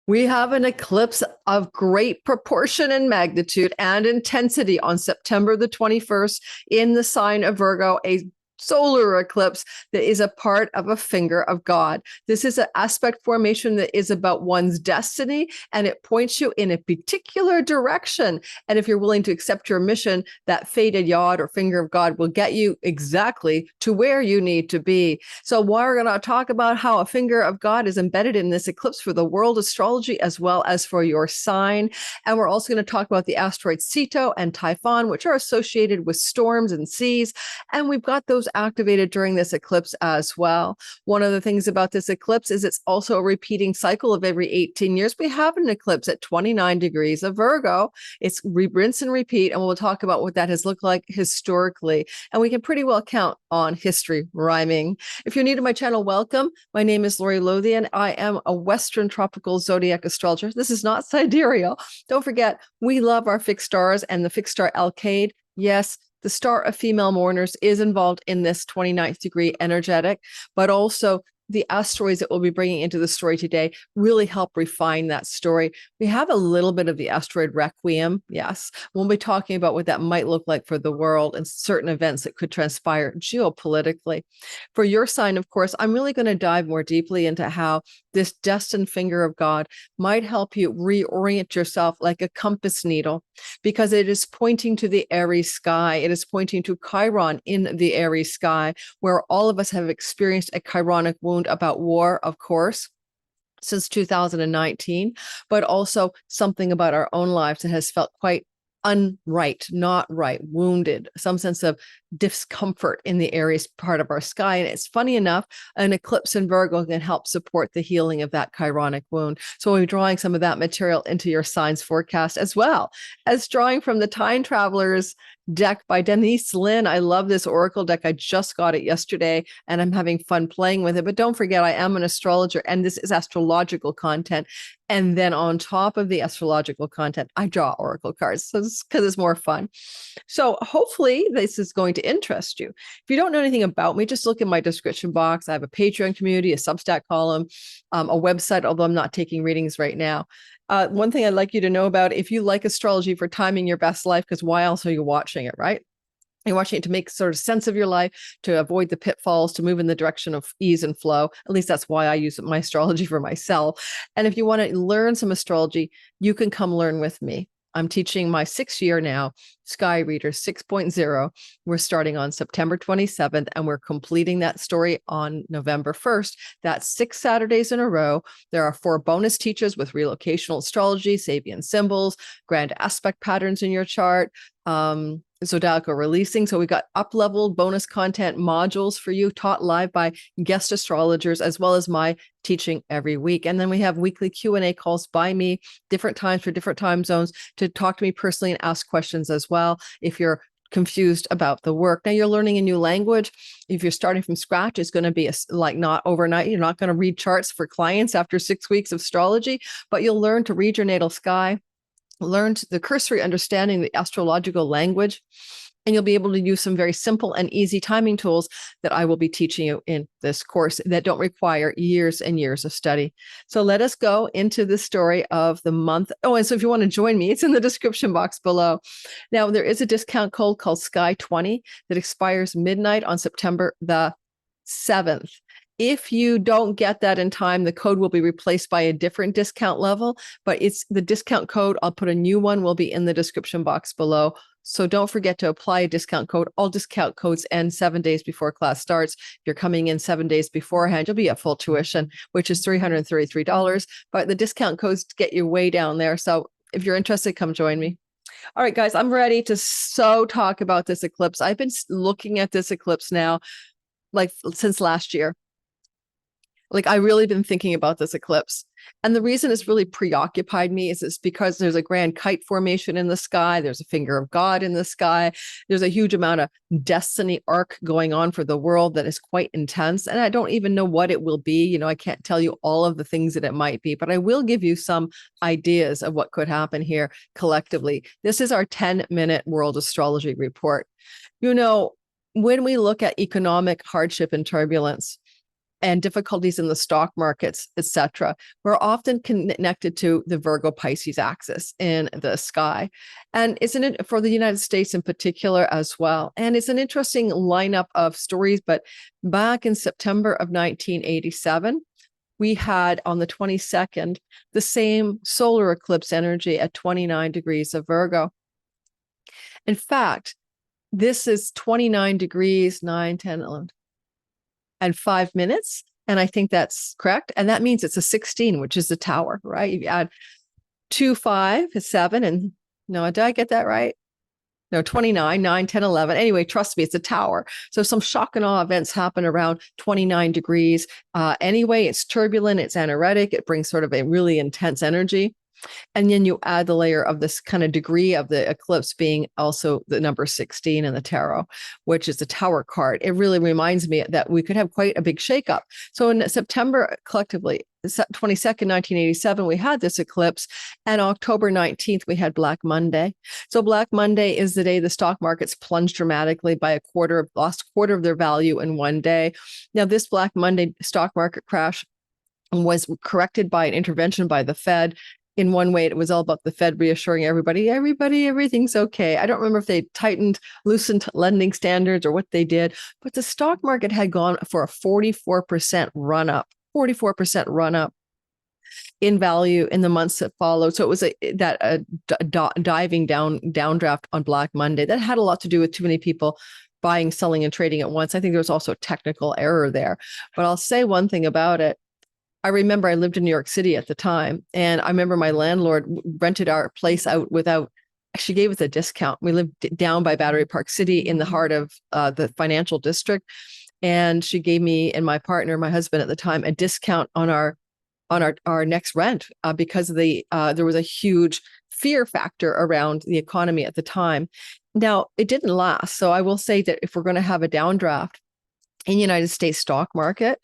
We have an eclipse of great proportion and magnitude and intensity on September the 21st in the sign of Virgo, a solar eclipse that is a part of a finger of God. This is an aspect formation that is about one's destiny, and it points you in a particular direction. And if you're willing to accept your mission, that fated yod or finger of God will get you exactly to where you need to be. So we're going to talk about how a finger of God is embedded in this eclipse for the world astrology as well as for your sign. And we're also going to talk about the asteroids Ceto and Typhon, which are associated with storms and seas. And we've got those activated during this eclipse as well. One of the things about this eclipse is it's also a repeating cycle of every 18 years. We have an eclipse at 29 degrees of Virgo. It's rinse and repeat, and we'll talk about what that has looked like historically. And we can pretty well count on history rhyming. If you're new to my channel, welcome. My name is Lori Lothian. I am a Western tropical zodiac astrologer. This is not sidereal. Don't forget, we love our fixed stars and the fixed star Alcade. Yes, the star of female mourners is involved in this 29th degree energetic, but also the asteroids that we'll be bringing into the story today really help refine that story. We have a little bit of the Asteroid Requiem. Yes, we'll be talking about what that might look like for the world and certain events that could transpire geopolitically. For your sign, of course, I'm really going to dive more deeply into how this destined finger of God might help you reorient yourself like a compass needle, because it is pointing to the Aries sky. It is pointing to Chiron in the Aries sky, where all of us have experienced a Chironic wound about war, of course, since 2019, but also something about our own lives that has felt quite unright, not right, wounded, some sense of discomfort in the Aries part of our sky. And it's funny enough, an eclipse in Virgo can help support the healing of that Chironic wound. So we'll be drawing some of that material into your signs forecast, as well as drawing from the Time Travelers deck by Denise Lynn. I love this oracle deck. I just got it yesterday and I'm having fun playing with it. But don't forget, I am an astrologer and this is astrological content. And then on top of the astrological content, I draw oracle cards. So because it's more fun. So hopefully this is going to interest you. If you don't know anything about me, just look in my description box. I have a Patreon community, a Substack column, a website, although I'm not taking readings right now. One thing I'd like you to know about, if you like astrology for timing your best life, because why else are you watching it, right? You're watching it to make sort of sense of your life, to avoid the pitfalls, to move in the direction of ease and flow. At least that's why I use my astrology for myself. And if you want to learn some astrology, you can come learn with me. I'm teaching my 6th year now, Sky Reader 6.0. We're starting on September 27th, and we're completing that story on November 1st. That's 6 Saturdays in a row. There are 4 bonus teachers with relocational astrology, Sabian symbols, grand aspect patterns in your chart, zodiacal releasing. So we got up-leveled bonus content modules for you, taught live by guest astrologers, as well as my teaching every week. And then we have weekly Q&A calls by me, different times for different time zones, to talk to me personally and ask questions as well if you're confused about the work. Now you're learning a new language. If you're starting from scratch, it's going to be like not overnight. You're not going to read charts for clients after 6 weeks of astrology, but you'll learn to read your natal sky, learned the cursory understanding of the astrological language, and you'll be able to use some very simple and easy timing tools that I will be teaching you in this course that don't require years and years of study. So let us go into the story of the month. Oh, and so if you want to join me, it's in the description box below. Now, there is a discount code called Sky20 that expires midnight on September the 7th. If you don't get that in time, the code will be replaced by a different discount level, but it's the discount code. I'll put a new one, will be in the description box below. So don't forget to apply a discount code. All discount codes end 7 days before class starts. If you're coming in 7 days beforehand, you'll be at full tuition, which is $333. But the discount codes get you way down there. So if you're interested, come join me. All right, guys, I'm ready to talk about this eclipse. I've been looking at this eclipse now, like since last year. Like, I really been thinking about this eclipse. And the reason it's really preoccupied me is it's because there's a grand kite formation in the sky. There's a finger of God in the sky. There's a huge amount of destiny arc going on for the world that is quite intense. And I don't even know what it will be. You know, I can't tell you all of the things that it might be, but I will give you some ideas of what could happen here collectively. This is our 10-minute world astrology report. You know, when we look at economic hardship and turbulence, and difficulties in the stock markets, etc., were often connected to the Virgo Pisces axis in the sky. And isn't it for the United States in particular as well? And it's an interesting lineup of stories, but back in September of 1987, we had on the 22nd, the same solar eclipse energy at 29 degrees of Virgo. In fact, this is 29 degrees, 9, 10, 11, and 5 minutes. And I think that's correct. And that means it's a 16, which is the tower, right? You add 2, 5 is 7. And no, did I get that right? No, 29, 9, 10, 11. Anyway, trust me, it's a tower. So some shock and awe events happen around 29 degrees. Anyway, it's turbulent, it's anoretic, it brings sort of a really intense energy. And then you add the layer of this kind of degree of the eclipse being also the number 16 in the tarot, which is the tower card. It really reminds me that we could have quite a big shakeup. So in September, collectively, 22nd, 1987, we had this eclipse, and October 19th, we had Black Monday. So Black Monday is the day the stock markets plunged dramatically by lost a quarter of their value in one day. Now, this Black Monday stock market crash was corrected by an intervention by the Fed. In one way, it was all about the Fed reassuring everybody, everything's okay. I don't remember if they loosened lending standards or what they did, but the stock market had gone for a 44% run up in value in the months that followed. So it was diving downdraft on Black Monday. That had a lot to do with too many people buying, selling, and trading at once. I think there was also a technical error there. But I'll say one thing about it. I remember I lived in New York City at the time, and I remember my landlord rented our place out she gave us a discount. We lived down by Battery Park City in the heart of the financial district. And she gave me and my partner, my husband at the time, a discount on our next rent because of there was a huge fear factor around the economy at the time. Now, it didn't last. So I will say that if we're going to have a downdraft in the United States stock market,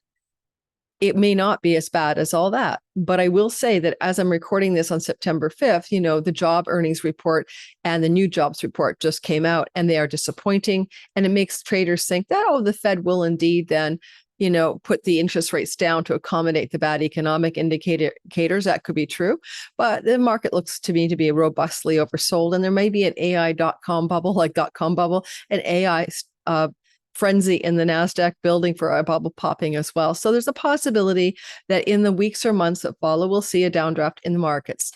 it may not be as bad as all that. But I will say that as I'm recording this on September 5th, the job earnings report and the new jobs report just came out, and they are disappointing. And it makes traders think that, the Fed will indeed then, put the interest rates down to accommodate the bad economic indicators. That could be true. But the market looks to me to be robustly oversold. And there may be an AI.com bubble, an AI frenzy in the NASDAQ building for a bubble popping as well. So there's a possibility that in the weeks or months that follow, we'll see a downdraft in the markets.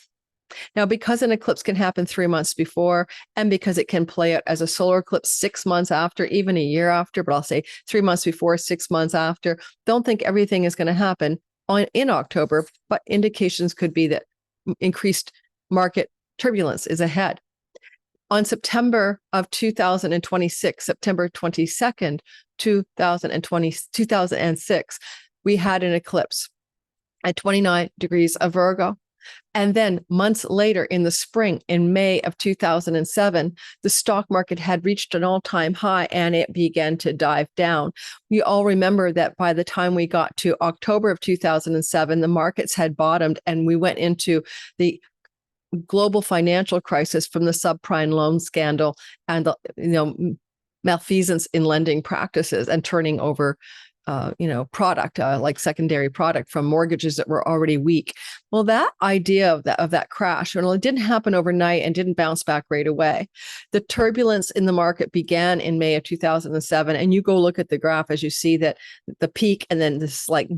Now, because an eclipse can happen 3 months before, and because it can play out as a solar eclipse 6 months after, even a year after, but I'll say 3 months before, 6 months after, don't think everything is going to happen in October, but indications could be that increased market turbulence is ahead. On September of 2026, September 22nd, 2006, we had an eclipse at 29 degrees of Virgo. And then months later in the spring, in May of 2007, the stock market had reached an all-time high and it began to dive down. We all remember that by the time we got to October of 2007, the markets had bottomed and we went into the global financial crisis from the subprime loan scandal and the malfeasance in lending practices and turning over product like secondary product from mortgages that were already weak. Well, that idea of that crash, it didn't happen overnight and didn't bounce back right away. The turbulence in the market began in May of 2007, and you go look at the graph as you see that the peak and then this like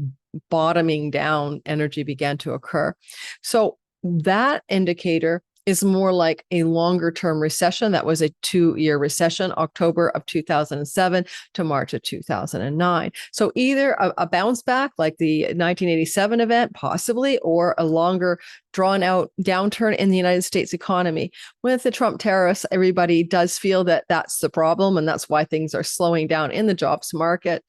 bottoming down energy began to occur. So that indicator is more like a longer term recession. That was a 2-year recession, October of 2007 to March of 2009. So either a bounce back like the 1987 event, possibly, or a longer drawn out downturn in the United States economy. With the Trump tariffs, everybody does feel that that's the problem, and that's why things are slowing down in the jobs market.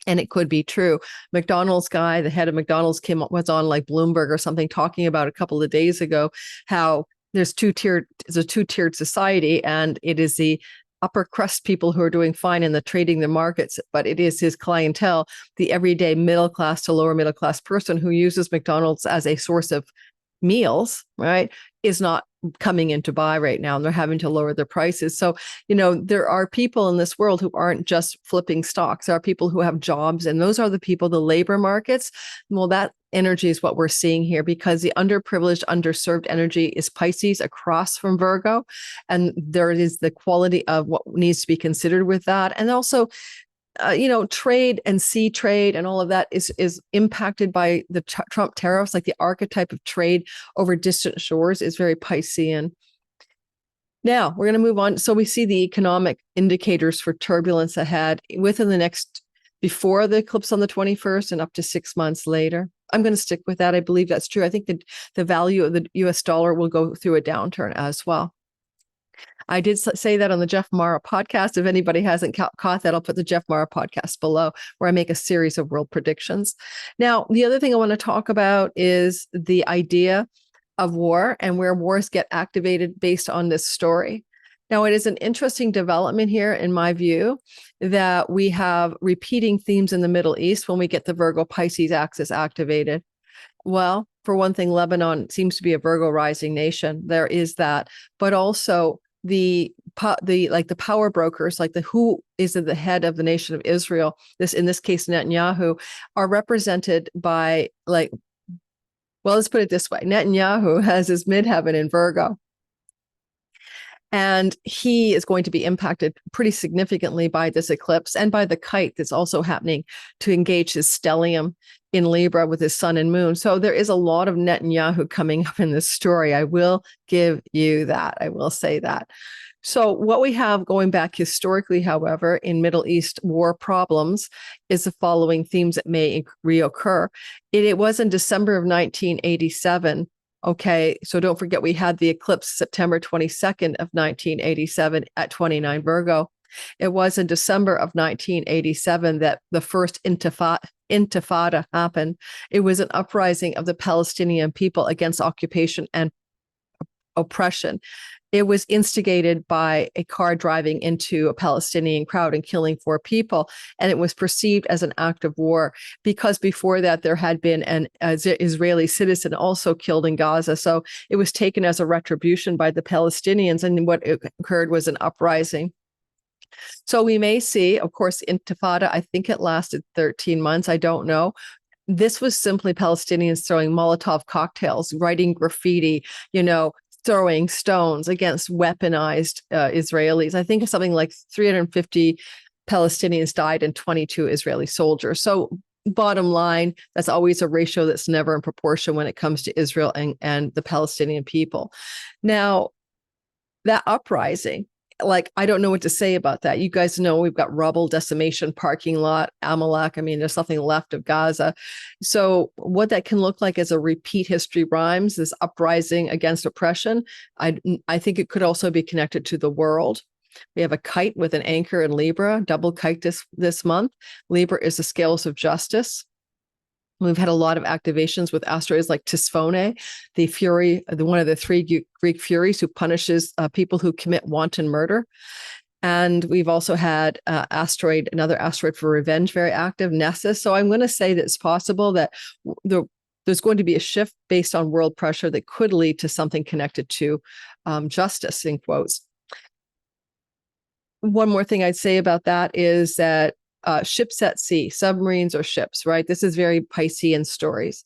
And it could be true. McDonald's guy, the head of McDonald's was on like Bloomberg or something talking about a couple of days ago how there's a two-tiered society, and it is the upper crust people who are doing fine in the trading the markets, but it is his clientele, the everyday middle class to lower middle class person who uses McDonald's as a source of meals, right, is not coming in to buy right now, and they're having to lower their prices. So, you know, there are people in this world who aren't just flipping stocks. There are people who have jobs, and those are the people, the labor markets. Well, that energy is what we're seeing here, because the underprivileged, underserved energy is Pisces across from Virgo. And there is the quality of what needs to be considered with that. And also, you know, trade and sea trade and all of that is impacted by the Trump tariffs. Like the archetype of trade over distant shores is very Piscean. Now we're going to move on. So we see the economic indicators for turbulence ahead within the next, before the eclipse on the 21st and up to 6 months later. I'm going to stick with that. I believe that's true. I think that the value of the US dollar will go through a downturn as well. I did say that on the Jeff Mara podcast. If anybody hasn't caught that, I'll put the Jeff Mara podcast below, where I make a series of world predictions. Now, the other thing I want to talk about is the idea of war and where wars get activated based on this story. Now, it is an interesting development here, in my view, that we have repeating themes in the Middle East when we get the Virgo Pisces axis activated. Well, for one thing, Lebanon seems to be a Virgo rising nation. There is that, but also the power brokers, like the who is at the head of the nation of Israel, in this case Netanyahu, are represented by, like, well, let's put it this way: Netanyahu has his midheaven in Virgo, and he is going to be impacted pretty significantly by this eclipse and by the Kite that's also happening to engage his stellium in Libra with his sun and moon. So there is a lot of Netanyahu coming up in this story. I will give you that. I will say that. So what we have going back historically, however, in Middle East war problems is the following themes that may reoccur. It was in December of 1987. Okay, so don't forget, we had the eclipse September 22nd of 1987 at 29 Virgo. It was in December of 1987 that the first intifada happened. It was an uprising of the Palestinian people against occupation and oppression. It was instigated by a car driving into a Palestinian crowd and killing 4 people. And it was perceived as an act of war, because before that there had been an Israeli citizen also killed in Gaza. So it was taken as a retribution by the Palestinians. And what occurred was an uprising. So we may see, of course, Intifada, I think it lasted 13 months. I don't know. This was simply Palestinians throwing Molotov cocktails, writing graffiti, you know, throwing stones against weaponized Israelis. I think something like 350 Palestinians died and 22 Israeli soldiers. So bottom line, that's always a ratio that's never in proportion when it comes to Israel and the Palestinian people. Now, that uprising, like, I don't know what to say about that. You guys know we've got rubble, decimation, parking lot, Amalek. I mean, there's nothing left of Gaza. So what that can look like as a repeat history rhymes, this uprising against oppression, I think it could also be connected to the world. We have a Kite with an anchor in Libra, double Kite this month. Libra is the scales of justice. We've had a lot of activations with asteroids like Typhon, the fury, one of the 3 Greek furies who punishes people who commit wanton murder. And we've also had another asteroid for revenge, very active, Nessus. So I'm going to say that it's possible that there's going to be a shift based on world pressure that could lead to something connected to justice, in quotes. One more thing I'd say about that is that ships at sea, submarines or ships, right? This is very Piscean stories.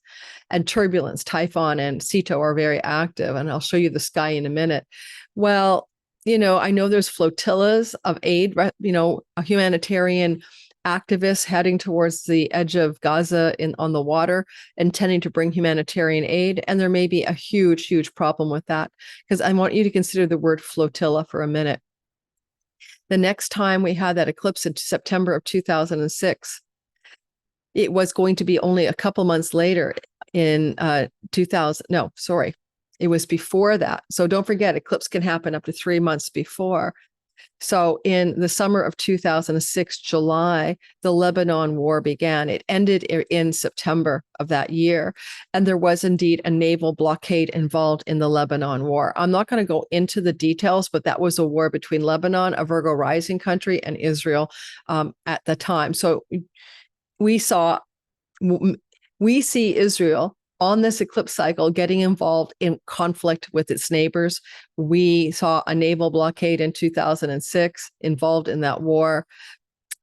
And turbulence, Typhon and Ceto are very active. And I'll show you the sky in a minute. Well, you know, I know there's flotillas of aid, you know, a humanitarian activists heading towards the edge of Gaza on the water, intending to bring humanitarian aid. And there may be a huge, huge problem with that, because I want you to consider the word flotilla for a minute. The next time we had that eclipse in September of 2006, it was going to be only a couple months later in 2000. No, sorry. It was before that. So don't forget, eclipse can happen up to 3 months before. So in the summer of 2006, July, the Lebanon war began. It ended in September of that year. And there was indeed a naval blockade involved in the Lebanon war. I'm not going to go into the details, but that was a war between Lebanon, a Virgo rising country, and Israel at the time. So we see Israel on this eclipse cycle getting involved in conflict with its neighbors. We saw a naval blockade in 2006 involved in that war.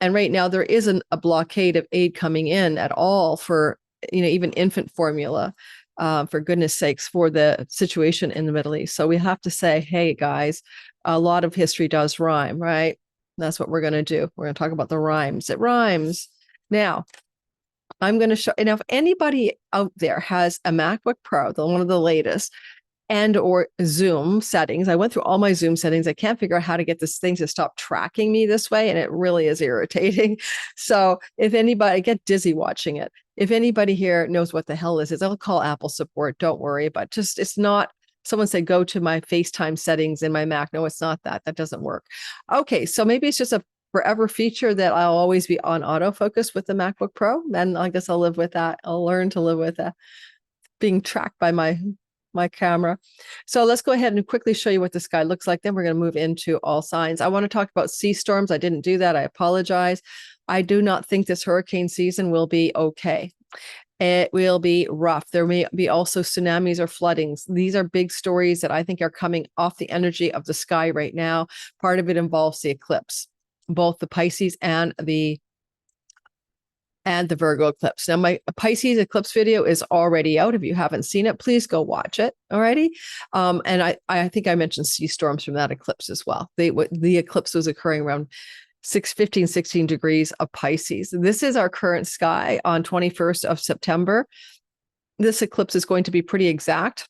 And right now there isn't a blockade of aid coming in at all for, even infant formula, for goodness sakes, for the situation in the Middle East. So we have to say, hey guys, a lot of history does rhyme, right? That's what we're going to do. We're going to talk about the rhymes. It rhymes. Now, I'm going to show, and if anybody out there has a MacBook Pro, one of the latest, and or Zoom settings, I went through all my Zoom settings. I can't figure out how to get this thing to stop tracking me this way, and it really is irritating. So if anybody, I get dizzy watching it. If anybody here knows what the hell this is, I'll call Apple support. Don't worry, but just, it's not, someone said, go to my FaceTime settings in my Mac. No, it's not that. That doesn't work. Okay, so maybe it's just a forever feature that I'll always be on autofocus with the MacBook Pro. Then I guess I'll live with that. I'll learn to live with that, being tracked by my camera. So let's go ahead and quickly show you what the sky looks like. Then we're going to move into all signs. I want to talk about sea storms. I didn't do that. I apologize. I do not think this hurricane season will be okay. It will be rough. There may be also tsunamis or floodings. These are big stories that I think are coming off the energy of the sky right now. Part of it involves the eclipse, both the Pisces and the Virgo eclipse. Now, my Pisces eclipse video is already out. If you haven't seen it, please go watch it. Alrighty. And I think I mentioned sea storms from that eclipse as well. The eclipse was occurring around 16 degrees of Pisces. This is our current sky on 21st of September. This eclipse is going to be pretty exact.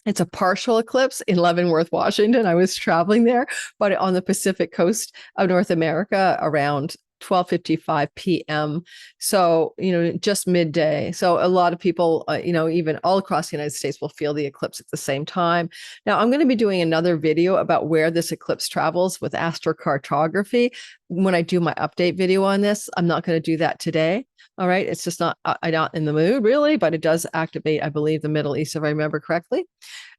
It's a partial eclipse in Leavenworth, Washington. I was traveling there, but on the Pacific coast of North America around 12:55 p.m. So, just midday. So a lot of people, even all across the United States will feel the eclipse at the same time. Now, I'm going to be doing another video about where this eclipse travels with astrocartography. When I do my update video on this, I'm not going to do that today. All right. It's just not, I'm not in the mood really, but it does activate, I believe, the Middle East, if I remember correctly.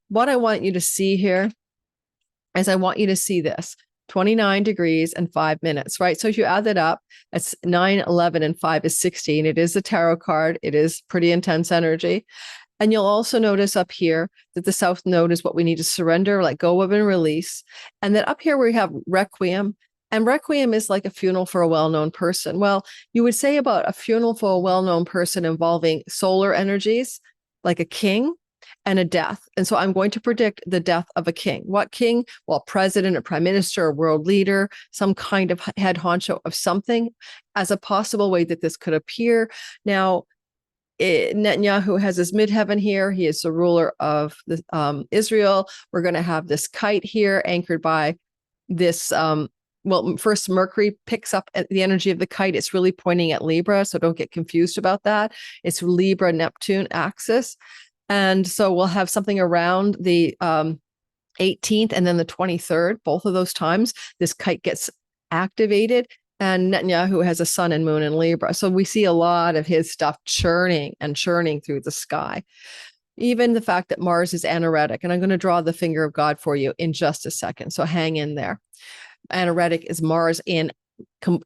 What I want you to see here is I want you to see this. 29 degrees and 5 minutes, right? So if you add that up, it's 9, 11, and 5 is 16. It is a tarot card. It is pretty intense energy. And you'll also notice up here that the South Node is what we need to surrender, let go of, and release. And then up here we have Requiem. And Requiem is like a funeral for a well-known person. Well, you would say about a funeral for a well-known person involving solar energies, like a king, and a death. And so I'm going to predict the death of a king. What king? Well, president, a prime minister, a world leader, some kind of head honcho of something, as a possible way that this could appear. Now, Netanyahou has his midheaven here. He is the ruler of Israel. We're going to have this kite here anchored by this first Mercury picks up at the energy of the kite. It's really pointing at Libra, so don't get confused about that. It's Libra-Neptune axis. And so we'll have something around the 18th and then the 23rd. Both of those times, this kite gets activated. And Netanyahu has a sun and moon in Libra. So we see a lot of his stuff churning through the sky. Even the fact that Mars is anoretic. And I'm going to draw the finger of God for you in just a second. So hang in there. Anoretic is Mars in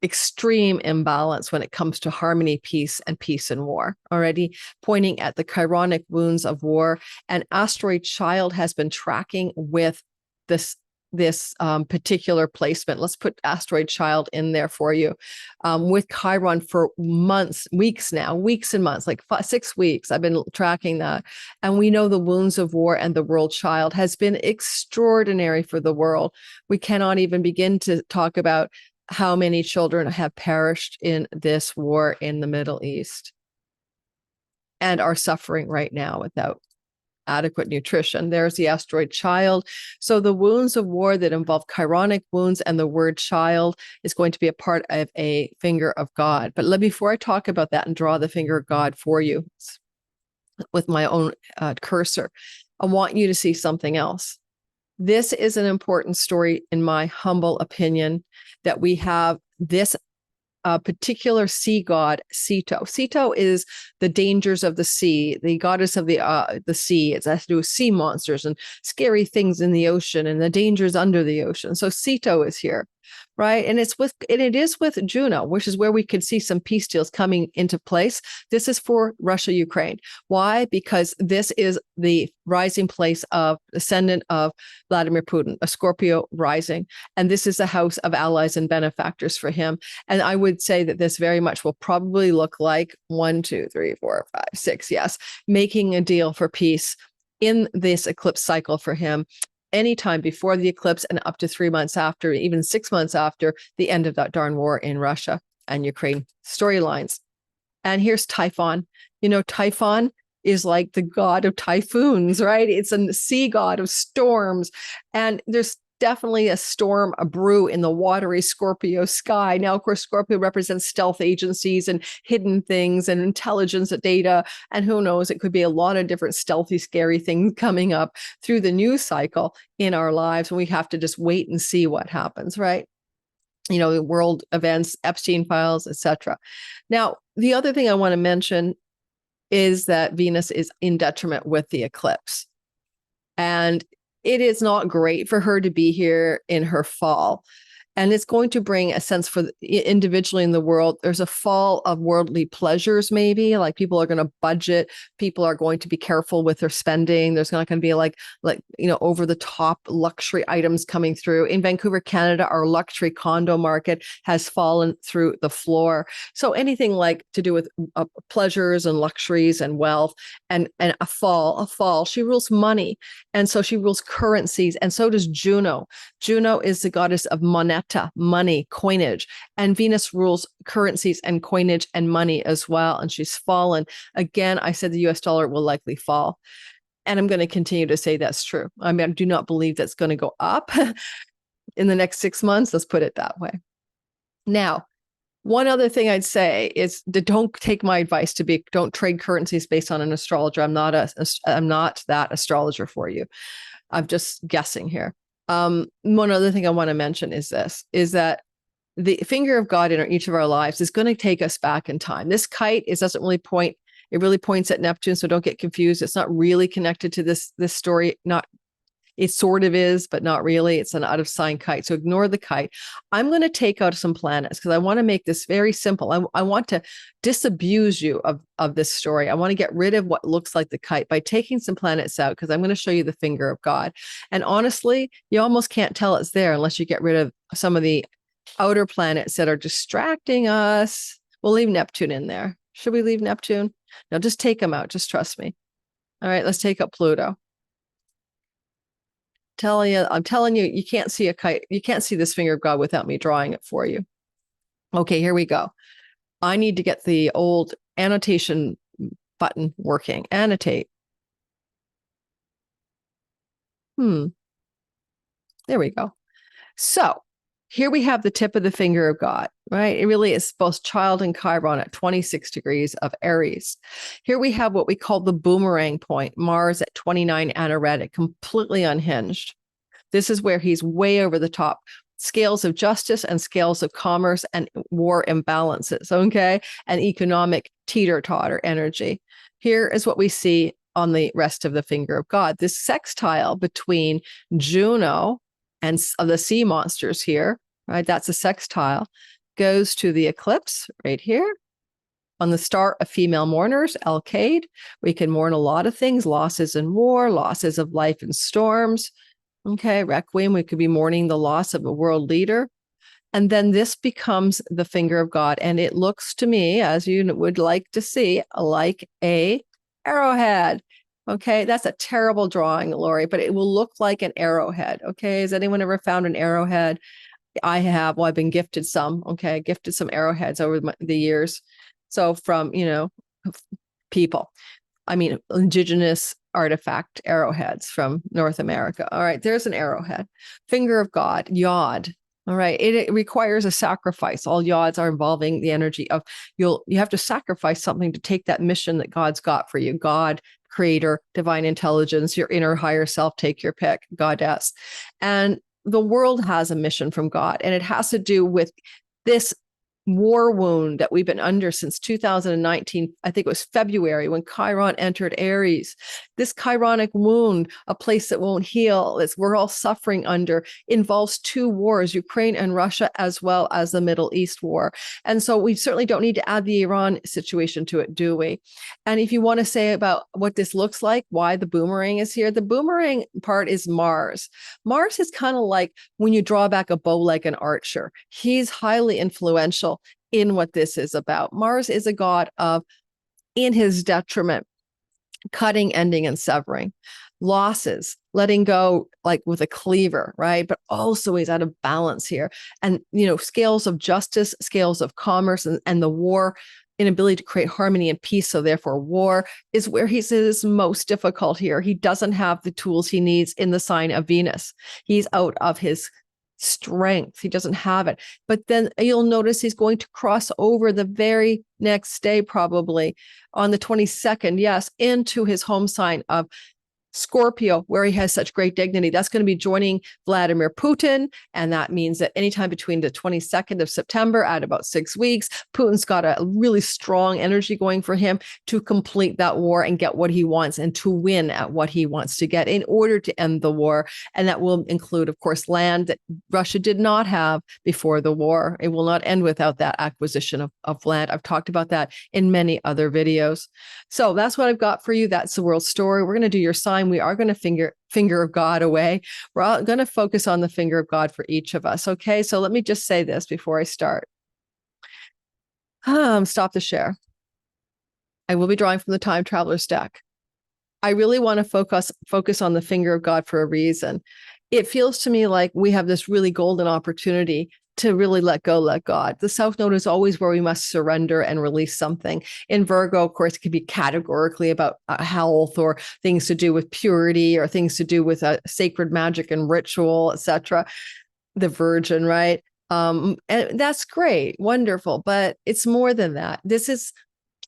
extreme imbalance when it comes to harmony, peace and war, already pointing at the chironic wounds of war. And Asteroid Child has been tracking with this particular placement. Let's put Asteroid Child in there for you, with Chiron for weeks and months, like 6 weeks. I've been tracking that. And we know the wounds of war and the world child has been extraordinary for the world. We cannot even begin to talk about how many children have perished in this war in the Middle East and are suffering right now without adequate nutrition. There's the asteroid child. So the wounds of war that involve chironic wounds and the word child is going to be a part of a finger of God. But before I talk about that and draw the finger of God for you with my own cursor, I want you to see something else. This is an important story, in my humble opinion, that we have this particular sea god, Ceto. Ceto is the dangers of the sea, the goddess of the sea. It has to do with sea monsters and scary things in the ocean and the dangers under the ocean. So Ceto is here. right? And it is with Juno, which is where we could see some peace deals coming into place. This is for Russia, Ukraine. Why? Because this is the rising place of ascendant of Vladimir Putin, a Scorpio rising. And this is a house of allies and benefactors for him. And I would say that this very much will probably look like 1, 2, 3, 4, 5, 6, yes, making a deal for peace in this eclipse cycle for him, anytime before the eclipse and up to 3 months after, even 6 months after the end of that darn war in Russia and Ukraine storylines. And here's Typhon. Typhon is like the god of typhoons, right? It's a sea god of storms. And there's definitely a storm, a brew in the watery Scorpio sky. Now, of course, Scorpio represents stealth agencies and hidden things and intelligence data. And who knows, it could be a lot of different stealthy, scary things coming up through the news cycle in our lives. And we have to just wait and see what happens, right? World events, Epstein files, etc. Now, the other thing I want to mention is that Venus is in detriment with the eclipse. And it is not great for her to be here in her fall. And it's going to bring a sense for individually in the world. There's a fall of worldly pleasures, maybe like people are going to budget. People are going to be careful with their spending. There's not going to be like over the top luxury items coming through. In Vancouver, Canada, our luxury condo market has fallen through the floor. So anything like to do with pleasures and luxuries and wealth and a fall. She rules money. And so she rules currencies. And so does Juno. Juno is the goddess of moneta, money, coinage, and Venus rules currencies and coinage and money as well. And she's fallen. Again, I said the US dollar will likely fall. And I'm going to continue to say that's true. I mean, I do not believe that's going to go up in the next 6 months. Let's put it that way. Now, one other thing I'd say is don't take my advice don't trade currencies based on an astrologer. I'm not that astrologer for you. I'm just guessing here. One other thing I want to mention is that the finger of God in each of our lives is going to take us back in time. This kite doesn't really point. It really points at Neptune, so don't get confused. It's not really connected to this story. It sort of is, but not really. It's an out of sign kite. So ignore the kite. I'm going to take out some planets because I want to make this very simple. I want to disabuse you of this story. I want to get rid of what looks like the kite by taking some planets out because I'm going to show you the finger of God. And honestly, you almost can't tell it's there unless you get rid of some of the outer planets that are distracting us. We'll leave Neptune in there. Should we leave Neptune? No, just take them out. Just trust me. All right, let's take up Pluto. I'm telling you, you can't see a kite. You can't see this finger of God without me drawing it for you. Okay, here we go. I need to get the old annotation button working. Annotate. There we go. So here we have the tip of the finger of God, right? It really is both child and Chiron at 26 degrees of Aries. Here we have what we call the boomerang point, Mars at 29 anaretic, completely unhinged. This is where he's way over the top. Scales of justice and scales of commerce and war imbalances, okay? And economic teeter-totter energy. Here is what we see on the rest of the finger of God. This sextile between Juno and the sea monsters here, right? That's a sextile, goes to the eclipse right here. On the star of female mourners, Alcade, we can mourn a lot of things, losses in war, losses of life in storms. Okay, Requiem, we could be mourning the loss of a world leader. And then this becomes the finger of God. And it looks to me, as you would like to see, like a arrowhead. Okay, that's a terrible drawing, Lori, but it will look like an arrowhead. Okay, has anyone ever found an arrowhead? I have. Well, I've been gifted some. Okay, gifted some arrowheads over the years. So from, people, indigenous artifact arrowheads from North America. All right, there's an arrowhead. Finger of God, Yod. All right, it requires a sacrifice. All yods are involving the energy of you have to sacrifice something to take that mission that God's got for you. God, creator, divine intelligence, your inner higher self, take your pick, goddess. And the world has a mission from God, and it has to do with this war wound that we've been under since 2019. I think it was February when Chiron entered Aries. This chironic wound, a place that won't heal, that we're all suffering under, involves two wars, Ukraine and Russia, as well as the Middle East war. And so we certainly don't need to add the Iran situation to it, do we? And if you want to say about what this looks like, why the boomerang is here, the boomerang part is Mars. Mars is kind of like when you draw back a bow like an archer. He's highly influential in what this is about. Mars is a god of, in his detriment, cutting, ending, and severing, losses, letting go, like with a cleaver, right? But also he's out of balance here. And, scales of justice, scales of commerce, and the war, inability to create harmony and peace. So therefore war is where he's most difficult here. He doesn't have the tools he needs in the sign of Venus. He's out of his strength. He doesn't have it. But then you'll notice he's going to cross over the very next day, probably on the 22nd, yes, into his home sign of Scorpio, where he has such great dignity. That's going to be joining Vladimir Putin. And that means that anytime between the 22nd of September at about 6 weeks, Putin's got a really strong energy going for him to complete that war and get what he wants and to win at what he wants to get in order to end the war. And that will include, of course, land that Russia did not have before the war. It will not end without that acquisition of land. I've talked about that in many other videos. So that's what I've got for you. That's the world story. We're going to do your sign. We are going to finger of God away. We're all going to focus on the finger of God for each of us. Okay. So let me just say this before I start. Stop the share. I will be drawing from the Time Traveler's deck. I really want to focus on the finger of God for a reason. It feels to me like we have this really golden opportunity to really let go, let God. The South Node is always where we must surrender and release something. In Virgo, of course, it could be categorically about health or things to do with purity or things to do with sacred magic and ritual, etc. The Virgin, right? And that's great, wonderful, but it's more than that. This is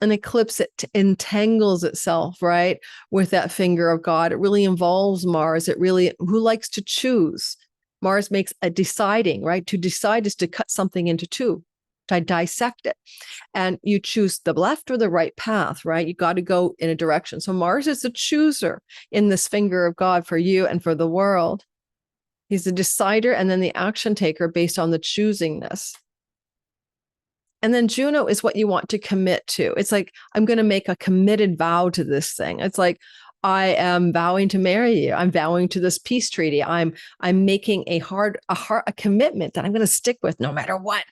an eclipse that entangles itself, right, with that finger of God. It really involves Mars. Who likes to choose? Mars makes a deciding, right? To decide is to cut something into two, to dissect it. And you choose the left or the right path, right? You got to go in a direction. So Mars is the chooser in this finger of God for you and for the world. He's the decider and then the action taker based on the choosingness. And then Juno is what you want to commit to. It's like, I'm going to make a committed vow to this thing. It's like, I am vowing to marry you. I'm vowing to this peace treaty. I'm making a commitment that I'm going to stick with no matter what.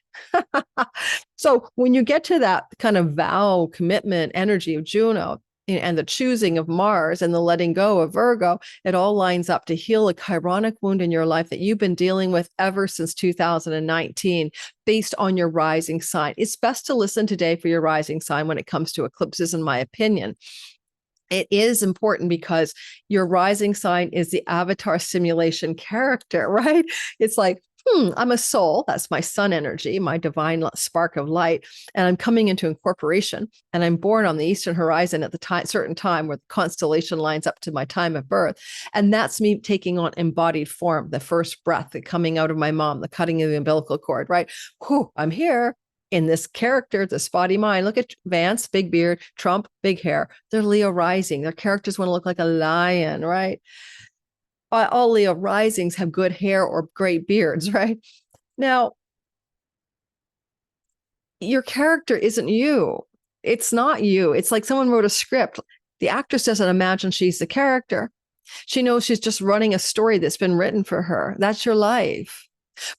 So when you get to that kind of vow commitment energy of Juno and the choosing of Mars and the letting go of Virgo, it all lines up to heal a chironic wound in your life that you've been dealing with ever since 2019 based on your rising sign. It's best to listen today for your rising sign when it comes to eclipses, in my opinion. It is important because your rising sign is the avatar simulation character, right? It's like, I'm a soul. That's my sun energy, my divine spark of light. And I'm coming into incorporation. And I'm born on the eastern horizon at the certain time where the constellation lines up to my time of birth. And that's me taking on embodied form, the first breath, the coming out of my mom, the cutting of the umbilical cord, right? I'm here. In this character, this body mind. Look at Vance, big beard, Trump, big hair. They're Leo rising. Their characters want to look like a lion, right? All Leo risings have good hair or great beards, right? Now, your character isn't you. It's not you. It's like someone wrote a script. The actress doesn't imagine she's the character. She knows she's just running a story that's been written for her. That's your life.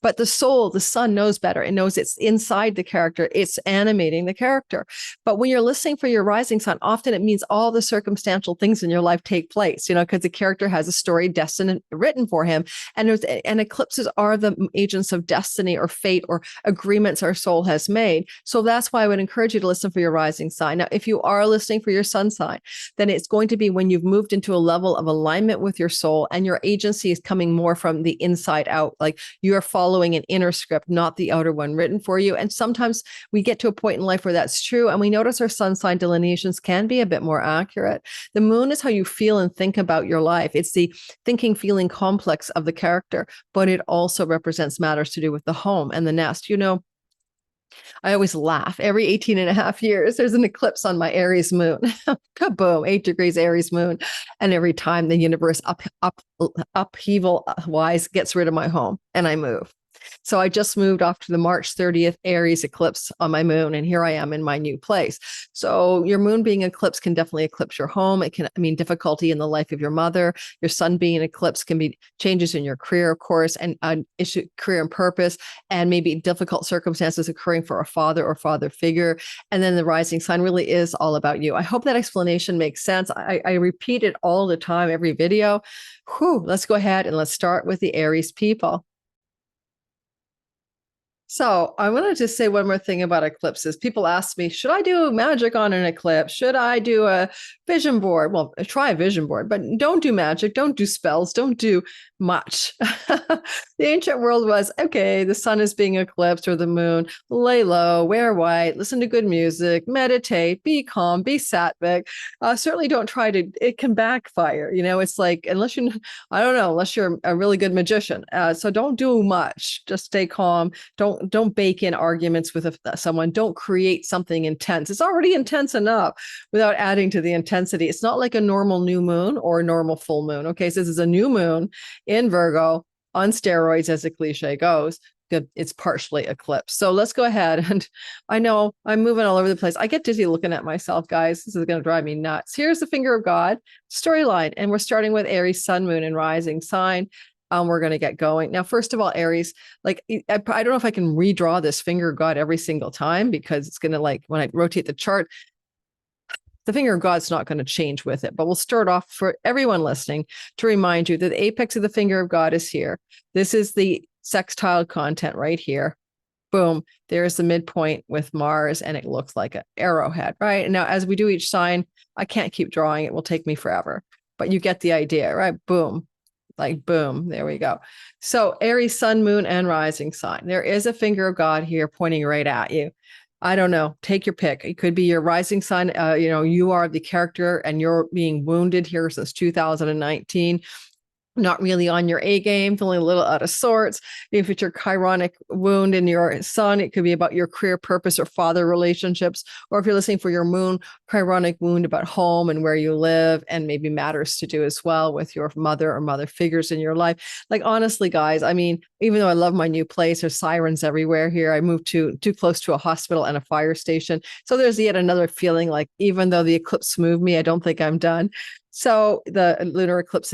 But the soul, the sun knows better. It knows it's inside the character. It's animating the character. But when you're listening for your rising sign, often it means all the circumstantial things in your life take place, because the character has a story destined and written for him. And eclipses are the agents of destiny or fate or agreements our soul has made. So that's why I would encourage you to listen for your rising sign. Now, if you are listening for your sun sign, then it's going to be when you've moved into a level of alignment with your soul and your agency is coming more from the inside out, like you're following an inner script, not the outer one written for you. And sometimes we get to a point in life where that's true. And we notice our sun sign delineations can be a bit more accurate. The moon is how you feel and think about your life. It's the thinking, feeling complex of the character, but it also represents matters to do with the home and the nest. I always laugh. Every 18 and a half years, there's an eclipse on my Aries moon. Kaboom, 8 degrees Aries moon. And every time the universe upheaval wise gets rid of my home and I move. So I just moved off to the March 30th Aries eclipse on my moon, and here I am in my new place. So your moon being eclipsed can definitely eclipse your home. It can mean difficulty in the life of your mother. Your sun being eclipsed can be changes in your career, of course, and issue career and purpose, and maybe difficult circumstances occurring for a father or father figure. And then the rising sign really is all about you. I hope that explanation makes sense. I repeat it all the time, every video. Whew, let's go ahead and let's start with the Aries people. So I wanted to say one more thing about eclipses. People ask me, should I do magic on an eclipse? Should I do a vision board? Well, try a vision board, but don't do magic. Don't do spells. Don't do much. The ancient world was, okay, the sun is being eclipsed or the moon. Lay low, wear white, listen to good music, meditate, be calm, be sattvic. Certainly don't try to, it can backfire. You know, it's like, unless you, I don't know, unless you're a really good magician. So don't do much. Just stay calm. Don't bake in arguments with someone. Don't create something intense. It's already intense enough without adding to the intensity. It's not like a normal new moon or a normal full moon. Okay, so this is a new moon in Virgo on steroids, as the cliche goes. It's partially eclipsed. So let's go ahead. And I know I'm moving all over the place. I get dizzy looking at myself, guys. This is going to drive me nuts. Here's the finger of God storyline. And we're starting with Aries, sun, moon, and rising sign. We're going to get going. Now, first of all, Aries, like, I don't know if I can redraw this finger of God every single time, because it's going to, like, when I rotate the chart, the finger of God's not going to change with it. But we'll start off for everyone listening to remind you that the apex of the finger of God is here. This is the sextile content right here. Boom. There's the midpoint with Mars, and it looks like an arrowhead, right? And now, as we do each sign, I can't keep drawing. It will take me forever. But you get the idea, right? Boom. Like, boom, there we go. So Aries, sun, moon, and rising sign. There is a finger of God here pointing right at you. I don't know. Take your pick. It could be your rising sign. You are the character and you're being wounded here since 2019. Not really on your A game, feeling a little out of sorts. If it's your chironic wound in your sun, it could be about your career purpose or father relationships. Or if you're listening for your moon, chironic wound about home and where you live, and maybe matters to do as well with your mother or mother figures in your life. Like, honestly, guys, I mean, even though I love my new place, there's sirens everywhere here. I moved too close to a hospital and a fire station. So there's yet another feeling like, even though the eclipse moved me, I don't think I'm done. So the lunar eclipse,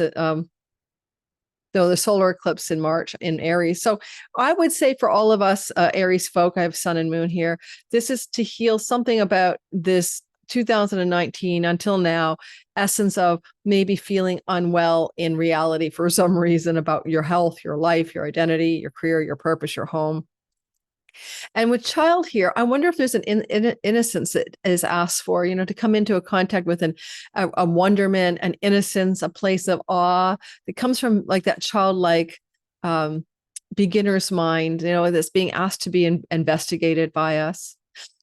the solar eclipse in March in Aries. So I would say for all of us Aries folk, I have sun and moon here. This is to heal something about this 2019 until now essence of maybe feeling unwell in reality for some reason about your health, your life, your identity, your career, your purpose, your home. And with child here, I wonder if there's an innocence that is asked for, to come into a contact with a wonderment, an innocence, a place of awe that comes from like that childlike beginner's mind, that's being asked to be investigated by us.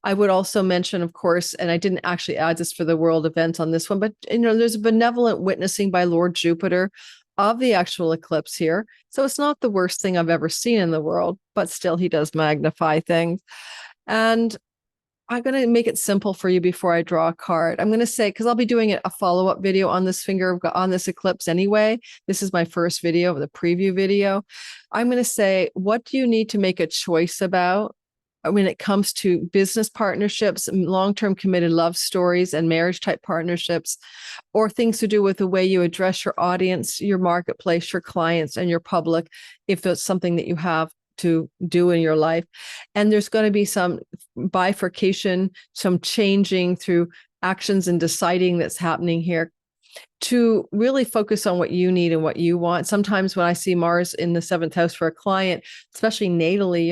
I would also mention, of course, and I didn't actually add this for the world event on this one, but there's a benevolent witnessing by Lord Jupiter of the actual eclipse here. So it's not the worst thing I've ever seen in the world, but still he does magnify things. And I'm going to make it simple for you before I draw a card. I'm going to say, because I'll be doing a follow-up video on this on this eclipse anyway. This is my first video, the preview video. I'm going to say, what do you need to make a choice about when it comes to business partnerships, long-term committed love stories, and marriage type partnerships, or things to do with the way you address your audience, your marketplace, your clients, and your public, if it's something that you have to do in your life. And there's going to be some bifurcation, some changing through actions and deciding that's happening here, to really focus on what you need and what you want. Sometimes when I see Mars in the 7th house for a client, especially natally,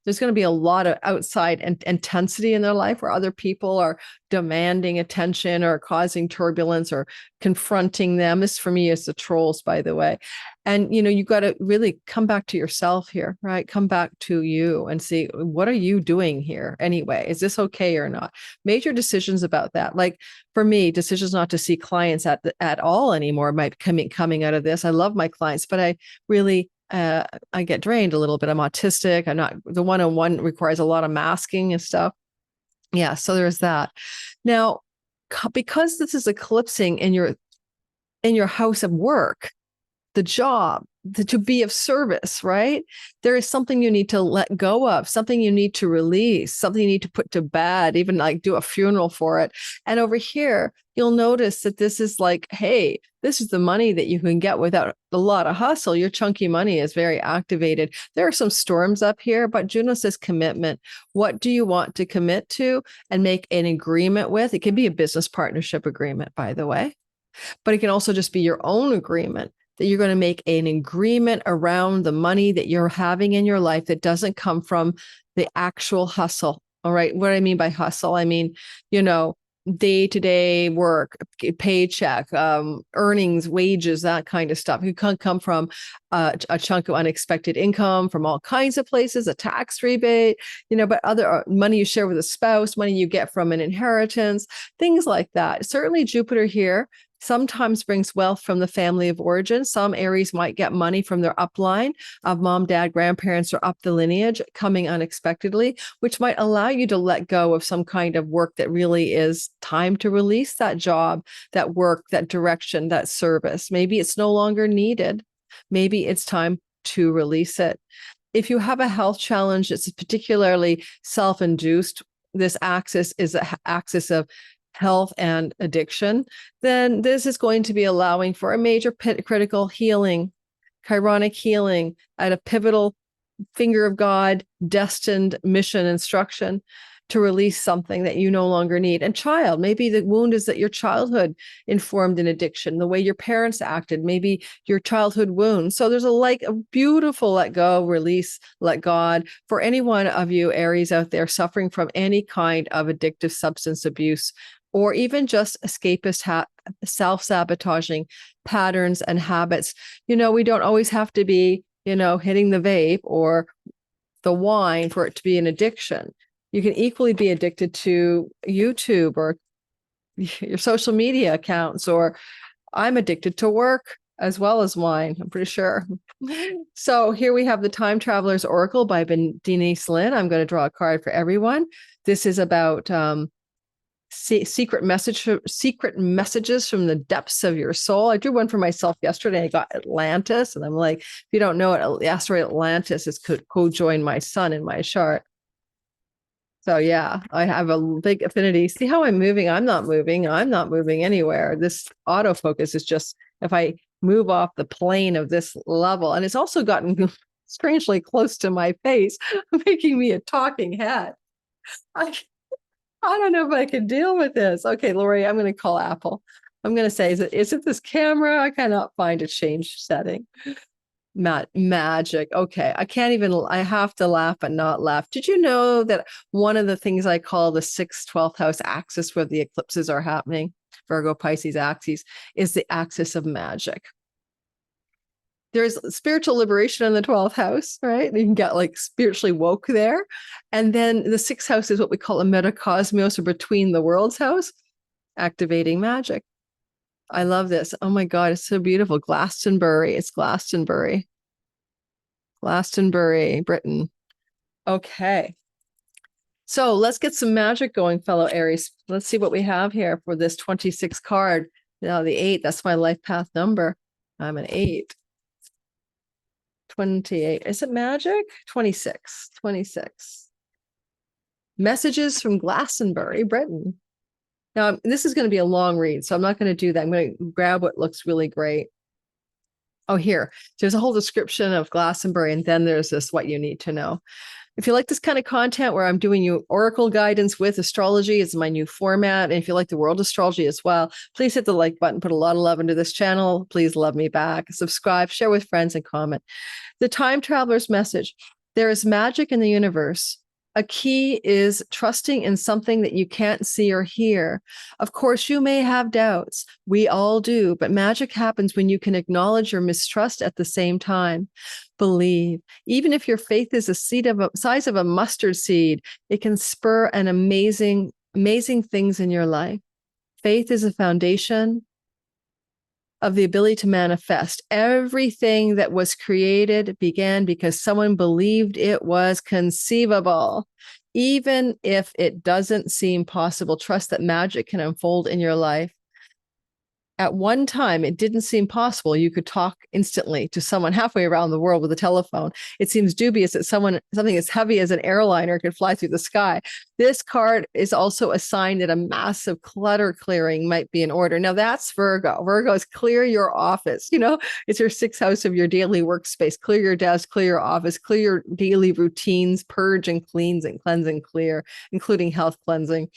there's going to be a lot of outside intensity in their life where other people are demanding attention or causing turbulence or confronting them. This for me is the trolls, by the way. And, you got to really come back to yourself here, right? Come back to you and see, what are you doing here anyway? Is this okay or not? Major decisions about that. Like for me, decisions not to see clients at all anymore might coming out of this. I love my clients, but I really I get drained a little bit. I'm autistic. I'm not, the one-on-one requires a lot of masking and stuff. Yeah. So there's that. Now, because this is eclipsing in your house of work, the job, to be of service, right? There is something you need to let go of, something you need to release, something you need to put to bed, even like do a funeral for it. And over here, you'll notice that this is like, hey, this is the money that you can get without a lot of hustle. Your chunky money is very activated. There are some storms up here, but Juno says commitment. What do you want to commit to and make an agreement with? It can be a business partnership agreement, by the way, but it can also just be your own agreement, that you're going to make an agreement around the money that you're having in your life that doesn't come from the actual hustle. All right. What I mean by hustle, I mean, day-to-day work, paycheck, earnings, wages, that kind of stuff. You can't come from a chunk of unexpected income from all kinds of places, a tax rebate, but other money you share with a spouse, money you get from an inheritance, things like that. Certainly Jupiter here sometimes brings wealth from the family of origin. Some Aries might get money from their upline of mom, dad, grandparents, or up the lineage coming unexpectedly, which might allow you to let go of some kind of work that really is time to release that job, that work, that direction, that service. Maybe it's no longer needed. Maybe it's time to release it. If you have a health challenge, it's particularly self-induced. This axis is an axis of health and addiction, then this is going to be allowing for a major critical healing, chironic healing at a pivotal finger of God, destined mission instruction to release something that you no longer need. And child, maybe the wound is that your childhood informed an addiction, the way your parents acted, maybe your childhood wound. So there's a beautiful let go, release, let God for any one of you Aries out there suffering from any kind of addictive substance abuse, or even just escapist, self-sabotaging patterns and habits. We don't always have to be, hitting the vape or the wine for it to be an addiction. You can equally be addicted to YouTube or your social media accounts, or I'm addicted to work as well as wine, I'm pretty sure. So here we have the Time Traveler's Oracle by Denise Lynn. I'm going to draw a card for everyone. This is about secret messages from the depths of your soul. I drew one for myself yesterday. I got Atlantis, and I'm like, if you don't know it, the asteroid Atlantis is co-join my sun in my chart. So yeah, I have a big affinity. See how I'm moving? I'm not moving anywhere. This autofocus is just, if I move off the plane of this level, and it's also gotten strangely close to my face, making me a talking head. I don't know if I can deal with this. Okay, Lori, I'm going to call Apple. I'm going to say, is it this camera? I cannot find a change setting. Magic. Okay, I have to laugh but not laugh. Did you know that one of the things I call the 6th, 12th house axis where the eclipses are happening, Virgo, Pisces axis, is the axis of magic? There's spiritual liberation in the 12th house, right? You can get spiritually woke there. And then the 6th house is what we call a metacosmos, or between the worlds house, activating magic. I love this. Oh my God, it's so beautiful. Glastonbury. It's Glastonbury, Britain. Okay. So let's get some magic going, fellow Aries. Let's see what we have here for this 26 card. Now the 8, that's my life path number. I'm an 8. 28. Is it magic? 26. Messages from Glastonbury, Britain. Now, this is going to be a long read, so I'm not going to do that. I'm going to grab what looks really great. Oh, here. There's a whole description of Glastonbury, and then there's this what you need to know. If you like this kind of content where I'm doing you oracle guidance with astrology, it's my new format. And if you like the world astrology as well, please hit the like button, put a lot of love into this channel. Please love me back, subscribe, share with friends, and comment. The Time Traveler's message: there is magic in the universe. A key is trusting in something that you can't see or hear. Of course, you may have doubts. We all do, but magic happens when you can acknowledge your mistrust at the same time. Believe. Even if your faith is a size of a mustard seed, it can spur an amazing things in your life. Faith is a foundation. of the ability to manifest. Everything that was created began because someone believed it was conceivable. Even if it doesn't seem possible, trust that magic can unfold in your life. At one time, it didn't seem possible you could talk instantly to someone halfway around the world with a telephone. It seems dubious that something as heavy as an airliner could fly through the sky. This card is also a sign that a massive clutter clearing might be in order. Now, that's Virgo. Virgo is clear your office. It's your sixth house of your daily workspace. Clear your desk, clear your office, clear your daily routines, purge and cleanse and cleanse and clear, including health cleansing.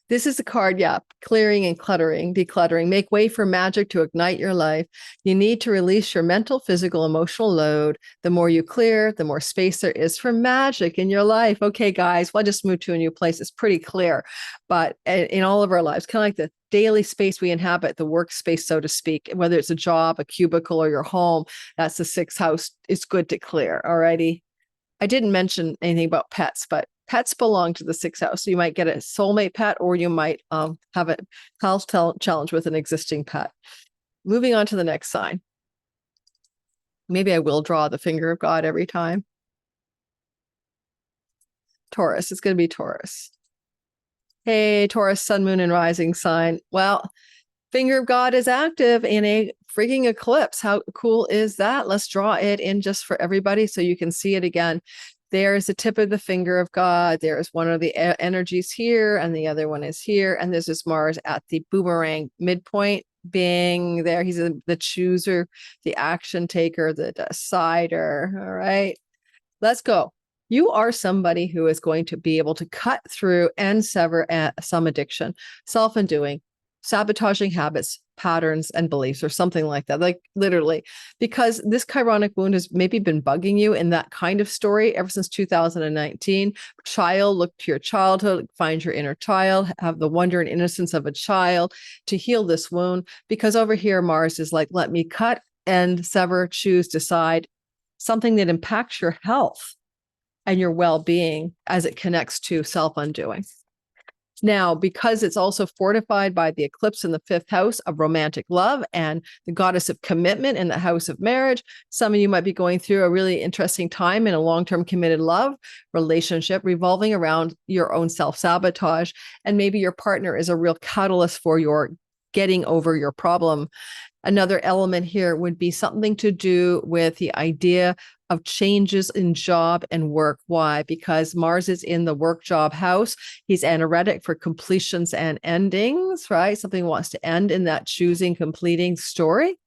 This is the card, clearing and cluttering, decluttering. Make way for magic to ignite your life. You need to release your mental, physical, emotional load. The more you clear, the more space there is for magic in your life. Okay, guys, well, I just moved to a new place. It's pretty clear. But in all of our lives, kind of like the daily space we inhabit, the workspace, so to speak, whether it's a job, a cubicle, or your home, that's the sixth house. It's good to clear. All righty. I didn't mention anything about pets, but pets belong to the sixth house. So you might get a soulmate pet, or you might have a health challenge with an existing pet. Moving on to the next sign. Maybe I will draw the finger of God every time. Taurus. It's going to be Taurus. Hey, Taurus, sun, moon, and rising sign. Well, finger of God is active in a freaking eclipse. How cool is that? Let's draw it in just for everybody so you can see it again. There's the tip of the finger of God. There's one of the energies here, and the other one is here. And there's this Mars at the boomerang midpoint. Bing, there. He's the chooser, the action taker, the decider. All right, let's go. You are somebody who is going to be able to cut through and sever some addiction, self-undoing, sabotaging habits, patterns, and beliefs, or something like that, like literally, because this chironic wound has maybe been bugging you in that kind of story ever since 2019. Child, look to your childhood, find your inner child, have the wonder and innocence of a child to heal this wound. Because over here, Mars is like, let me cut and sever, choose, decide something that impacts your health and your well-being as it connects to self-undoing. Now, because it's also fortified by the eclipse in the fifth house of romantic love and the goddess of commitment in the house of marriage, some of you might be going through a really interesting time in a long-term committed love relationship revolving around your own self-sabotage. And maybe your partner is a real catalyst for your getting over your problem. Another element here would be something to do with the idea of changes in job and work. Why? Because Mars is in the work job house. He's anoretic for completions and endings, right? Something wants to end in that choosing, completing story.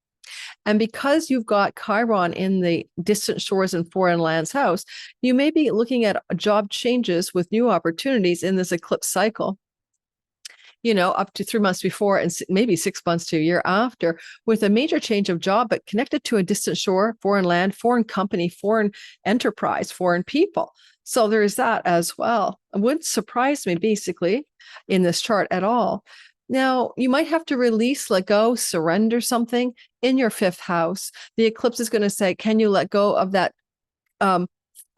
And because you've got Chiron in the distant shores and foreign lands house, you may be looking at job changes with new opportunities in this eclipse cycle. Up to 3 months before and maybe 6 months to a year after, with a major change of job, but connected to a distant shore, foreign land, foreign company, foreign enterprise, foreign people. So there is that as well. It wouldn't surprise me, basically, in this chart at all. Now, you might have to release, let go, surrender something in your fifth house. The eclipse is going to say, can you let go of that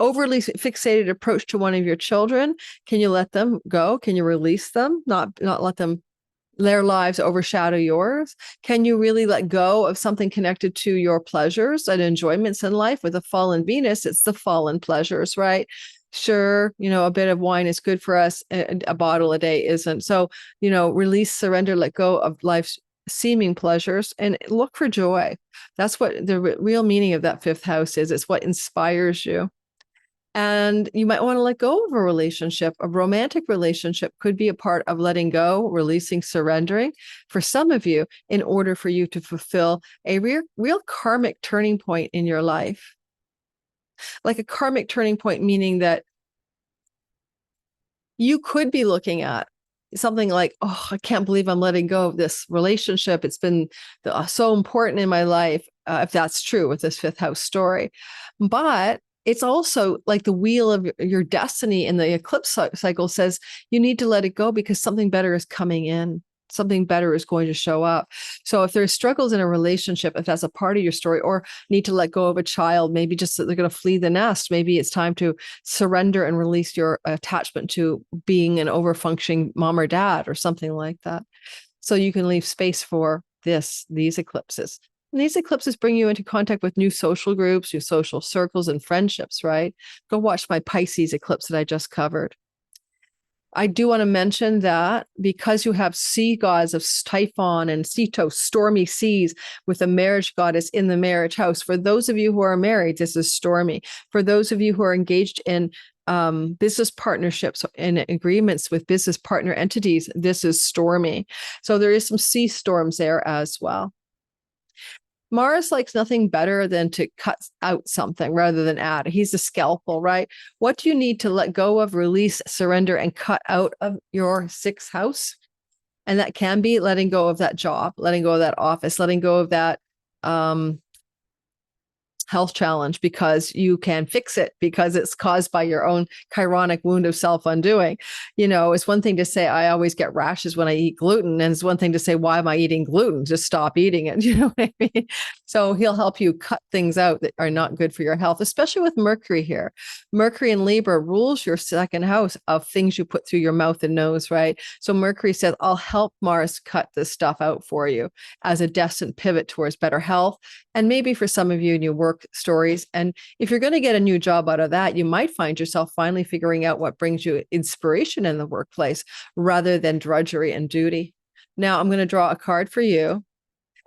overly fixated approach to one of your children? Can you let them go? Can you release them? Not let them, their lives overshadow yours? Can you really let go of something connected to your pleasures and enjoyments in life? With a fallen Venus, it's the fallen pleasures, right? Sure, a bit of wine is good for us. A bottle a day isn't. So, release, surrender, let go of life's seeming pleasures and look for joy. That's what the real meaning of that fifth house is. It's what inspires you. And you might want to let go of a relationship. A romantic relationship could be a part of letting go, releasing, surrendering for some of you in order for you to fulfill a real karmic turning point in your life. Like a karmic turning point, meaning that you could be looking at something like, oh, I can't believe I'm letting go of this relationship. It's been so important in my life, if that's true with this fifth house story. But it's also like the wheel of your destiny in the eclipse cycle says you need to let it go because something better is coming in. Something better is going to show up. So if there's struggles in a relationship, if that's a part of your story, or need to let go of a child, maybe just that they're going to flee the nest, maybe it's time to surrender and release your attachment to being an overfunctioning mom or dad or something like that. So you can leave space for these eclipses. And these eclipses bring you into contact with new social groups, new social circles, and friendships, right? Go watch my Pisces eclipse that I just covered. I do want to mention that because you have sea gods of Typhon and Ceto, stormy seas, with a marriage goddess in the marriage house. For those of you who are married, this is stormy. For those of you who are engaged in business partnerships and agreements with business partner entities, this is stormy. So there is some sea storms there as well. Mars likes nothing better than to cut out something rather than add. He's a scalpel, right? What do you need to let go of, release, surrender, and cut out of your sixth house? And that can be letting go of that job, letting go of that office, letting go of that health challenge, because you can fix it, because it's caused by your own chironic wound of self-undoing. You know, it's one thing to say, I always get rashes when I eat gluten. And it's one thing to say, why am I eating gluten? Just stop eating it. You know what I mean? So he'll help you cut things out that are not good for your health, especially with Mercury here. Mercury in Libra rules your second house of things you put through your mouth and nose, right? So Mercury says, I'll help Mars cut this stuff out for you as a destined pivot towards better health. And maybe for some of you in your work stories. And if you're going to get a new job out of that, you might find yourself finally figuring out what brings you inspiration in the workplace rather than drudgery and duty. Now I'm going to draw a card for you.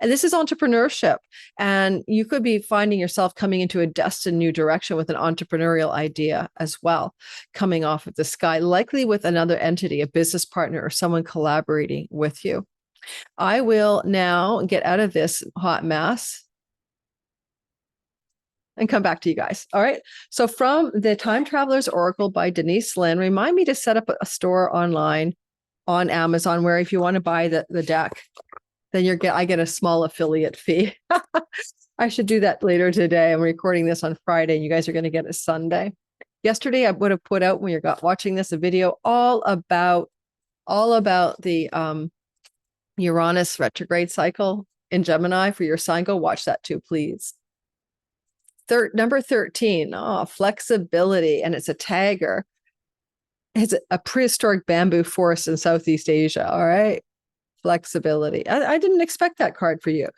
And this is entrepreneurship. And you could be finding yourself coming into a destined new direction with an entrepreneurial idea as well, coming off of the sky, likely with another entity, a business partner, or someone collaborating with you. I will now get out of this hot mess and come back to you guys. All right. So from the Time Traveler's Oracle by Denise Lynn, remind me to set up a store online on Amazon where if you want to buy the deck, then I get a small affiliate fee. I should do that later today. I'm recording this on Friday. And you guys are going to get it Sunday. Yesterday, I would have put out, when you're watching this, a video all about the Uranus retrograde cycle in Gemini for your sign. Go watch that too, please. Number 13, flexibility, and it's a tagger. It's a prehistoric bamboo forest in Southeast Asia, all right? Flexibility. I didn't expect that card for you.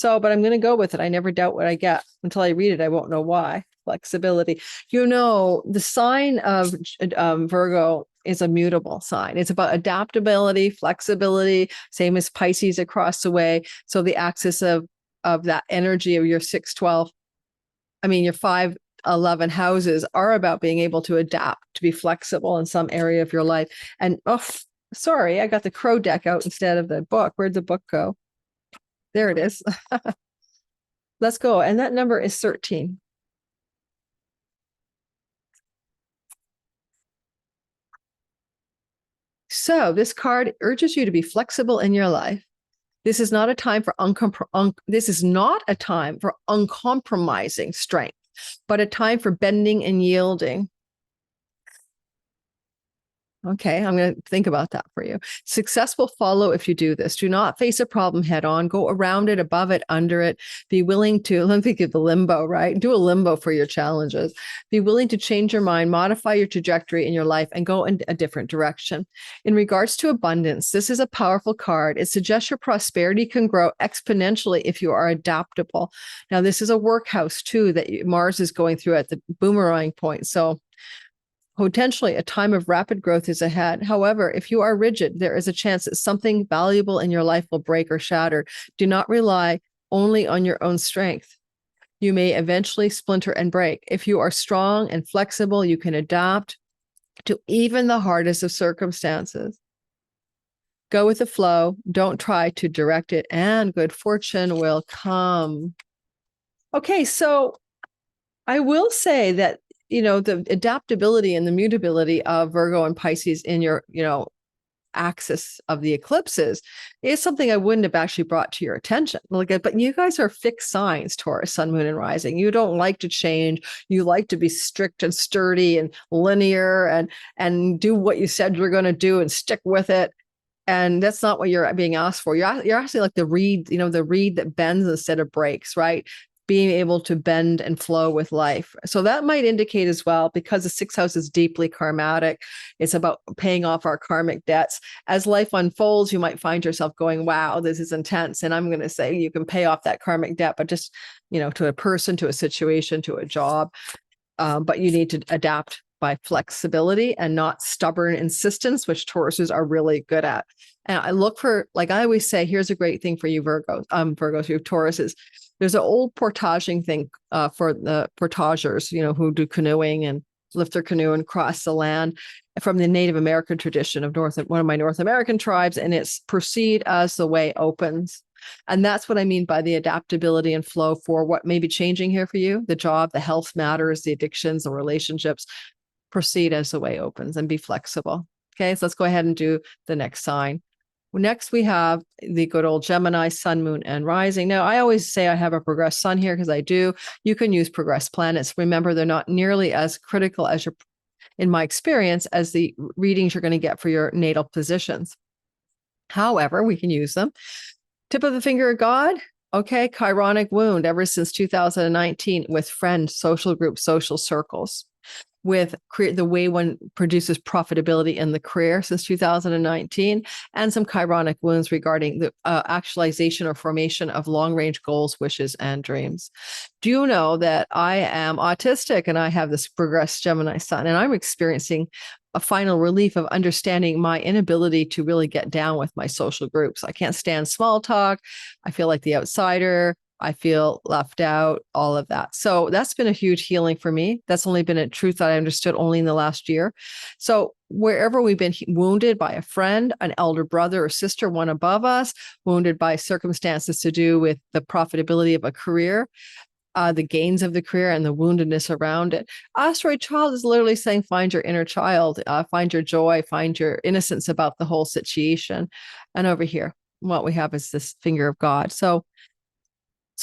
But I'm going to go with it. I never doubt what I get. Until I read it, I won't know why. Flexibility. You know, the sign of Virgo is a mutable sign. It's about adaptability, flexibility, same as Pisces across the way. So the axis of that energy of your 6-12, your 5-11 houses are about being able to adapt, to be flexible in some area of your life. And sorry, I got the crow deck out instead of the book. Where'd the book go? There it is. Let's go. And that number is 13. So this card urges you to be flexible in your life. This is not a time for uncompromising strength, but a time for bending and yielding. Okay, I'm going to think about that for you. Success will follow if you do this. Do not face a problem head on. Go around it, above it, under it. Be willing to, let me think of the limbo, right? Do a limbo for your challenges. Be willing to change your mind, modify your trajectory in your life, and go in a different direction. In regards to abundance, this is a powerful card. It suggests your prosperity can grow exponentially if you are adaptable. Now, this is a work house too that Mars is going through at the boomerang point. So potentially a time of rapid growth is ahead. However, if you are rigid, there is a chance that something valuable in your life will break or shatter. Do not rely only on your own strength. You may eventually splinter and break. If you are strong and flexible, you can adapt to even the hardest of circumstances. Go with the flow. Don't try to direct it, and good fortune will come. Okay, so I will say that the adaptability and the mutability of Virgo and Pisces in your, axis of the eclipses is something I wouldn't have actually brought to your attention. But you guys are fixed signs, Taurus, Sun, Moon, and Rising. You don't like to change. You like to be strict and sturdy and linear and do what you said you're going to do and stick with it. And that's not what you're being asked for. You're actually like the reed, the reed that bends instead of breaks, right? being able to bend and flow with life. So that might indicate as well, because the sixth house is deeply karmatic. It's about paying off our karmic debts. As life unfolds, you might find yourself going, wow, this is intense. And I'm going to say you can pay off that karmic debt, but just, to a person, to a situation, to a job. But you need to adapt by flexibility and not stubborn insistence, which Tauruses are really good at. And I look for, like I always say, here's a great thing for you Virgos, you Tauruses. There's an old portaging thing for the portagers, who do canoeing and lift their canoe and cross the land, from the Native American tradition of one of my North American tribes. And it's proceed as the way opens. And that's what I mean by the adaptability and flow for what may be changing here for you, the job, the health matters, the addictions, the relationships. Proceed as the way opens and be flexible. Okay, so let's go ahead and do the next sign. Next, we have the good old Gemini, sun, moon, and rising. Now, I always say I have a progressed sun here because I do. You can use progressed planets. Remember, they're not nearly as critical as in my experience, as the readings you're going to get for your natal positions. However, we can use them. Tip of the finger of God. Okay, chironic wound ever since 2019 with friends, social groups, social circles, with the way one produces profitability in the career since 2019, and some chironic wounds regarding the actualization or formation of long-range goals, wishes, and dreams. Do you know that I am autistic and I have this progressed Gemini sun, and I'm experiencing a final relief of understanding my inability to really get down with my social groups. I can't stand small talk. I feel like the outsider. I feel left out, all of that. So that's been a huge healing for me. That's only been a truth that I understood only in the last year. So wherever we've been wounded by a friend, an elder brother or sister, one above us, wounded by circumstances to do with the profitability of a career, the gains of the career and the woundedness around it. Asteroid child is literally saying, find your inner child, find your joy, find your innocence about the whole situation. And over here, what we have is this finger of God. So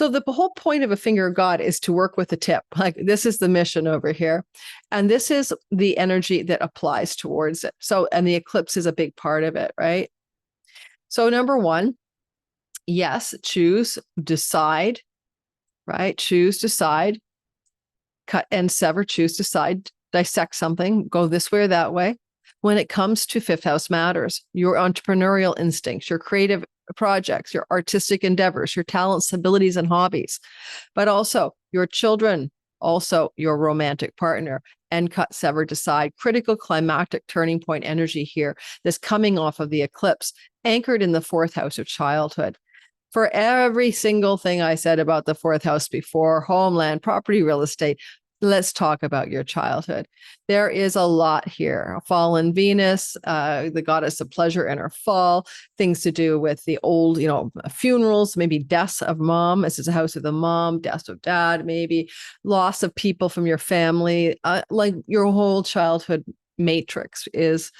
the whole point of a finger of God is to work with the tip. Like, this is the mission over here. And this is the energy that applies towards it. So, and the eclipse is a big part of it, right? So number one, yes, choose, decide, right? Choose, decide, cut and sever, choose, decide, dissect something, go this way or that way. When it comes to fifth house matters, your entrepreneurial instincts, your creative projects, your artistic endeavors, your talents, abilities, and hobbies, but also your children, also your romantic partner, and cut, sever, decide. Critical climactic turning point energy here, this coming off of the eclipse, anchored in the fourth house of childhood. For every single thing I said about the fourth house before, homeland, property, real estate, let's talk about your childhood. There is a lot here. Fallen Venus, the goddess of pleasure in her fall, things to do with the old, funerals, maybe deaths of mom. This is a house of the mom, death of dad, maybe loss of people from your family. Like your whole childhood matrix is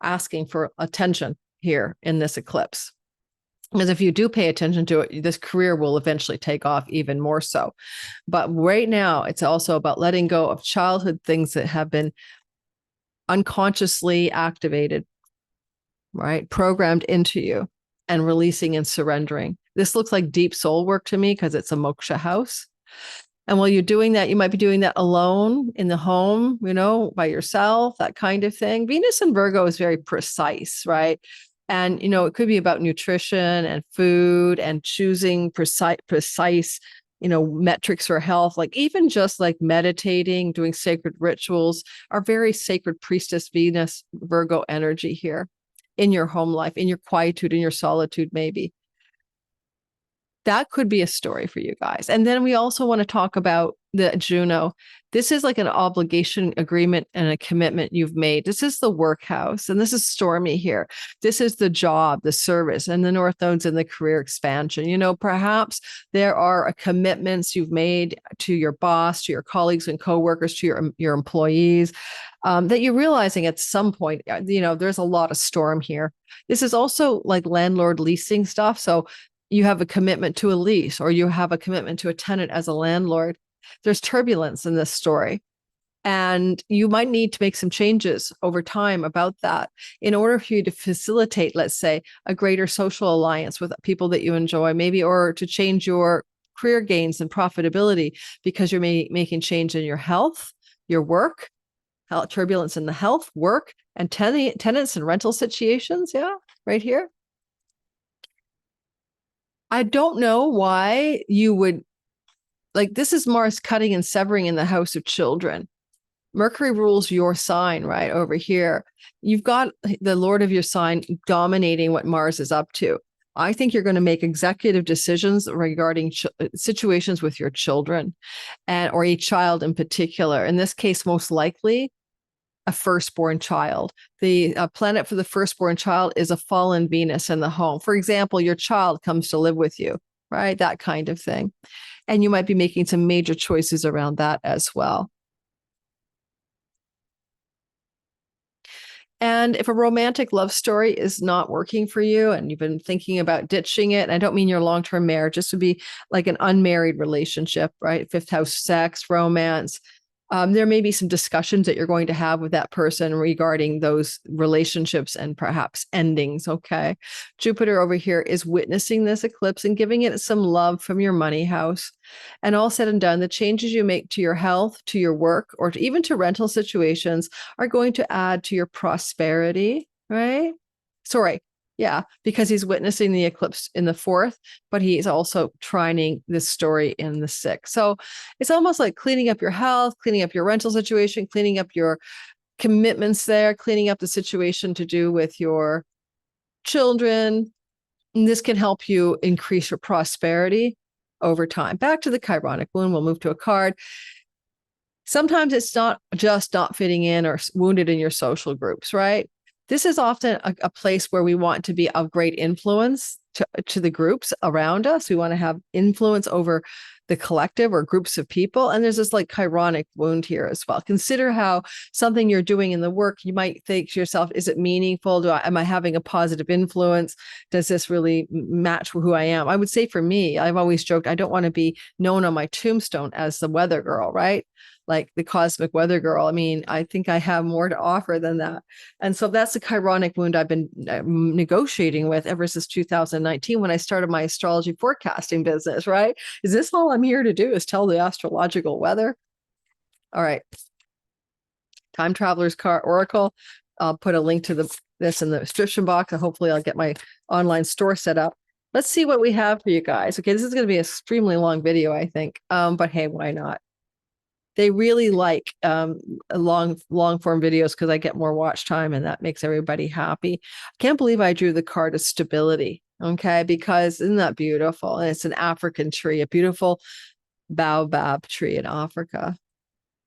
asking for attention here in this eclipse. Because if you do pay attention to it, this career will eventually take off even more so. But right now, it's also about letting go of childhood things that have been unconsciously activated, right? Programmed into you, and releasing and surrendering. This looks like deep soul work to me because it's a moksha house. And while you're doing that, you might be doing that alone in the home, by yourself, that kind of thing. Venus in Virgo is very precise, right? And, it could be about nutrition and food and choosing precise, metrics for health. Like even just like meditating, doing sacred rituals are very sacred priestess Venus Virgo energy here in your home life, in your quietude, in your solitude, maybe. That could be a story for you guys. And then we also want to talk about the Juno. This is like an obligation agreement and a commitment you've made. This is the work house, and this is stormy here. This is the job, the service, and the North Node's in the career expansion. Perhaps there are commitments you've made to your boss, to your colleagues and coworkers, to your employees, that you're realizing at some point, there's a lot of storm here. This is also like landlord leasing stuff. So you have a commitment to a lease, or you have a commitment to a tenant as a landlord. There's turbulence in this story, and you might need to make some changes over time about that in order for you to facilitate, let's say, a greater social alliance with people that you enjoy, maybe, or to change your career gains and profitability because you're making change in your health, your work, turbulence in the health, work, and tenants and rental situations. Yeah, right here. I don't know why you would, like, this is Mars cutting and severing in the house of children. Mercury rules your sign right over here. You've got the Lord of your sign dominating what Mars is up to. I think you're going to make executive decisions regarding situations with your children or a child in particular. In this case, most likely a firstborn child. The planet for the firstborn child is a fallen Venus in the home. For example, your child comes to live with you, right? That kind of thing. And you might be making some major choices around that as well. And if a romantic love story is not working for you and you've been thinking about ditching it, and I don't mean your long-term marriage, this would be like an unmarried relationship, right? Fifth house, sex, romance. There may be some discussions that you're going to have with that person regarding those relationships and perhaps endings. Okay. Jupiter over here is witnessing this eclipse and giving it some love from your money house. And all said and done, the changes you make to your health, to your work, or even to rental situations are going to add to your prosperity, right? Sorry. Yeah, because he's witnessing the eclipse in the 4th, but he's also trining this story in the 6th. So it's almost like cleaning up your health, cleaning up your rental situation, cleaning up your commitments there, cleaning up the situation to do with your children. And this can help you increase your prosperity over time. Back to the Chironic wound, we'll move to a card. Sometimes it's not just not fitting in or wounded in your social groups, right? This is often a place where we want to be of great influence to the groups around us. We want to have influence over the collective or groups of people. And there's this like Chironic wound here as well. Consider how something you're doing in the work, you might think to yourself, is it meaningful? Am I having a positive influence? Does this really match who I am? I would say for me, I've always joked, I don't want to be known on my tombstone as the weather girl, right? Like the cosmic weather girl. I mean, I think I have more to offer than that. And so that's the Chironic wound I've been negotiating with ever since 2019 when I started my astrology forecasting business, right? Is this all I'm here to do is tell the astrological weather? All right. Time Traveler's Card Oracle. I'll put a link to this in the description box, and hopefully I'll get my online store set up. Let's see what we have for you guys. Okay, this is going to be an extremely long video, I think. But hey, why not? They really like long form videos because I get more watch time and that makes everybody happy. I can't believe I drew the card of stability. Okay, because isn't that beautiful? And it's an African tree, a beautiful baobab tree in Africa.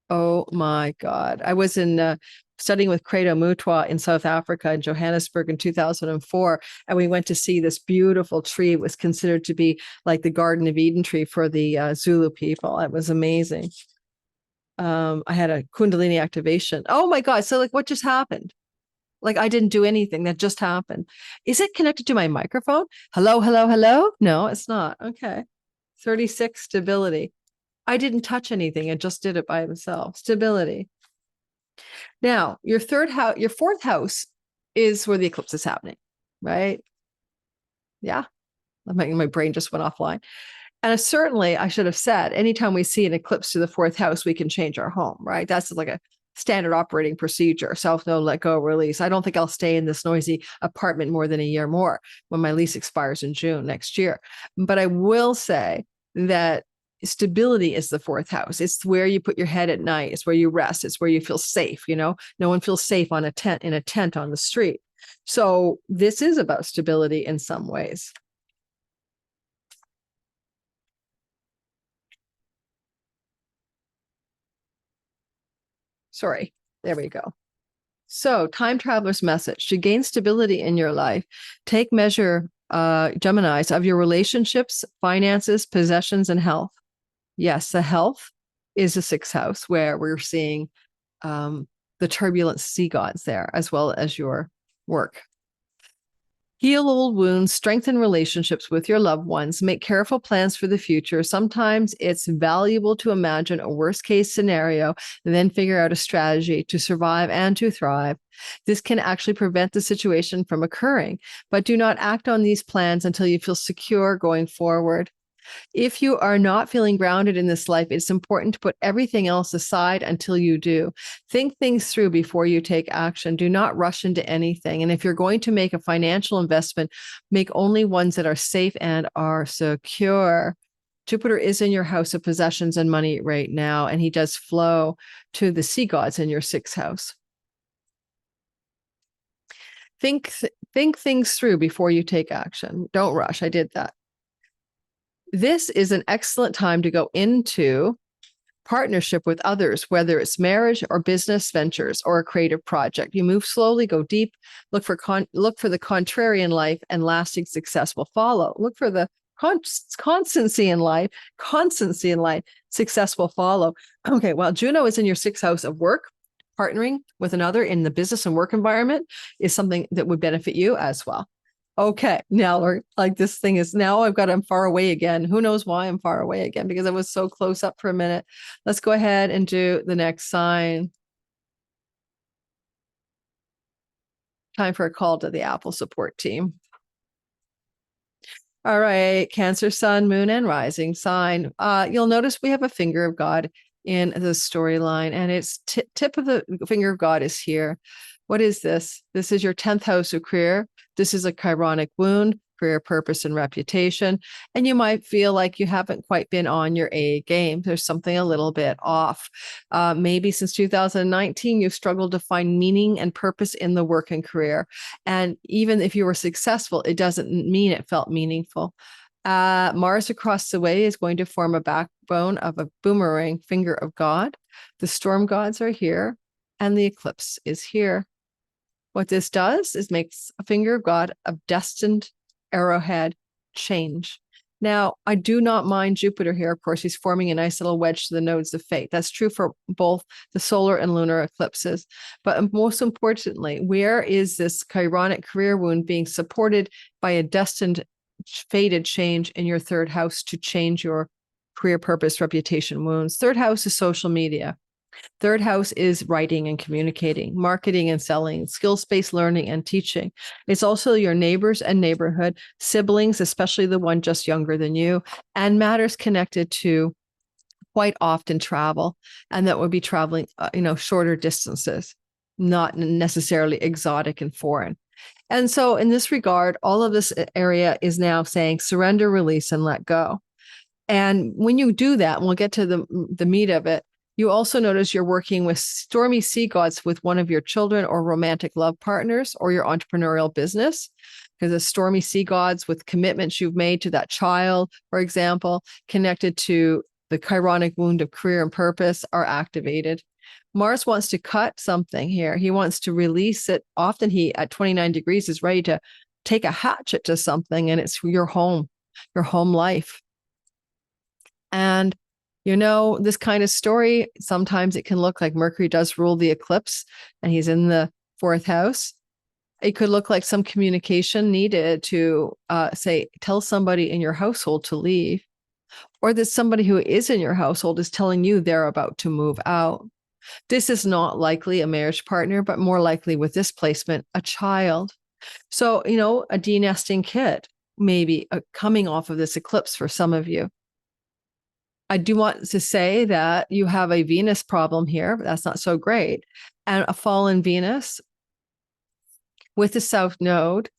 Oh my God. I was in studying with Credo Mutwa in South Africa in Johannesburg in 2004. And we went to see this beautiful tree. It was considered to be like the Garden of Eden tree for the Zulu people. It was amazing. I had a Kundalini activation. Oh my God. So like what just happened? Like I didn't do anything. That just happened. Is it connected to my microphone? Hello, hello, hello? No, it's not. Okay. 36, stability. I didn't touch anything. It just did it by itself. Stability. Now, your 4th house is where the eclipse is happening, right? Yeah. My brain just went offline. And certainly, I should have said, anytime we see an eclipse to the 4th house, we can change our home, right? That's like a standard operating procedure. Self-know, let go, release. I don't think I'll stay in this noisy apartment more than a year more when my lease expires in June next year. But I will say that stability is the 4th house. It's where you put your head at night. It's where you rest. It's where you feel safe. You know, no one feels safe in a tent on the street. So this is about stability in some ways. Sorry, there we go. So time traveler's message: to gain stability in your life, take measure, Geminis, of your relationships, finances, possessions, and health. Yes, the health is the 6th house where we're seeing the turbulent sea gods there, as well as your work. Heal old wounds, strengthen relationships with your loved ones, make careful plans for the future. Sometimes it's valuable to imagine a worst case scenario and then figure out a strategy to survive and to thrive. This can actually prevent the situation from occurring, but do not act on these plans until you feel secure going forward. If you are not feeling grounded in this life, it's important to put everything else aside until you do. Think things through before you take action. Do not rush into anything. And if you're going to make a financial investment, make only ones that are safe and are secure. Jupiter is in your house of possessions and money right now, and he does flow to the sea gods in your 6th house. Think things through before you take action. Don't rush. I did that. This is an excellent time to go into partnership with others, whether it's marriage or business ventures or a creative project. You move slowly, go deep, look for the contrary in life, and lasting success will follow. Look for the constancy in life, success will follow. Okay, well, Juno is in your 6th house of work. Partnering with another in the business and work environment is something that would benefit you as well. Okay, now like this thing is now I'm far away again. Who knows why I'm far away again? Because I was so close up for a minute. Let's go ahead and do the next sign. Time for a call to the Apple support team. All right, Cancer, Sun, Moon, and Rising sign. You'll notice we have a finger of God in the storyline, and its tip of the finger of God is here. What is this? This is your 10th house of career. This is a chironic wound, career purpose and reputation. And you might feel like you haven't quite been on your A game. There's something a little bit off. Maybe since 2019, you've struggled to find meaning and purpose in the work and career. And even if you were successful, it doesn't mean it felt meaningful. Mars across the way is going to form a backbone of a boomerang finger of God. The storm gods are here, and the eclipse is here. What this does is makes a finger of God of destined arrowhead change. Now, I do not mind Jupiter here. Of course, he's forming a nice little wedge to the nodes of fate. That's true for both the solar and lunar eclipses. But most importantly, where is this chironic career wound being supported by a destined fated change in your 3rd house to change your career purpose, reputation wounds? 3rd house is social media. 3rd house is writing and communicating, marketing and selling, skills-based learning and teaching. It's also your neighbors and neighborhood, siblings, especially the one just younger than you, and matters connected to quite often travel. And that would be traveling, shorter distances, not necessarily exotic and foreign. And so in this regard, all of this area is now saying surrender, release, and let go. And when you do that, and we'll get to the meat of it, you also notice you're working with stormy sea gods with one of your children or romantic love partners or your entrepreneurial business, because the stormy sea gods with commitments you've made to that child, for example, connected to the chironic wound of career and purpose are activated. Mars wants to cut something here. He wants to release it. Often he, at 29 degrees, is ready to take a hatchet to something, and it's your home life. And this kind of story, sometimes it can look like Mercury does rule the eclipse and he's in the 4th house. It could look like some communication needed to tell somebody in your household to leave, or that somebody who is in your household is telling you they're about to move out. This is not likely a marriage partner, but more likely with this placement, a child. So, a de-nesting kid, maybe coming off of this eclipse for some of you. I do want to say that you have a Venus problem here, but that's not so great. And a fallen Venus with the South Node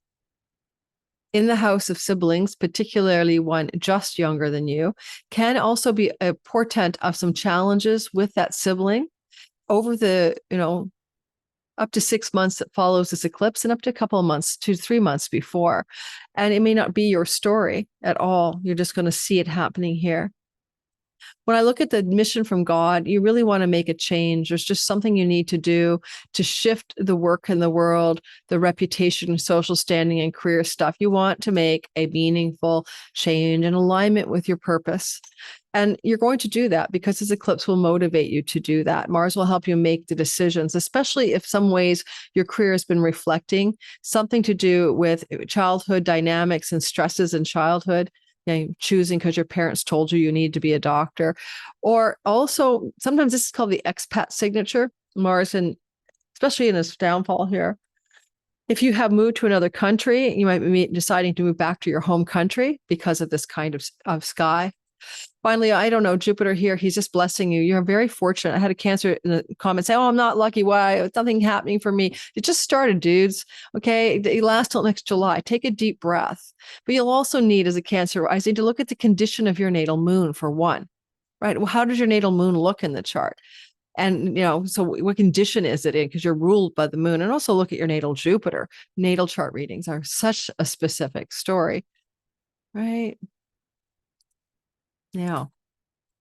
in the house of siblings, particularly one just younger than you, can also be a portent of some challenges with that sibling over the, up to 6 months that follows this eclipse and up to a couple of months, 2 to 3 months before. And it may not be your story at all. You're just going to see it happening here. When I look at the mission from God, you really want to make a change. There's just something you need to do to shift the work in the world, the reputation, social standing, and career stuff. You want to make a meaningful change in alignment with your purpose. And you're going to do that because this eclipse will motivate you to do that. Mars will help you make the decisions, especially if some ways your career has been reflecting something to do with childhood dynamics and stresses in childhood. Choosing because your parents told you need to be a doctor. Or also, sometimes this is called the expat signature. Mars, and especially in his downfall here, If you have moved to another country, you might be deciding to move back to your home country because of this kind of sky. Finally, I don't know, Jupiter here, he's just blessing you. You're very fortunate. I had a Cancer in the comments say, oh, I'm not lucky. Why? It's nothing happening for me. It just started, dudes. Okay. It lasts till next July. Take a deep breath. But you'll also need, as a Cancer rising, to look at the condition of your natal moon for one, right? Well, how does your natal moon look in the chart? And, so what condition is it in? Because you're ruled by the moon. And also look at your natal Jupiter. Natal chart readings are such a specific story, right? Now,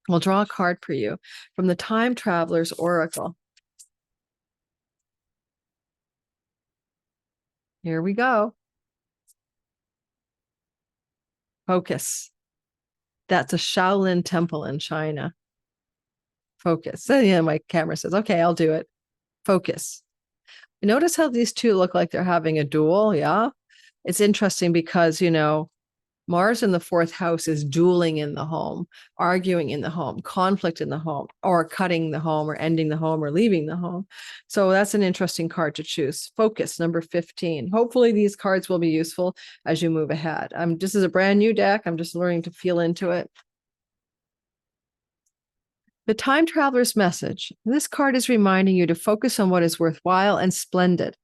we'll draw a card for you from the Time Traveler's Oracle. Here we go. Focus. That's a Shaolin temple in China. Focus. Yeah, my camera says, okay, I'll do it. Focus. Notice how these two look like they're having a duel. Yeah. It's interesting because, Mars in the fourth house is dueling in the home, arguing in the home, conflict in the home, or cutting the home, or ending the home, or leaving the home. So that's an interesting card to choose. Focus, number 15. Hopefully these cards will be useful as you move ahead. This is a brand new deck. I'm just learning to feel into it. The Time Traveler's Message. This card is reminding you to focus on what is worthwhile and splendid.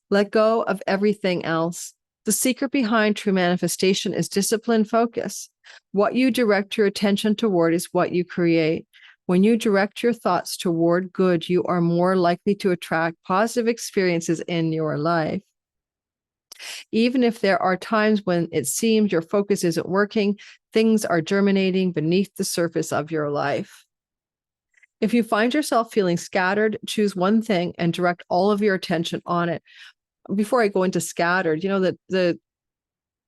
Let go of everything else. The secret behind true manifestation is disciplined focus. What you direct your attention toward is what you create. When you direct your thoughts toward good, you are more likely to attract positive experiences in your life. Even if there are times when it seems your focus isn't working, things are germinating beneath the surface of your life. If you find yourself feeling scattered, choose one thing and direct all of your attention on it. Before I go into scattered, the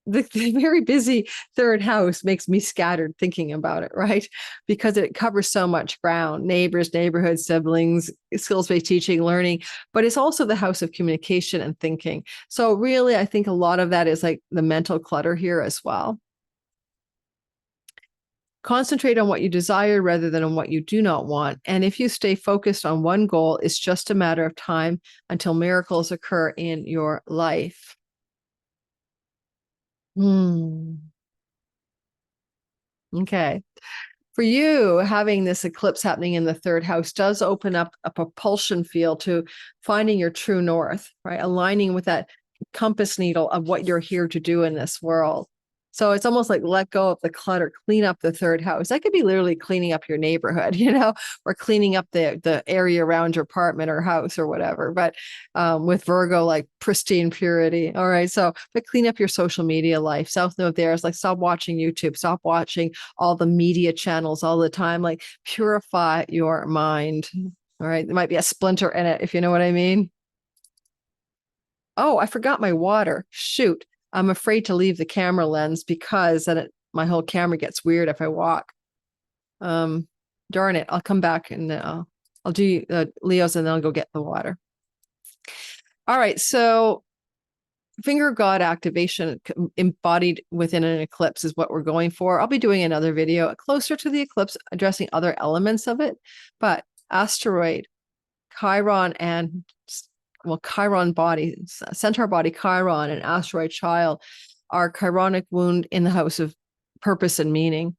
very busy third house makes me scattered thinking about it, right? Because it covers so much ground, neighbors, neighborhoods, siblings, skills-based teaching, learning, but it's also the house of communication and thinking. So really, I think a lot of that is like the mental clutter here as well. Concentrate on what you desire rather than on what you do not want. And if you stay focused on one goal, it's just a matter of time until miracles occur in your life. Okay. For you, having this eclipse happening in the third house does open up a propulsion field to finding your true north, right? Aligning with that compass needle of what you're here to do in this world. So it's almost like let go of the clutter, clean up the third house. That could be literally cleaning up your neighborhood, or cleaning up the area around your apartment or house or whatever. But with Virgo, like pristine purity. All right. So, but clean up your social media life. South Node there is like, stop watching YouTube, stop watching all the media channels all the time. Like purify your mind. All right. There might be a splinter in it, if you know what I mean. Oh, I forgot my water. Shoot. I'm afraid to leave the camera lens because then my whole camera gets weird if I walk. Darn it. I'll come back and I'll do Leo's and then I'll go get the water. All right. So finger of God activation embodied within an eclipse is what we're going for. I'll be doing another video closer to the eclipse addressing other elements of it. But asteroid, Chiron, and Chiron body, centaur body Chiron, and asteroid child are chironic wound in the house of purpose and meaning.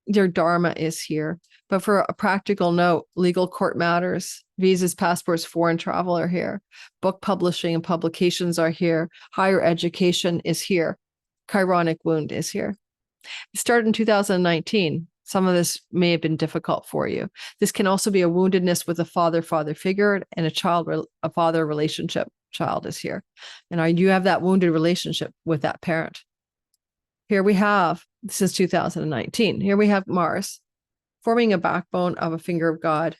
Your dharma is here. But for a practical note, legal court matters, visas, passports, foreign travel are here. Book publishing and publications are here. Higher education is here. Chironic wound is here. It started in 2019. Some of this may have been difficult for you. This can also be a woundedness with a father figure and a father relationship. Child is here. And you have that wounded relationship with that parent. Here we have, since 2019, here we have Mars forming a backbone of a finger of God.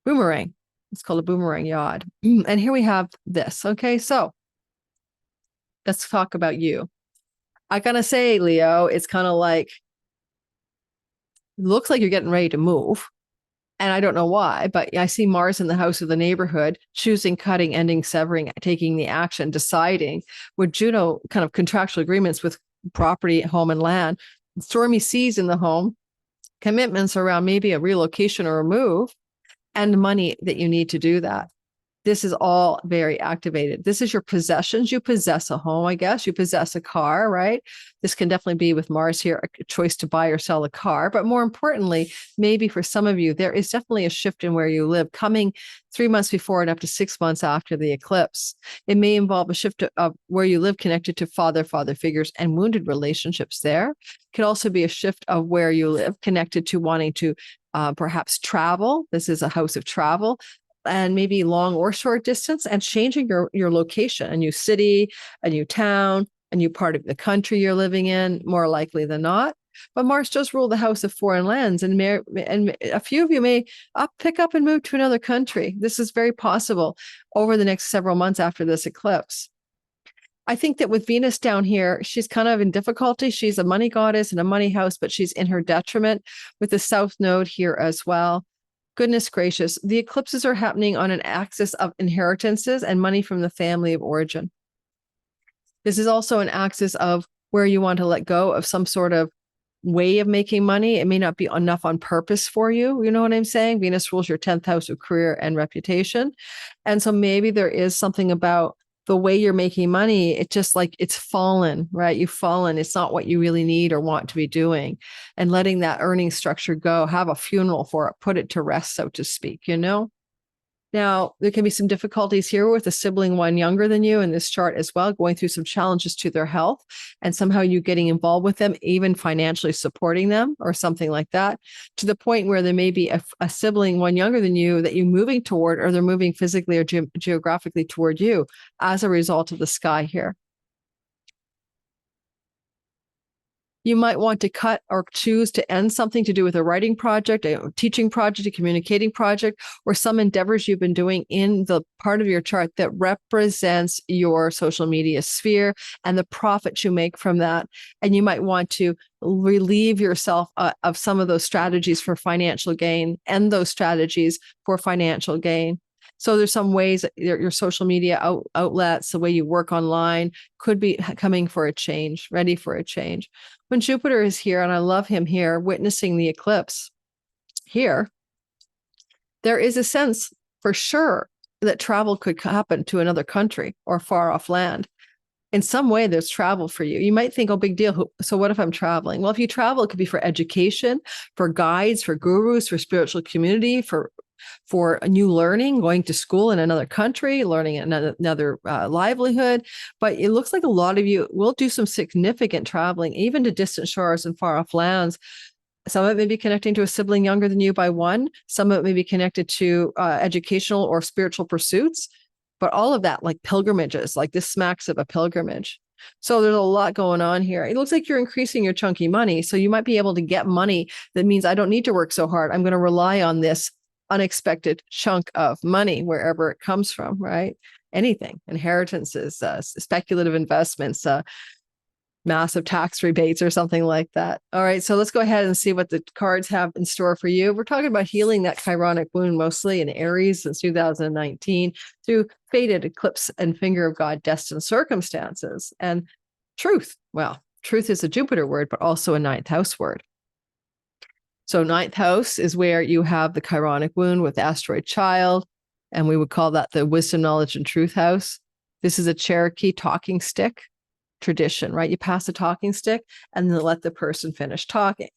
Boomerang. It's called a boomerang yod. And here we have this. Okay, so let's talk about you. I gotta say, Leo, it's kind of like, looks like you're getting ready to move. And I don't know why, but I see Mars in the house of the neighborhood, choosing, cutting, ending, severing, taking the action, deciding, with Juno kind of contractual agreements with property, home, and land, stormy seas in the home, commitments around maybe a relocation or a move, and money that you need to do that. This is all very activated. This is your possessions. You possess a home, I guess. You possess a car, right? This can definitely be with Mars here, a choice to buy or sell a car. But more importantly, maybe for some of you, there is definitely a shift in where you live coming 3 months before and up to 6 months after the eclipse. It may involve a shift of where you live connected to father figures and wounded relationships there. It could also be a shift of where you live connected to wanting to perhaps travel. This is a house of travel, and maybe long or short distance, and changing your location, a new city, a new town, a new part of the country you're living in, more likely than not. But Mars does rule the house of foreign lands, and a few of you may pick up and move to another country. This is very possible over the next several months after this eclipse. I think that with Venus down here, she's kind of in difficulty. She's a money goddess and a money house, but she's in her detriment with the South Node here as well. Goodness gracious, the eclipses are happening on an axis of inheritances and money from the family of origin. This is also an axis of where you want to let go of some sort of way of making money. It may not be enough on purpose for you. You know what I'm saying? Venus rules your 10th house of career and reputation. And so maybe there is something about the way you're making money, it's just like it's fallen, right? You've fallen. It's not what you really need or want to be doing. And letting that earning structure go, have a funeral for it, put it to rest, so to speak, you know? Now, there can be some difficulties here with a sibling one younger than you in this chart as well, going through some challenges to their health, and somehow you getting involved with them, even financially supporting them or something like that, to the point where there may be a sibling one younger than you that you're moving toward, or they're moving physically or geographically toward you as a result of the sky here. You might want to cut or choose to end something to do with a writing project, a teaching project, a communicating project, or some endeavors you've been doing in the part of your chart that represents your social media sphere and the profits you make from that. And you might want to relieve yourself of some of those strategies for financial gain, and those strategies for financial gain. So there's some ways that your social media outlets, the way you work online, could be coming for a change, ready for a change. When Jupiter is here, and I love him here, witnessing the eclipse here, there is a sense for sure that travel could happen to another country or far off land. In some way, there's travel for you. You might think, oh, big deal. So what if I'm traveling? Well, if you travel, it could be for education, for guides, for gurus, for spiritual community, for a new learning, going to school in another country, learning another livelihood. But it looks like a lot of you will do some significant traveling, even to distant shores and far off lands. Some of it may be connecting to a sibling younger than you by one. Some of it may be connected to educational or spiritual pursuits. But all of that, like pilgrimages, like this smacks of a pilgrimage. So there's a lot going on here. It looks like you're increasing your chunky money. So you might be able to get money that means I don't need to work so hard. I'm going to rely on this unexpected chunk of money wherever it comes from, right? Anything, inheritances, speculative investments, massive tax rebates or something like that. All right, so let's go ahead and see what the cards have in store for you. We're talking about healing that chironic wound, mostly in Aries since 2019, through fated eclipse and finger of God destined circumstances. And truth, well, truth is a Jupiter word, but also a ninth house word. So ninth house is where you have the chironic wound with asteroid child, and we would call that the wisdom, knowledge, and truth house. This is a Cherokee talking stick tradition, right? You pass a talking stick and then let the person finish talking.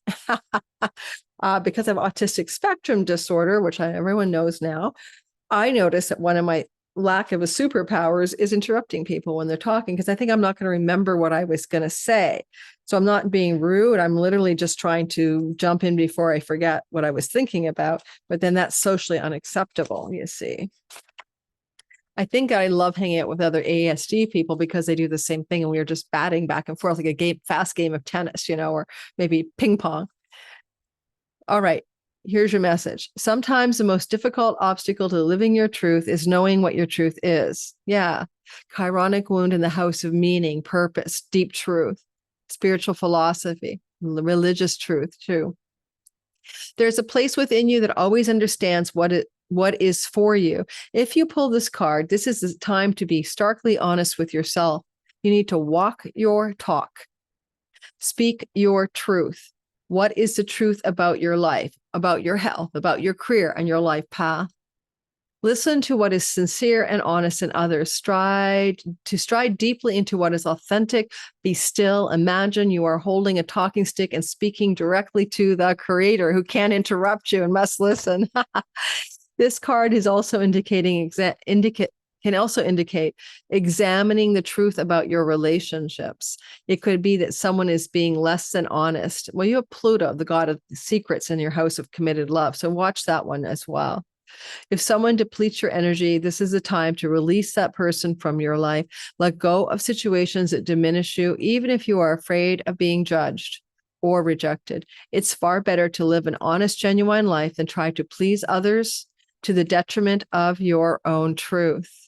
Because of autistic spectrum disorder, which everyone knows now, I noticed that one of my lack of a superpowers is interrupting people when they're talking, because I think I'm not going to remember what I was going to say. So I'm not being rude. I'm literally just trying to jump in before I forget what I was thinking about. But then that's socially unacceptable, you see. I think I love hanging out with other ASD people because they do the same thing, and we are just batting back and forth like a fast game of tennis, or maybe ping pong. All right. Here's your message. Sometimes the most difficult obstacle to living your truth is knowing what your truth is. Yeah. Chironic wound in the house of meaning, purpose, deep truth, spiritual philosophy, religious truth too. There's a place within you that always understands what is for you. If you pull this card, this is the time to be starkly honest with yourself. You need to walk your talk. Speak your truth. What is the truth about your life, about your health, about your career and your life path? Listen to what is sincere and honest in others. Stride deeply into what is authentic. Be still. Imagine you are holding a talking stick and speaking directly to the creator who can't interrupt you and must listen. This card is also can also indicate examining the truth about your relationships. It could be that someone is being less than honest. Well, you have Pluto, the god of secrets, in your house of committed love. So watch that one as well. If someone depletes your energy, this is the time to release that person from your life. Let go of situations that diminish you, even if you are afraid of being judged or rejected. It's far better to live an honest, genuine life than try to please others to the detriment of your own truth.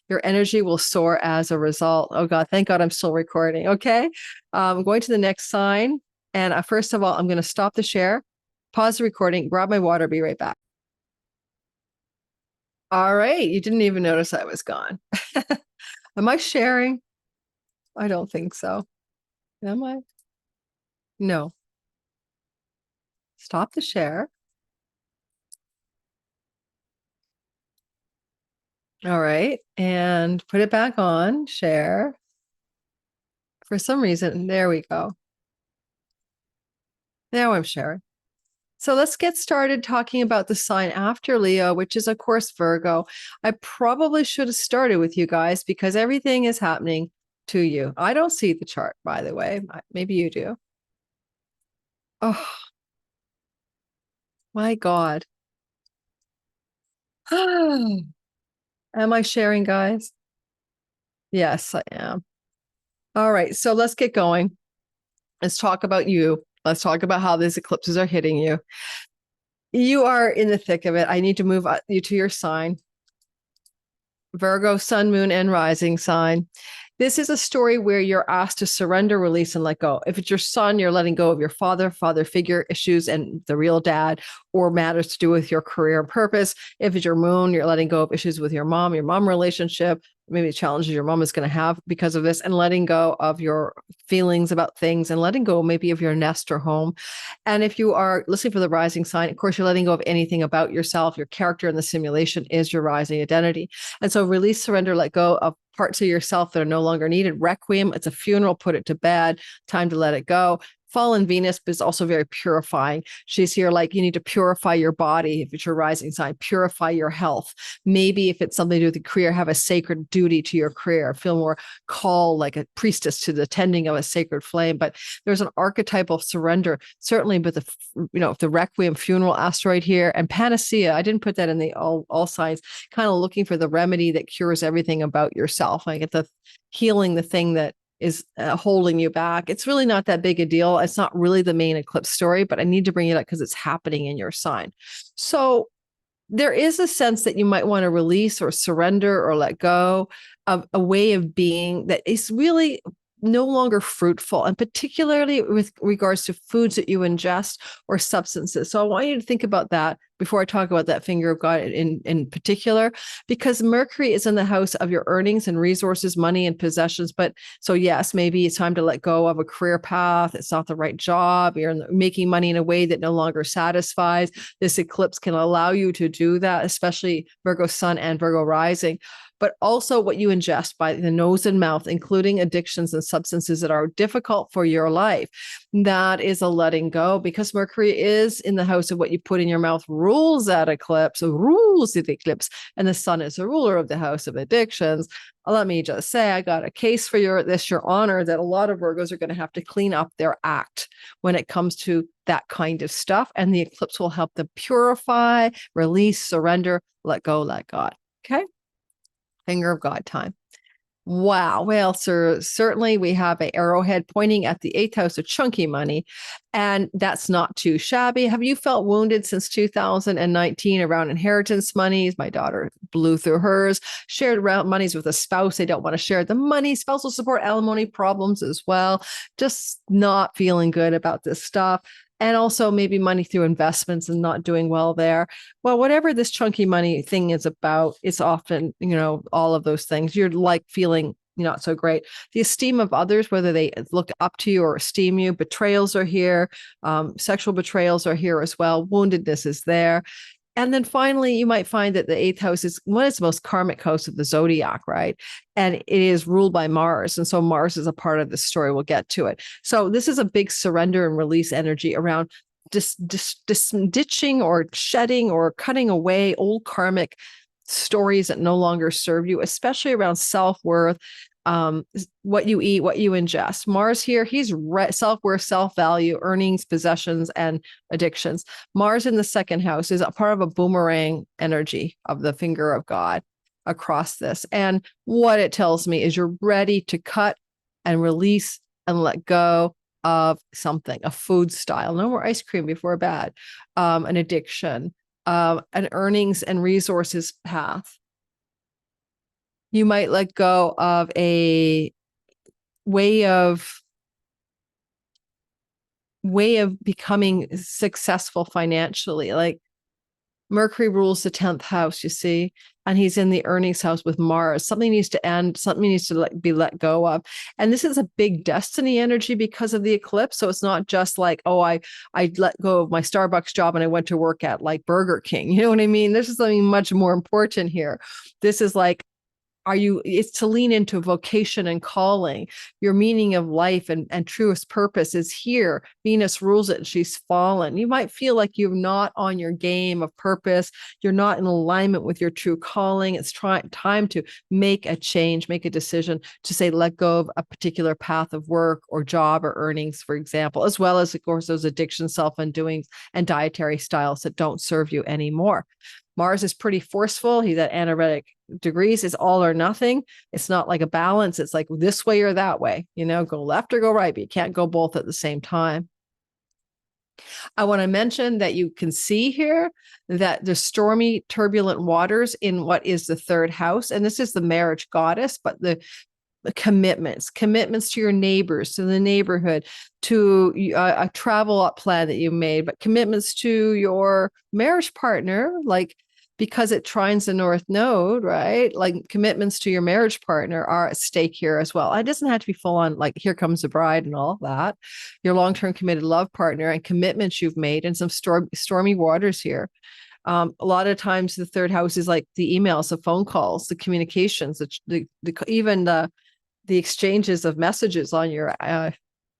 Your energy will soar as a result. Oh God, thank God I'm still recording. Okay. I'm going to the next sign. And first of all, I'm going to stop the share, pause the recording, grab my water, be right back. All right. You didn't even notice I was gone. Am I sharing? I don't think so. Am I? No. Stop the share. All right. And put it back on, share. For some reason, there we go. Now I'm sharing. So let's get started talking about the sign after Leo, which is, of course, Virgo. I probably should have started with you guys because everything is happening to you. I don't see the chart, by the way. Maybe you do. Oh, my God. Am I sharing, guys? Yes, I am. All right, so let's get going. Let's talk about you. Let's talk about how these eclipses are hitting you. You are in the thick of it. I need to move you to your sign. Virgo, sun, moon, and rising sign. This is a story where you're asked to surrender, release, and let go. If it's your son, you're letting go of your father figure issues and the real dad, or matters to do with your career and purpose. If it's your moon, you're letting go of issues with your mom relationship, maybe challenges your mom is going to have because of this, and letting go of your feelings about things, and letting go maybe of your nest or home. And if you are listening for the rising sign, of course, you're letting go of anything about yourself. Your character in the simulation is your rising identity. And so release, surrender, let go of parts of yourself that are no longer needed. Requiem, it's a funeral, put it to bed, time to let it go. Fallen Venus is also very purifying. She's here like you need to purify your body. If it's your rising sign, purify your health. Maybe if it's something to do with the career, have a sacred duty to your career. Feel more called like a priestess to the tending of a sacred flame. But there's an archetypal surrender, certainly with the Requiem funeral asteroid here, and Panacea. I didn't put that in the all signs, kind of looking for the remedy that cures everything about yourself. Like it's the healing the thing that is holding you back. It's really not that big a deal. It's not really the main eclipse story, but I need to bring it up because it's happening in your sign. So there is a sense that you might want to release or surrender or let go of a way of being that is really no longer fruitful, and particularly with regards to foods that you ingest or substances. So I want you to think about that before I talk about that finger of God in particular, because Mercury is in the house of your earnings and resources, money and possessions. But so yes, maybe it's time to let go of a career path. It's not the right job. You're making money in a way that no longer satisfies. This eclipse can allow you to do that, especially Virgo sun and Virgo rising. But also what you ingest by the nose and mouth, including addictions and substances that are difficult for your life. That is a letting go, because Mercury is in the house of what you put in your mouth, rules the eclipse, and the sun is the ruler of the house of addictions. Let me just say, I got a case for your honor, that a lot of Virgos are going to have to clean up their act when it comes to that kind of stuff. And the eclipse will help them purify, release, surrender, let go, let God. Okay. Finger of God time. Wow. Well, sir, certainly we have an arrowhead pointing at the 8th house of chunky money, and that's not too shabby. Have you felt wounded since 2019 around inheritance monies? My daughter blew through hers, shared around monies with a spouse. They don't want to share the money. Spousal support, alimony problems as well. Just not feeling good about this stuff. And also maybe money through investments and not doing well there. Well, whatever this chunky money thing is about, it's often, all of those things. You're like feeling not so great. The esteem of others, whether they look up to you or esteem you, betrayals are here. Sexual betrayals are here as well. Woundedness is there. And then finally, you might find that the eighth house is one of the most karmic house of the zodiac, right? And it is ruled by Mars. And so Mars is a part of the story. We'll get to it. So this is a big surrender and release energy around ditching or shedding or cutting away old karmic stories that no longer serve you, especially around self-worth, what you eat, what you ingest. Mars here, he's self-worth, self-value, earnings, possessions, and addictions. Mars in the second house is a part of a boomerang energy of the finger of God across this. And what it tells me is you're ready to cut and release and let go of something, a food style. No more ice cream before bed, an addiction, an earnings and resources path. You might let go of a way of becoming successful financially. Like Mercury rules the 10th house, you see, and he's in the earnings house with Mars. Something needs to end. Something needs to be let go of. And this is a big destiny energy because of the eclipse. So it's not just like, oh, I let go of my Starbucks job and I went to work at like Burger King. You know what I mean? This is something much more important here. This is like, it's to lean into vocation and calling. Your meaning of life and truest purpose is here. Venus rules it and she's fallen. You might feel like you're not on your game of purpose. You're not in alignment with your true calling. It's time to make a change, make a decision to say, let go of a particular path of work or job or earnings, for example, as well as, of course, those addictions, self-undoings, and dietary styles that don't serve you anymore. Mars is pretty forceful. He's at anaretic degrees. It's all or nothing. It's not like a balance. It's like this way or that way, go left or go right, but you can't go both at the same time. I want to mention that you can see here that there's stormy, turbulent waters in what is the third house. And this is the marriage goddess, but the commitments to your neighbors, to the neighborhood, to a travel up plan that you made, but commitments to your marriage partner, like because it trines the North Node, right? Like commitments to your marriage partner are at stake here as well. It doesn't have to be full on, like here comes the bride and all that. Your long-term committed love partner and commitments you've made, and some stormy waters here. A lot of times the third house is like the emails, the phone calls, the communications, even the exchanges of messages on your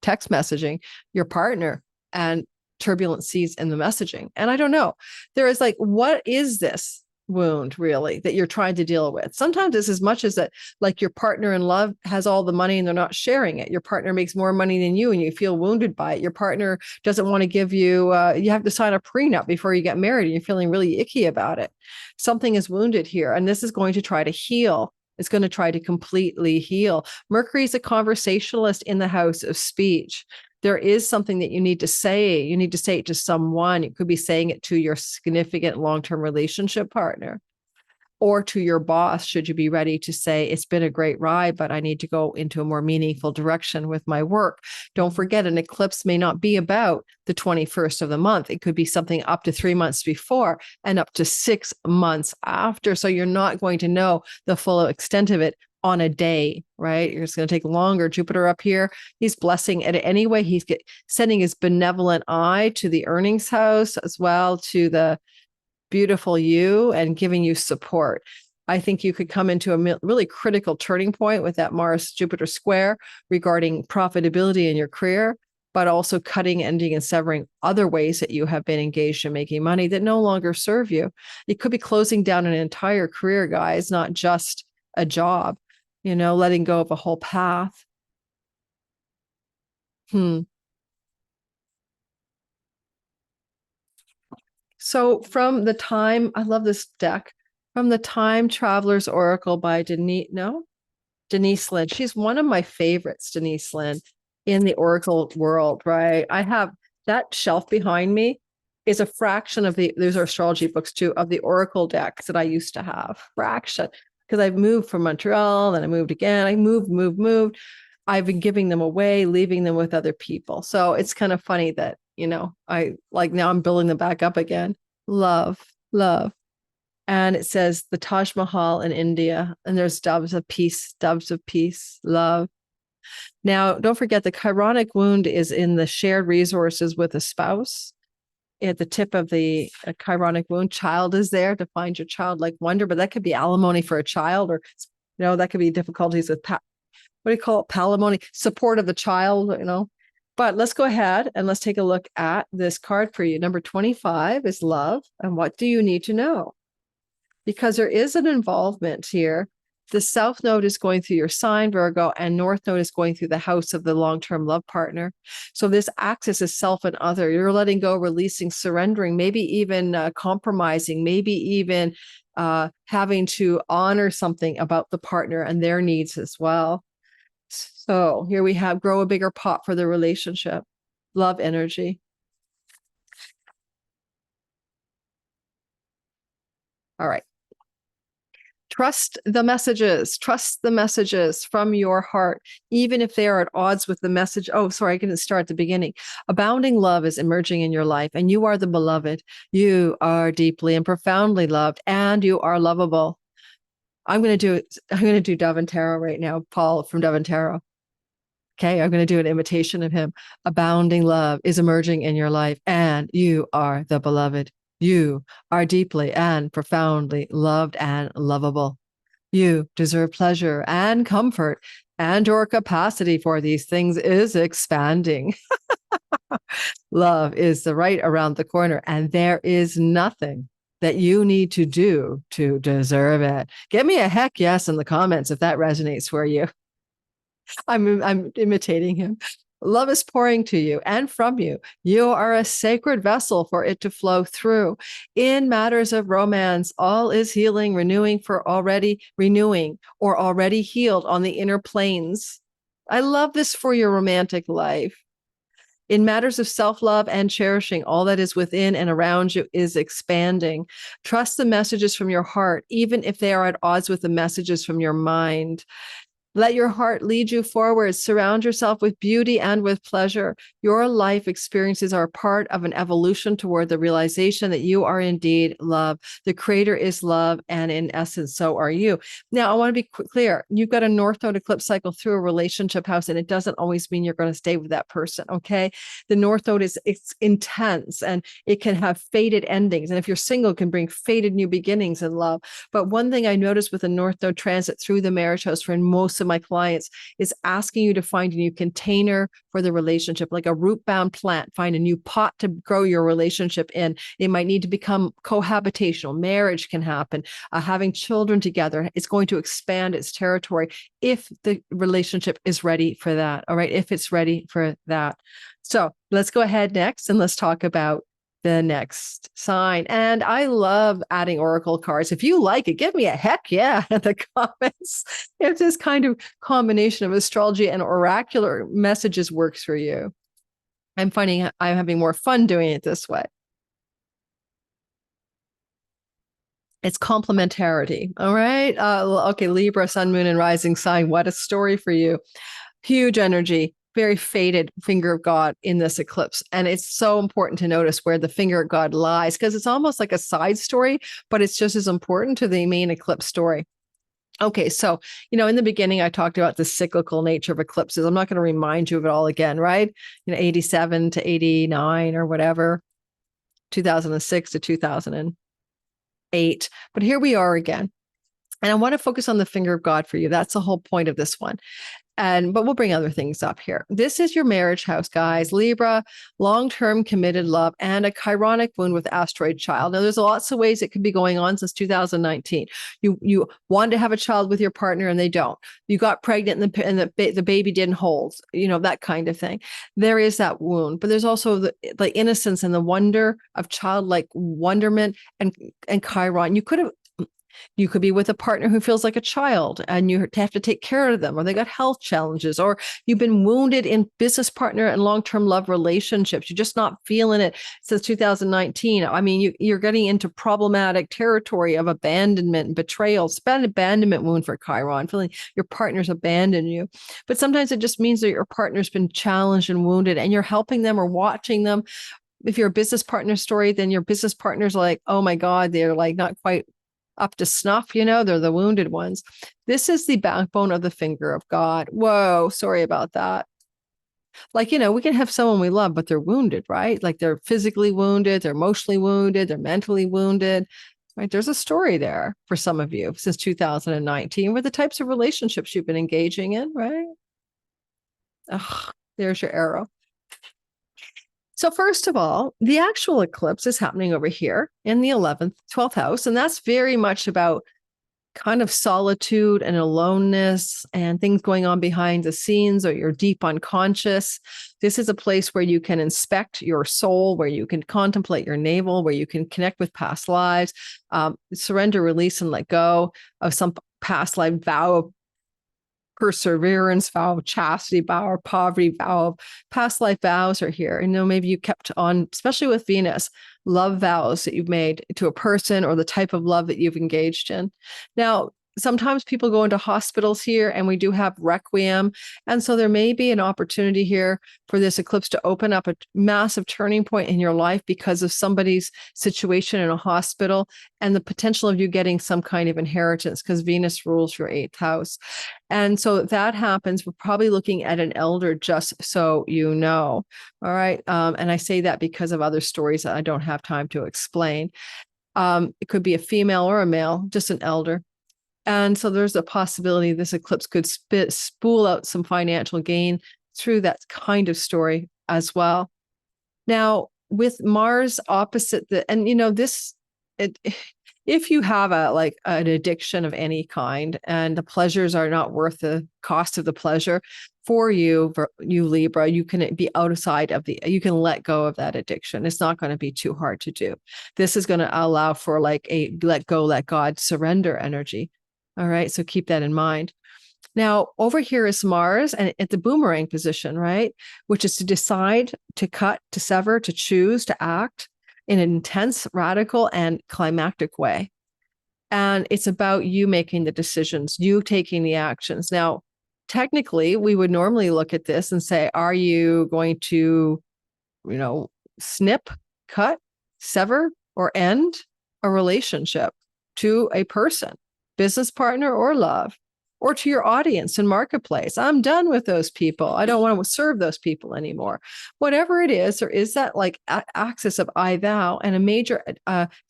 text messaging, your partner, and turbulent seas in the messaging. And I don't know, there is like, what is this wound really that you're trying to deal with? Sometimes it's as much as that, like your partner in love has all the money and they're not sharing it. Your partner makes more money than you and you feel wounded by it. Your partner doesn't want to give you, you have to sign a prenup before you get married and you're feeling really icky about it. Something is wounded here. And this is going to try to heal. It's going to try to completely heal. Mercury is a conversationalist in the house of speech. There is something that you need to say. You need to say it to someone. You could be saying it to your significant long-term relationship partner or to your boss, should you be ready to say, it's been a great ride, but I need to go into a more meaningful direction with my work. Don't forget, an eclipse may not be about the 21st of the month. It could be something up to 3 months before and up to 6 months after. So you're not going to know the full extent of it on a day, right? It's going to take longer. Jupiter up here, he's blessing it anyway. He's sending his benevolent eye to the earnings house as well, to the beautiful you, and giving you support. I think you could come into a really critical turning point with that Mars-Jupiter square regarding profitability in your career, but also cutting, ending, and severing other ways that you have been engaged in making money that no longer serve you. It could be closing down an entire career, guys, not just a job, letting go of a whole path. So from the time, I love this deck, from the Time Traveler's Oracle by Denise Lynn. She's one of my favorites, Denise Lynn, in the Oracle world, right? I have that shelf behind me is a fraction of those are astrology books too, of the Oracle decks that I used to have. Fraction. Because I've moved from Montreal, then I moved again. I moved. I've been giving them away, leaving them with other people. So it's kind of funny that, I like now I'm building them back up again. Love. And it says the Taj Mahal in India, and there's doves of peace, love. Now, don't forget the chironic wound is in the shared resources with a spouse. at the tip of the chironic wound, child is there to find your childlike wonder, but that could be alimony for a child, or, that could be difficulties with, what do you call it? Palimony, support of the child, But let's go ahead and let's take a look at this card for you. Number 25 is love. And what do you need to know? Because there is an involvement here. The South Node is going through your sign, Virgo, and North Node is going through the house of the long-term love partner. So this axis is self and other. You're letting go, releasing, surrendering, maybe even compromising, maybe even having to honor something about the partner and their needs as well. So here we have grow a bigger pot for the relationship, love energy. All right. Trust the messages from your heart, even if they are at odds with the message. Oh, sorry, I didn't start at the beginning. Abounding love is emerging in your life, and you are the beloved. You are deeply and profoundly loved, and you are lovable. I'm going to do Dove and Tarot right now, Paul from Dove and Tarot. Okay, I'm going to do an imitation of him. Abounding love is emerging in your life, and you are the beloved. You are deeply and profoundly loved and lovable. You deserve pleasure and comfort, and your capacity for these things is expanding. Love is right around the corner, and there is nothing that you need to do to deserve it. Give me a heck yes in the comments if that resonates for you. I'm imitating him. Love is pouring to you and from you. You are a sacred vessel for it to flow through. In matters of romance, all is healing, renewing or already healed on the inner planes. I love this for your romantic life. In matters of self-love and cherishing, all that is within and around you is expanding. Trust the messages from your heart, even if they are at odds with the messages from your mind. Let your heart lead you forward. Surround yourself with beauty and with pleasure. Your life experiences are part of an evolution toward the realization that you are indeed love. The creator is love, and in essence, so are you. Now, I want to be clear. You've got a North Node eclipse cycle through a relationship house, and it doesn't always mean you're going to stay with that person, okay? The North Node it's intense, and it can have fated endings. And if you're single, it can bring fated new beginnings in love. But one thing I noticed with the North Node transit through the marriage house for most of my clients is asking you to find a new container for the relationship, like a root-bound plant. Find a new pot to grow your relationship in. It might need to become cohabitational. Marriage can happen. Having children together is going to expand its territory if the relationship is ready for that. All right, if it's ready for that. So let's go ahead next and let's talk about the next sign. And I love adding oracle cards. If you like it, give me a heck yeah in the comments if this kind of combination of astrology and oracular messages works for you. I'm finding I'm having more fun doing it this way. It's complementarity. All right. Okay. Libra, sun, moon, and rising sign. What a story for you. Huge energy. Very fated finger of God in this eclipse. And it's so important to notice where the finger of God lies, because it's almost like a side story, but it's just as important to the main eclipse story. Okay, so, in the beginning, I talked about the cyclical nature of eclipses. I'm not going to remind you of it all again, right? 87 to 89 or whatever, 2006 to 2008. But here we are again. And I want to focus on the finger of God for you. That's the whole point of this one. But we'll bring other things up here. This is your marriage house, guys. Libra, long-term committed love, and a chironic wound with asteroid child. Now, there's lots of ways it could be going on since 2019. You wanted to have a child with your partner and they don't. You got pregnant and the baby didn't hold, that kind of thing. There is that wound, but there's also the innocence and the wonder of childlike wonderment and Chiron. You could be with a partner who feels like a child and you have to take care of them, or they got health challenges, or you've been wounded in business partner and long-term love relationships. You're just not feeling it since 2019. I mean, you're getting into problematic territory of abandonment and betrayal. It's an abandonment wound for Chiron, feeling your partner's abandoned you. But sometimes it just means that your partner's been challenged and wounded and you're helping them or watching them. If you're a business partner story, then your business partner's like, oh my God, they're like not quite up to snuff, they're the wounded ones. This is the backbone of the finger of God. Whoa, sorry about that. Like, we can have someone we love, but they're wounded, right? Like they're physically wounded, they're emotionally wounded, they're mentally wounded, right? There's a story there for some of you since 2019 with the types of relationships you've been engaging in, right? Ugh, there's your arrow. So first of all, the actual eclipse is happening over here in the 11th, 12th house. And that's very much about kind of solitude and aloneness and things going on behind the scenes or your deep unconscious. This is a place where you can inspect your soul, where you can contemplate your navel, where you can connect with past lives, surrender, release, and let go of some past life vow of perseverance, vow of chastity, vow of poverty, vow of past life vows are here. Maybe you kept on, especially with Venus, love vows that you've made to a person or the type of love that you've engaged in. Now, sometimes people go into hospitals here and we do have requiem. And so there may be an opportunity here for this eclipse to open up a massive turning point in your life because of somebody's situation in a hospital and the potential of you getting some kind of inheritance because Venus rules your 8th house. And so if that happens, we're probably looking at an elder, just so you know. All right. And I say that because of other stories that I don't have time to explain. It could be a female or a male, just an elder. And so there's a possibility this eclipse could spool out some financial gain through that kind of story as well. Now, with Mars opposite if you have an addiction of any kind and the pleasures are not worth the cost of the pleasure for you Libra, you can be outside of you can let go of that addiction. It's not going to be too hard to do. This is going to allow for like a let go, let God, surrender energy. All right. So keep that in mind. Now, over here is Mars and at the boomerang position, right? Which is to decide, to cut, to sever, to choose, to act in an intense, radical, and climactic way. And it's about you making the decisions, you taking the actions. Now, technically, we would normally look at this and say, are you going to, snip, cut, sever, or end a relationship to a person, business partner, or love, or to your audience and marketplace? I'm done with those people. I don't want to serve those people anymore. Whatever it is, there is that axis of I thou and a major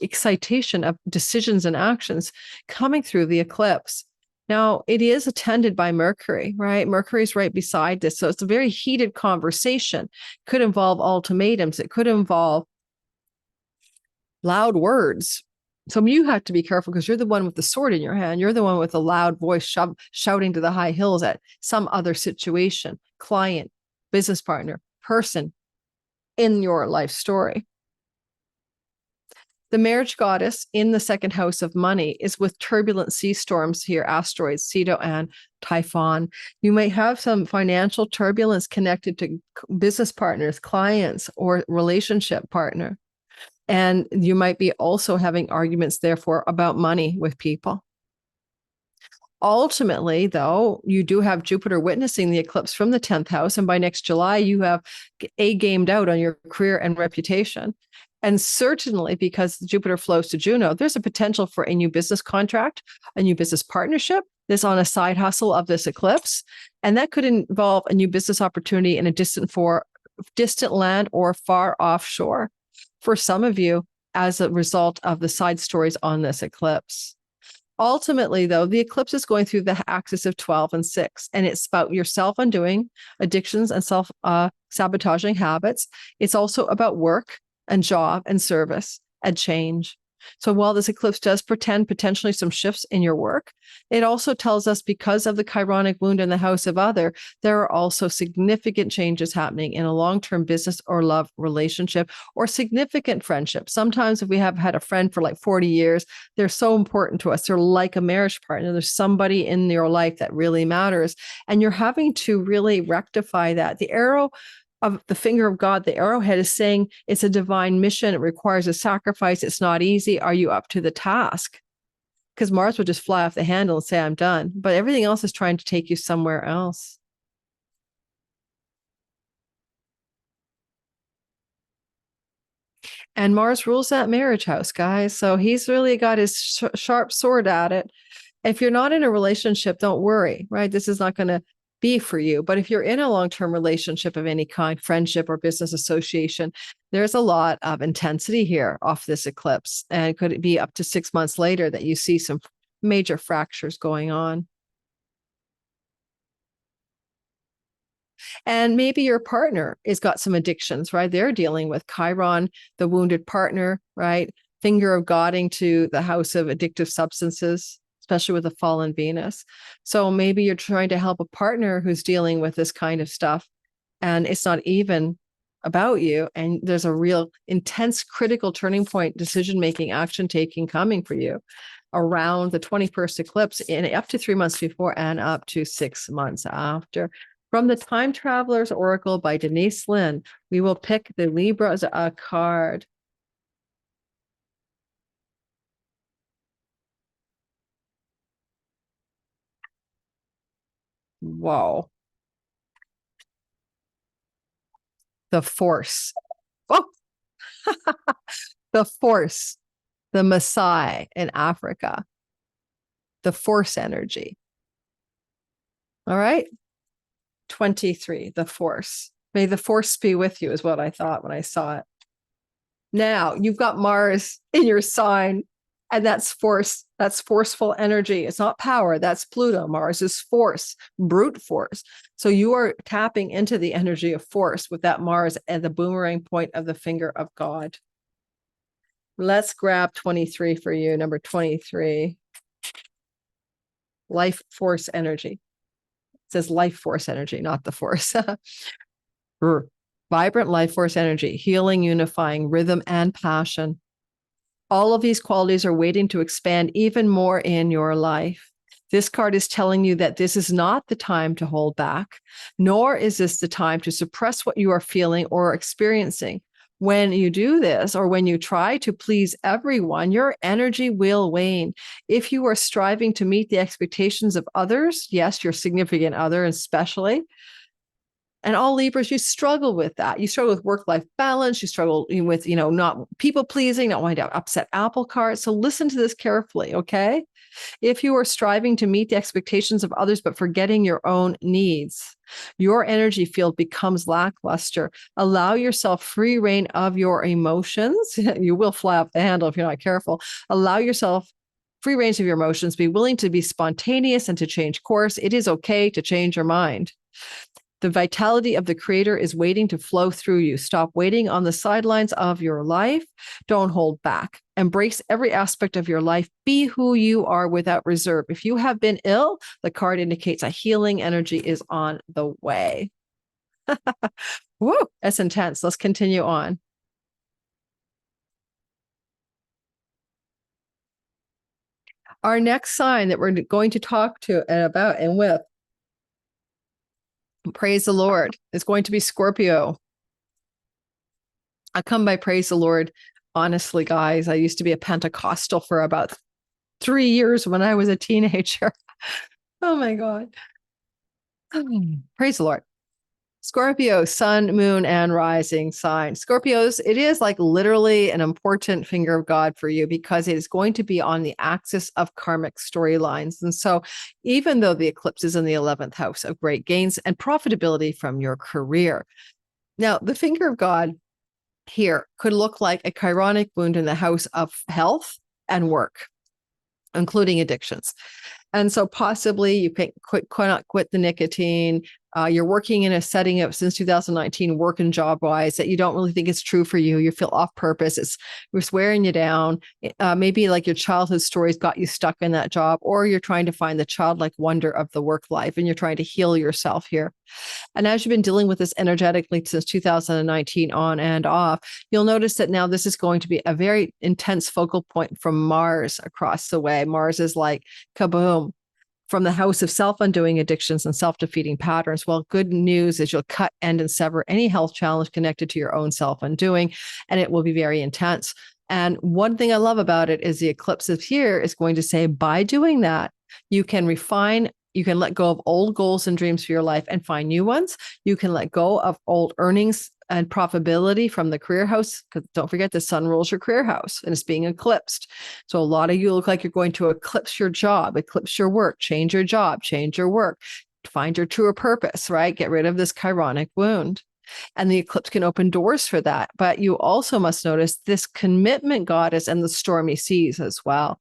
excitation of decisions and actions coming through the eclipse. Now, it is attended by Mercury, right? Mercury is right beside this. So it's a very heated conversation. It could involve ultimatums. It could involve loud words. So you have to be careful because you're the one with the sword in your hand. You're the one with a loud voice shouting to the high hills at some other situation, client, business partner, person in your life story. The marriage goddess in the 2nd house of money is with turbulent sea storms here, asteroids, Ceto and Typhon. You might have some financial turbulence connected to business partners, clients, or relationship partner. And you might be also having arguments, therefore, about money with people. Ultimately, though, you do have Jupiter witnessing the eclipse from the 10th house. And by next July, you have gamed out on your career and reputation. And certainly because Jupiter flows to Juno, there's a potential for a new business contract, a new business partnership. This on a side hustle of this eclipse. And that could involve a new business opportunity in a distant land or far offshore for some of you as a result of the side stories on this eclipse. Ultimately, though, the eclipse is going through the axis of 12 and 6, and it's about your self-undoing addictions and self-sabotaging habits. It's also about work and job and service and change. So while this eclipse does portend potentially some shifts in your work, it also tells us because of the Chironic wound in the house of other, there are also significant changes happening in a long-term business or love relationship or significant friendship. Sometimes if we have had a friend for like 40 years, they're so important to us. They're like a marriage partner. There's somebody in your life that really matters. And you're having to really rectify that. The arrow of the finger of God, the arrowhead, is saying it's a divine mission. It requires a sacrifice. It's not easy. Are you up to the task? Because Mars will just fly off the handle and say, I'm done. But everything else is trying to take you somewhere else. And Mars rules that marriage house, guys. So he's really got his sharp sword at it. If you're not in a relationship, don't worry, right? This is not going to be for you. But if you're in a long-term relationship of any kind, friendship or business association, there's a lot of intensity here off this eclipse. And could it be up to 6 months later that you see some major fractures going on? And maybe your partner has got some addictions, right? They're dealing with Chiron, the wounded partner, right? Finger of godding to the house of addictive substances, especially with the fallen Venus. So maybe you're trying to help a partner who's dealing with this kind of stuff, and it's not even about you. And there's a real intense, critical turning point, decision-making, action taking coming for you around the 21st eclipse in up to 3 months before and up to 6 months after. From the Time Traveler's Oracle by Denise Lynn, we will pick the Libra as a card. Whoa. The Force. Oh, the Force, the Maasai in Africa, the Force energy. All right. 23, the Force. May the Force be with you is what I thought when I saw it. Now you've got Mars in your sign, and that's force. That's forceful energy. It's not power. That's Pluto. Mars is force, brute force. So you are tapping into the energy of force with that Mars at the boomerang point of the finger of God. Let's grab 23 for you. Number 23. Life force energy. It says life force energy, not the force. Vibrant life force energy, healing, unifying, rhythm, and passion. All of these qualities are waiting to expand even more in your life. This card is telling you that this is not the time to hold back, nor is this the time to suppress what you are feeling or experiencing. When you do this, or when you try to please everyone, your energy will wane. If you are striving to meet the expectations of others, yes, your significant other especially, and all Libras, you struggle with that. You struggle with work-life balance. You struggle with, not people pleasing, not wanting to upset apple cart. So listen to this carefully, okay? If you are striving to meet the expectations of others, but forgetting your own needs, your energy field becomes lackluster. Allow yourself free reign of your emotions. You will fly off the handle if you're not careful. Allow yourself free range of your emotions. Be willing to be spontaneous and to change course. It is okay to change your mind. The vitality of the creator is waiting to flow through you. Stop waiting on the sidelines of your life. Don't hold back. Embrace every aspect of your life. Be who you are without reserve. If you have been ill, the card indicates a healing energy is on the way. Woo, that's intense. Let's continue on. Our next sign that we're going to talk to and about and with, praise the Lord, is going to be Scorpio. I come by praise the Lord. Honestly, guys, I used to be a Pentecostal for about 3 years when I was a teenager. Oh my God. Praise the Lord. Scorpio, sun, moon, and rising sign. Scorpios, it is like literally an important finger of God for you because it is going to be on the axis of karmic storylines. And so even though the eclipse is in the 11th house of great gains and profitability from your career. Now, the finger of God here could look like a chironic wound in the house of health and work, including addictions. And so possibly you cannot quit the nicotine. You're working in a setting of since 2019, work and job wise, that you don't really think it's true for you. You feel off purpose. It's wearing you down. Maybe like your childhood stories got you stuck in that job, or you're trying to find the childlike wonder of the work life and you're trying to heal yourself here. And as you've been dealing with this energetically since 2019 on and off, you'll notice that now this is going to be a very intense focal point from Mars across the way. Mars is like kaboom. From the house of self-undoing addictions and self-defeating patterns. Well, good news is you'll cut, end, and sever any health challenge connected to your own self-undoing, and it will be very intense. And one thing I love about it is the eclipse of here is going to say, by doing that, you can refine, you can let go of old goals and dreams for your life and find new ones. You can let go of old earnings and profitability from the career house, because don't forget the sun rules your career house and it's being eclipsed. So a lot of you look like you're going to eclipse your job, eclipse your work, change your job, change your work. find your truer purpose, right? Get rid of this chironic wound. And the eclipse can open doors for that. But you also must notice this commitment goddess and the stormy seas as well.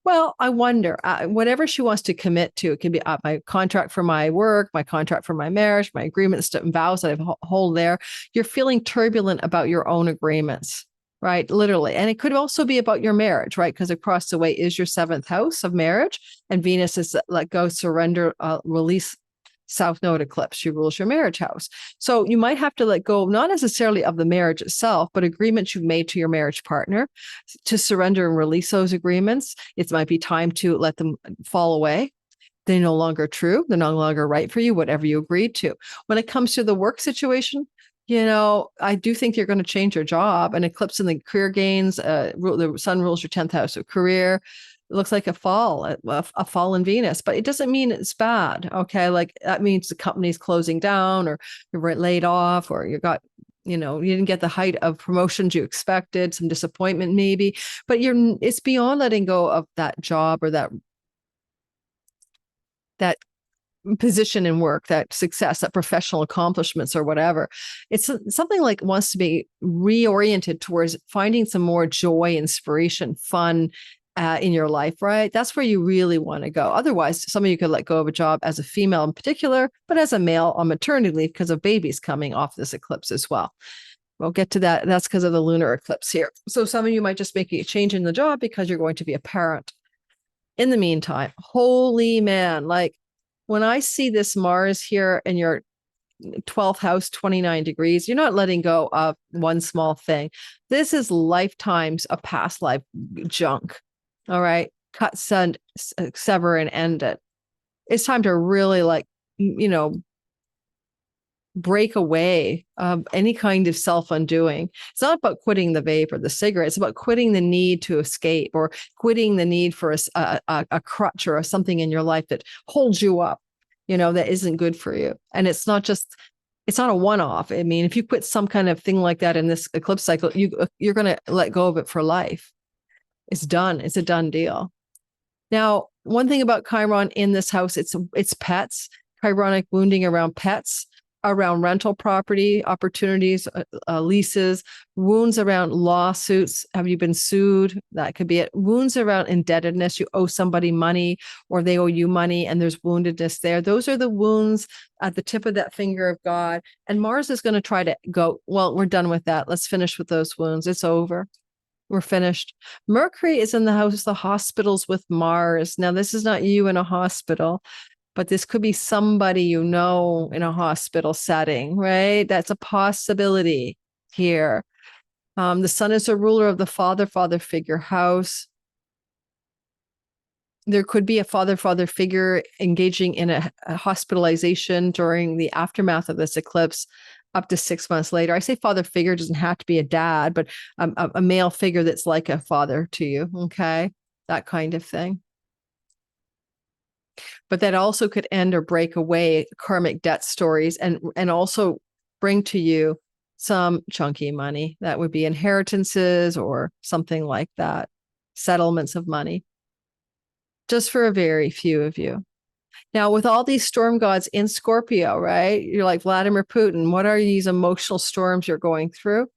Well, I wonder, whatever she wants to commit to, it can be my contract for my work, my contract for my marriage, my agreements and vows that I hold there. You're feeling turbulent about your own agreements, right? Literally. And it could also be about your marriage, right? Because across the way is your seventh house of marriage. And Venus is let go, surrender, release. South Node eclipse. She rules your marriage house. So you might have to let go, not necessarily of the marriage itself, but agreements you've made to your marriage partner to surrender and release those agreements. It might be time to let them fall away. They're no longer true. They're no longer right for you, whatever you agreed to. When it comes to the work situation, I do think you're going to change your job. An eclipse in the career gains, the sun rules your 10th house of career. It looks like a fall in Venus, but it doesn't mean it's bad. Okay. Like that means the company's closing down or you're laid off or you didn't get the height of promotions you expected, some disappointment maybe, but it's beyond letting go of that job or that position in work, that success, that professional accomplishments or whatever. It's something like wants to be reoriented towards finding some more joy, inspiration, fun, in your life, right? That's where you really want to go. Otherwise, some of you could let go of a job as a female in particular, but as a male on maternity leave because of babies coming off this eclipse as well. We'll get to that. That's because of the lunar eclipse here. So some of you might just make a change in the job because you're going to be a parent. In the meantime, holy man, like when I see this Mars here in your 12th house, 29 degrees, you're not letting go of one small thing. This is lifetimes of past life junk. All right. Cut, sever, and end it. It's time to really break away of any kind of self-undoing. It's not about quitting the vape or the cigarette. It's about quitting the need to escape or quitting the need for a crutch or something in your life that holds you up, that isn't good for you. And it's not a one-off. I mean, if you quit some kind of thing like that in this eclipse cycle, you're going to let go of it for life. It's done. It's a done deal. Now, one thing about Chiron in this house, it's pets, chironic wounding around pets, around rental property, opportunities, leases, wounds around lawsuits. Have you been sued? That could be it. Wounds around indebtedness. You owe somebody money or they owe you money and there's woundedness there. Those are the wounds at the tip of that finger of God. And Mars is going to try to go, well, we're done with that. Let's finish with those wounds. It's over. We're finished. Mercury is in the house of the hospitals with Mars. Now, this is not you in a hospital, but this could be somebody in a hospital setting, right? That's a possibility here. The sun is a ruler of the father figure house. There could be a father figure engaging in a hospitalization during the aftermath of this eclipse. Up to 6 months later. I say father figure doesn't have to be a dad, but a male figure that's like a father to you. Okay. That kind of thing. But that also could end or break away karmic debt stories and also bring to you some chunky money. That would be inheritances or something like that. Settlements of money. Just for a very few of you. Now, with all these storm gods in Scorpio, right? You're like Vladimir Putin. What are these emotional storms you're going through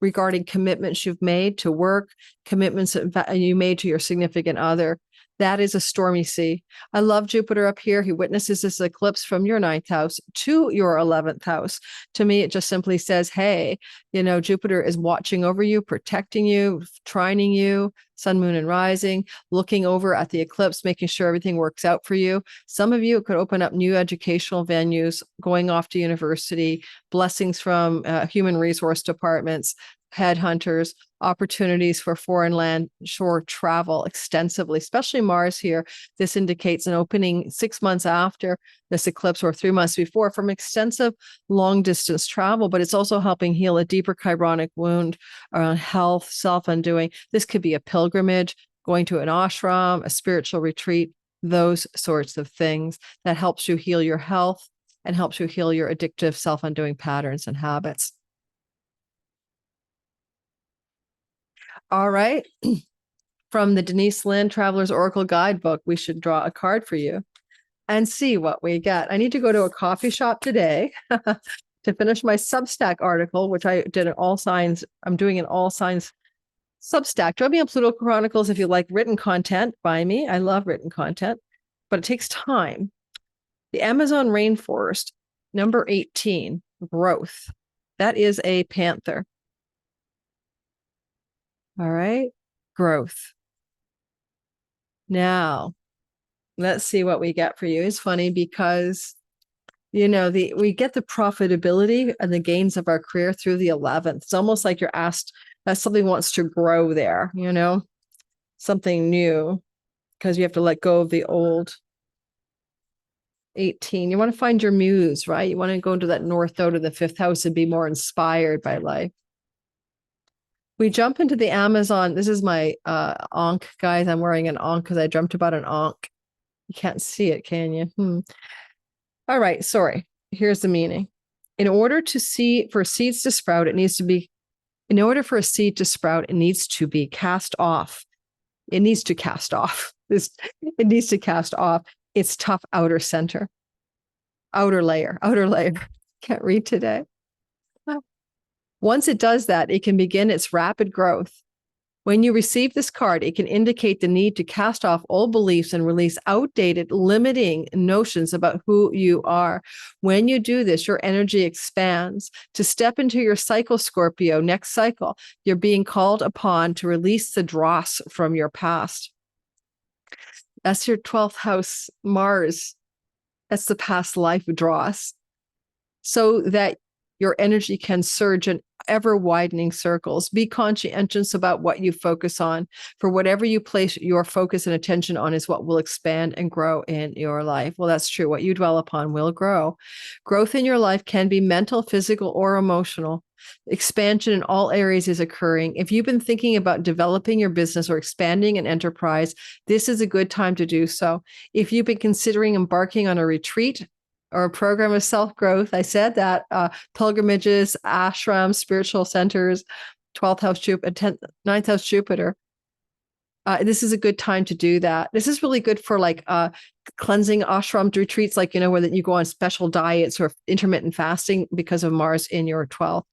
regarding commitments you've made to work, commitments that you made to your significant other? That is a stormy sea. I love Jupiter up here. He witnesses this eclipse from your 9th house to your 11th house. To me, it just simply says, hey, Jupiter is watching over you, protecting you, trining you, sun, moon, and rising, looking over at the eclipse, making sure everything works out for you. Some of you could open up new educational venues, going off to university, blessings from human resource departments, headhunters, opportunities for foreign land, shore travel extensively, especially Mars here. This indicates an opening 6 months after this eclipse or 3 months before from extensive long distance travel, but it's also helping heal a deeper chironic wound around health, self-undoing. This could be a pilgrimage, going to an ashram, a spiritual retreat, those sorts of things that helps you heal your health and helps you heal your addictive self-undoing patterns and habits. All right. From the Denise Lynn Traveler's Oracle Guidebook, we should draw a card for you. and see what we get. I need to go to a coffee shop today to finish my Substack article, which I did in all signs. I'm doing in all signs Substack. Join me on Pluto Chronicles if you like written content by me. I love written content, but it takes time. The Amazon rainforest, number 18, growth. That is a panther. All right, growth. Now, let's see what we get for you. It's funny because, you know, we get the profitability and the gains of our career through the 11th. It's almost like you're asked that something wants to grow there, you know, something new, because you have to let go of the old. 18, you want to find your muse, right? You want to go into that north node of the 5th house and be more inspired by life. We jump into the Amazon. This is my Ankh, guys. I'm wearing an Ankh because I dreamt about an Ankh. You can't see it, can you? All right, sorry. Here's the meaning. In order for seeds to sprout, it needs to be cast off. It needs to cast off. It needs to cast off its tough outer center. Outer layer. Can't read today. Once it does that, it can begin its rapid growth. When you receive this card, it can indicate the need to cast off old beliefs and release outdated, limiting notions about who you are. When you do this, your energy expands. To step into your cycle, Scorpio, next cycle, you're being called upon to release the dross from your past. That's your 12th house, Mars. That's the past life dross. So that your energy can surge in ever widening circles. Be conscientious about what you focus on. For whatever you place your focus and attention on is what will expand and grow in your life. Well, that's true. What you dwell upon will grow. Growth in your life can be mental, physical, or emotional. Expansion in all areas is occurring. If you've been thinking about developing your business or expanding an enterprise, this is a good time to do so. If you've been considering embarking on a retreat, or a program of self-growth. I said that pilgrimages, ashrams, spiritual centers, 12th house Jupiter, 9th house Jupiter. This is a good time to do that. This is really good for like cleansing ashram retreats, like, you know, where you go on special diets or intermittent fasting because of Mars in your 12th.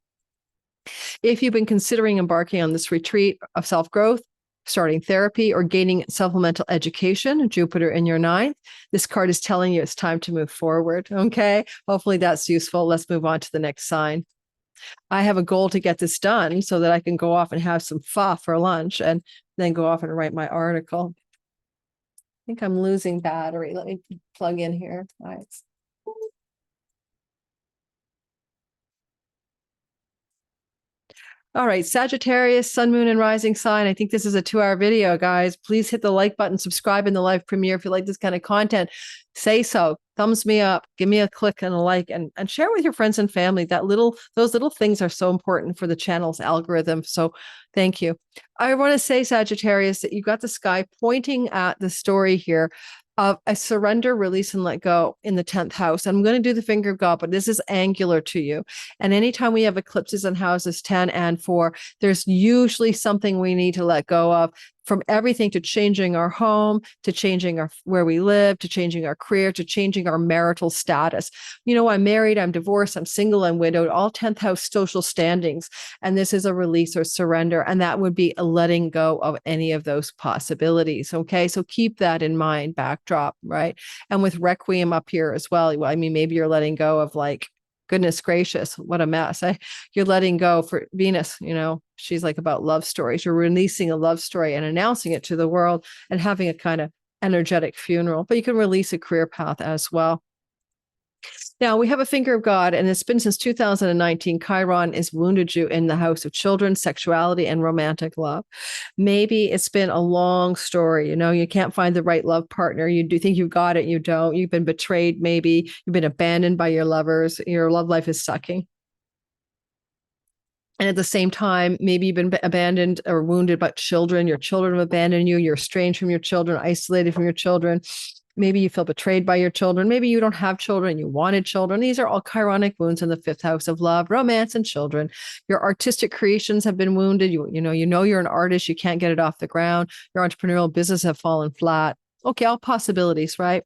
If you've been considering embarking on this retreat of self-growth, starting therapy, or gaining supplemental education, Jupiter in your 9th, this card is telling you it's time to move forward. Okay. Hopefully that's useful. Let's move on to the next sign. I have a goal to get this done so that I can go off and have some pho for lunch and then go off and write my article. I think I'm losing battery. Let me plug in here. All right. All right, Sagittarius, sun, moon, and rising sign. I think this is a 2-hour video, guys. Please hit the like button, subscribe in the live premiere if you like this kind of content. Say so. Thumbs me up. Give me a click and a like, and share with your friends and family. Those little things are so important for the channel's algorithm. So thank you. I want to say, Sagittarius, that you got the sky pointing at the story here of a surrender, release, and let go in the 10th house. I'm going to do the finger of God, but this is angular to you. And anytime we have eclipses in houses 10 and 4, there's usually something we need to let go of, from everything to changing our home, to changing where we live, to changing our career, to changing our marital status. You know, I'm married, I'm divorced, I'm single, I'm widowed, all 10th house social standings. And this is a release or surrender. And that would be a letting go of any of those possibilities. Okay. So keep that in mind, backdrop, right? And with Requiem up here as well. I mean, maybe you're letting go of like, goodness gracious, what a mess. You're letting go for Venus, you know, she's like about love stories. You're releasing a love story and announcing it to the world and having a kind of energetic funeral, but you can release a career path as well. Now we have a finger of God, and it's been since 2019. Chiron has wounded you in the house of children, sexuality, and romantic love. Maybe it's been a long story. You know, you can't find the right love partner. You do think you've got it, you don't. You've been betrayed. Maybe you've been abandoned by your lovers. Your love life is sucking. And at the same time, maybe you've been abandoned or wounded by children. Your children have abandoned you. You're estranged from your children, isolated from your children. Maybe you feel betrayed by your children. Maybe you don't have children. You wanted children. These are all chironic wounds in the 5th house of love, romance, and children. Your artistic creations have been wounded. You know you're an artist. You can't get it off the ground. Your entrepreneurial business have fallen flat. Okay, all possibilities, right?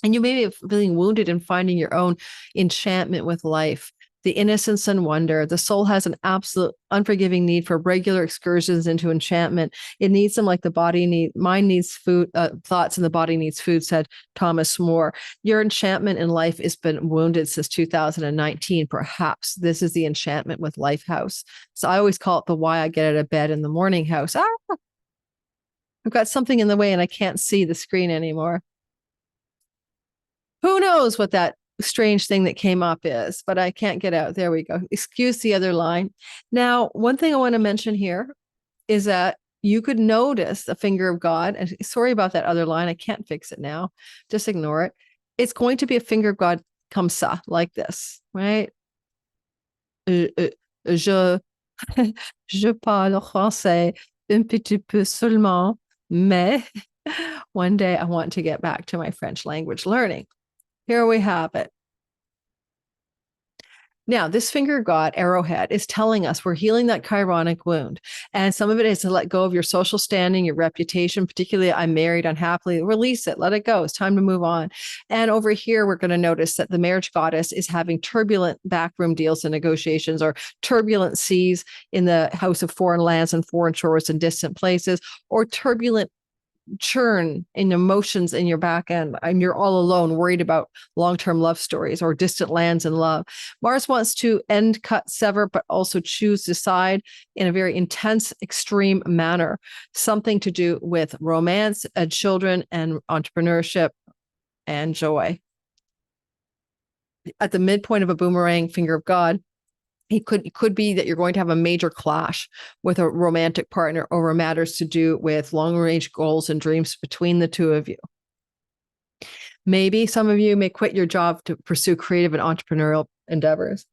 And you may be feeling wounded in finding your own enchantment with life, the innocence and wonder. The soul has an absolute unforgiving need for regular excursions into enchantment. It needs them like the mind needs food, thoughts, and the body needs food, said Thomas More. Your enchantment in life has been wounded since 2019. Perhaps this is the enchantment with life house. So I always call it the why I get out of bed in the morning house. I've got something in the way and I can't see the screen anymore. Who knows what that strange thing that came up is, but I can't get out. There we go. Excuse the other line. Now, one thing I want to mention here is that you could notice the finger of God. And sorry about that other line. I can't fix it now. Just ignore it. It's going to be a finger of God comme ça, like this, right? Je parle français un petit peu seulement, mais one day I want to get back to my French language learning. Here we have it. Now, this finger of God, arrowhead, is telling us we're healing that chironic wound. And some of it is to let go of your social standing, your reputation, particularly I'm married unhappily. Release it, let it go. It's time to move on. And over here, we're going to notice that the marriage goddess is having turbulent backroom deals and negotiations, or turbulent seas in the house of foreign lands and foreign shores and distant places, or turbulent churn in emotions in your back end, and you're all alone worried about long-term love stories or distant lands in love. Mars wants to end, cut, sever, but also choose, decide in a very intense, extreme manner. Something to do with romance and children and entrepreneurship and joy. At the midpoint of a boomerang, finger of God, it could be that you're going to have a major clash with a romantic partner over matters to do with long-range goals and dreams between the two of you. Maybe some of you may quit your job to pursue creative and entrepreneurial endeavors.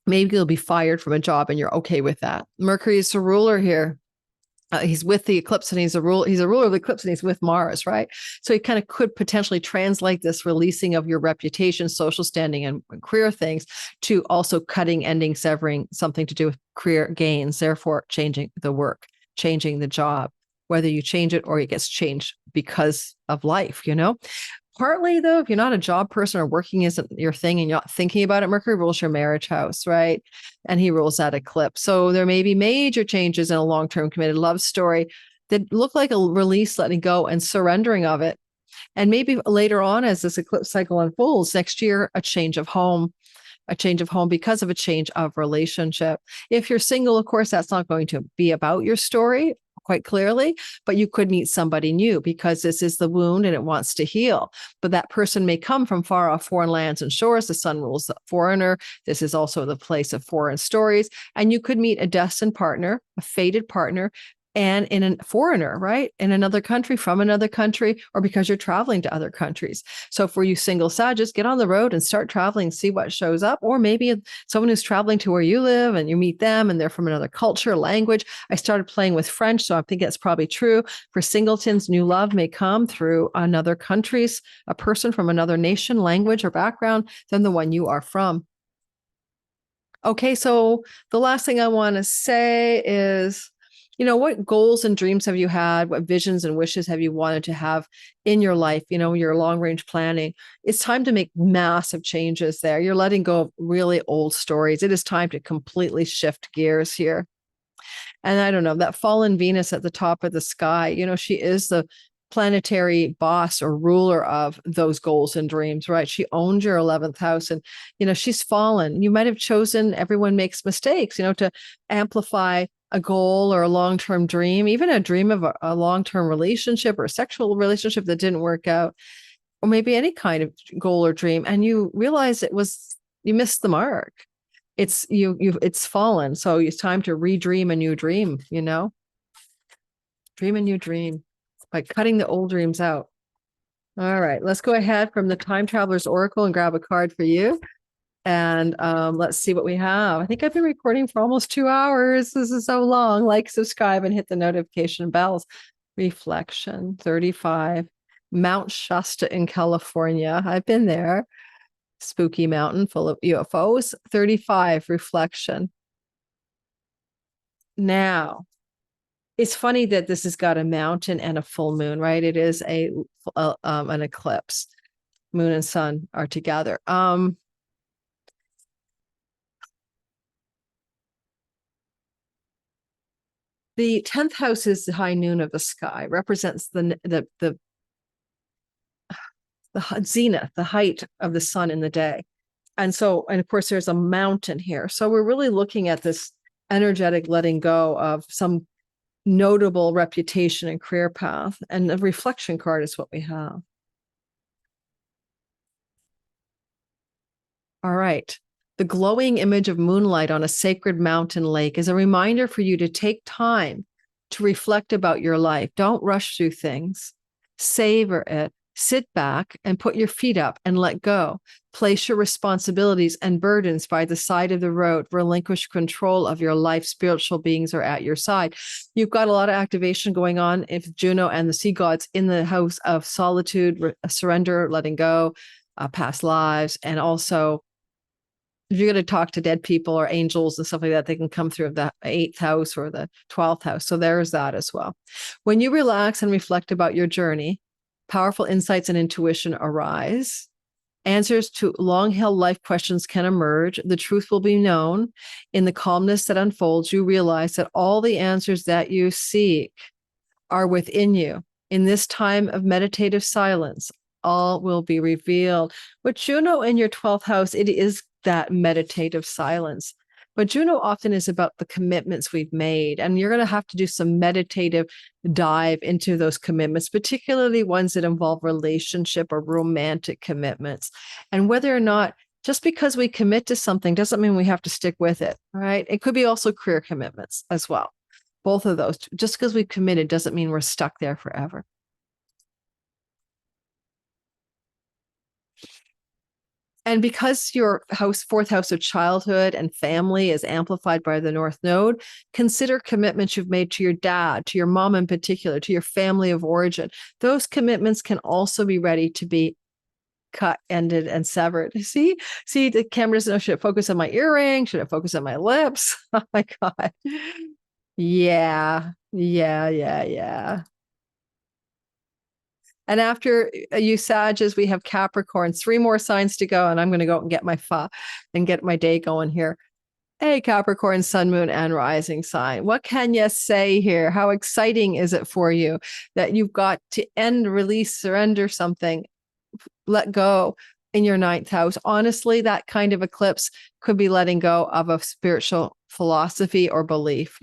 Maybe you'll be fired from a job and you're okay with that. Mercury is the ruler here. He's with the eclipse, and he's a ruler of the eclipse, and he's with Mars, right? So he kind of could potentially translate this releasing of your reputation, social standing, and career things to also cutting, ending, severing, something to do with career gains, therefore changing the work, changing the job, whether you change it or it gets changed because of life, you know? Partly, though, if you're not a job person or working isn't your thing and you're not thinking about it, Mercury rules your marriage house, right? And he rules that eclipse. So there may be major changes in a long-term committed love story that look like a release, letting go, and surrendering of it. And maybe later on, as this eclipse cycle unfolds next year, a change of home because of a change of relationship. If you're single, of course, that's not going to be about your story quite clearly, but you could meet somebody new because this is the wound and it wants to heal. But that person may come from far off foreign lands and shores. The sun rules the foreigner. This is also the place of foreign stories. And you could meet a destined partner, a fated partner, and in a foreigner, right? In another country, from another country, or because you're traveling to other countries. So for you single Sagittarius, get on the road and start traveling, see what shows up. Or maybe someone who's traveling to where you live and you meet them and they're from another culture, language. I started playing with French, so I think that's probably true. For singletons, new love may come through another country's, a person from another nation, language, or background than the one you are from. Okay, so the last thing I want to say is, what goals and dreams have you had? What visions and wishes have you wanted to have in your life? Your long range planning. It's time to make massive changes there. You're letting go of really old stories. It is time to completely shift gears here. And I don't know, that fallen Venus at the top of the sky, she is the planetary boss or ruler of those goals and dreams, right? She owns your 11th house, and she's fallen. You might have chosen, everyone makes mistakes, to amplify a goal or a long-term dream, even a dream of a long-term relationship or a sexual relationship that didn't work out, or maybe any kind of goal or dream, and you realize you missed the mark. It's fallen. So it's time to redream a new dream, dream a new dream by cutting the old dreams out. All right, let's go ahead from the Time Traveler's Oracle and grab a card for you. And let's see what we have. I think I've been recording for almost 2 hours. This is so long. Like, subscribe, and hit the notification bells. Reflection 35, Mount Shasta in California. I've been there. Spooky mountain full of UFOs. 35, reflection. Now, It's funny that this has got a mountain and a full moon, right? It is an eclipse. Moon and sun are together. The 10th house is the high noon of the sky, represents the zenith, the height of the sun in the day. And of course, there's a mountain here. So we're really looking at this energetic letting go of some notable reputation and career path. And the reflection card is what we have. All right. The glowing image of moonlight on a sacred mountain lake is a reminder for you to take time to reflect about your life. Don't rush through things. Savor it. Sit back and put your feet up and let go. Place your responsibilities and burdens by the side of the road. Relinquish control of your life. Spiritual beings are at your side. You've got a lot of activation going on if Juno and the sea gods in the house of solitude, surrender, letting go, past lives, and also if you're going to talk to dead people or angels and stuff like that, they can come through the 8th house or the 12th house. So there's that as well. When you relax and reflect about your journey, powerful insights and intuition arise. Answers to long-held life questions can emerge. The truth will be known. In the calmness that unfolds, you realize that all the answers that you seek are within you. In this time of meditative silence, all will be revealed. With Juno in your 12th house, it is that meditative silence. But Juno often is about the commitments we've made. And you're going to have to do some meditative dive into those commitments, particularly ones that involve relationship or romantic commitments. And whether or not, just because we commit to something doesn't mean we have to stick with it, right? It could be also career commitments as well. Both of those. Just because we've committed doesn't mean we're stuck there forever. And because your house, 4th house of childhood and family is amplified by the North Node, consider commitments you've made to your dad, to your mom in particular, to your family of origin. Those commitments can also be ready to be cut, ended, and severed. See, the camera doesn't know, should it focus on my earring? Should it focus on my lips? Oh my God. Yeah. And after you Sages, we have Capricorn, 3 more signs to go. And I'm going to go and get my and get my day going here. Hey, Capricorn, sun, moon, and rising sign. What can you say here? How exciting is it for you that you've got to end, release, surrender something, let go in your 9th house? Honestly, that kind of eclipse could be letting go of a spiritual philosophy or belief,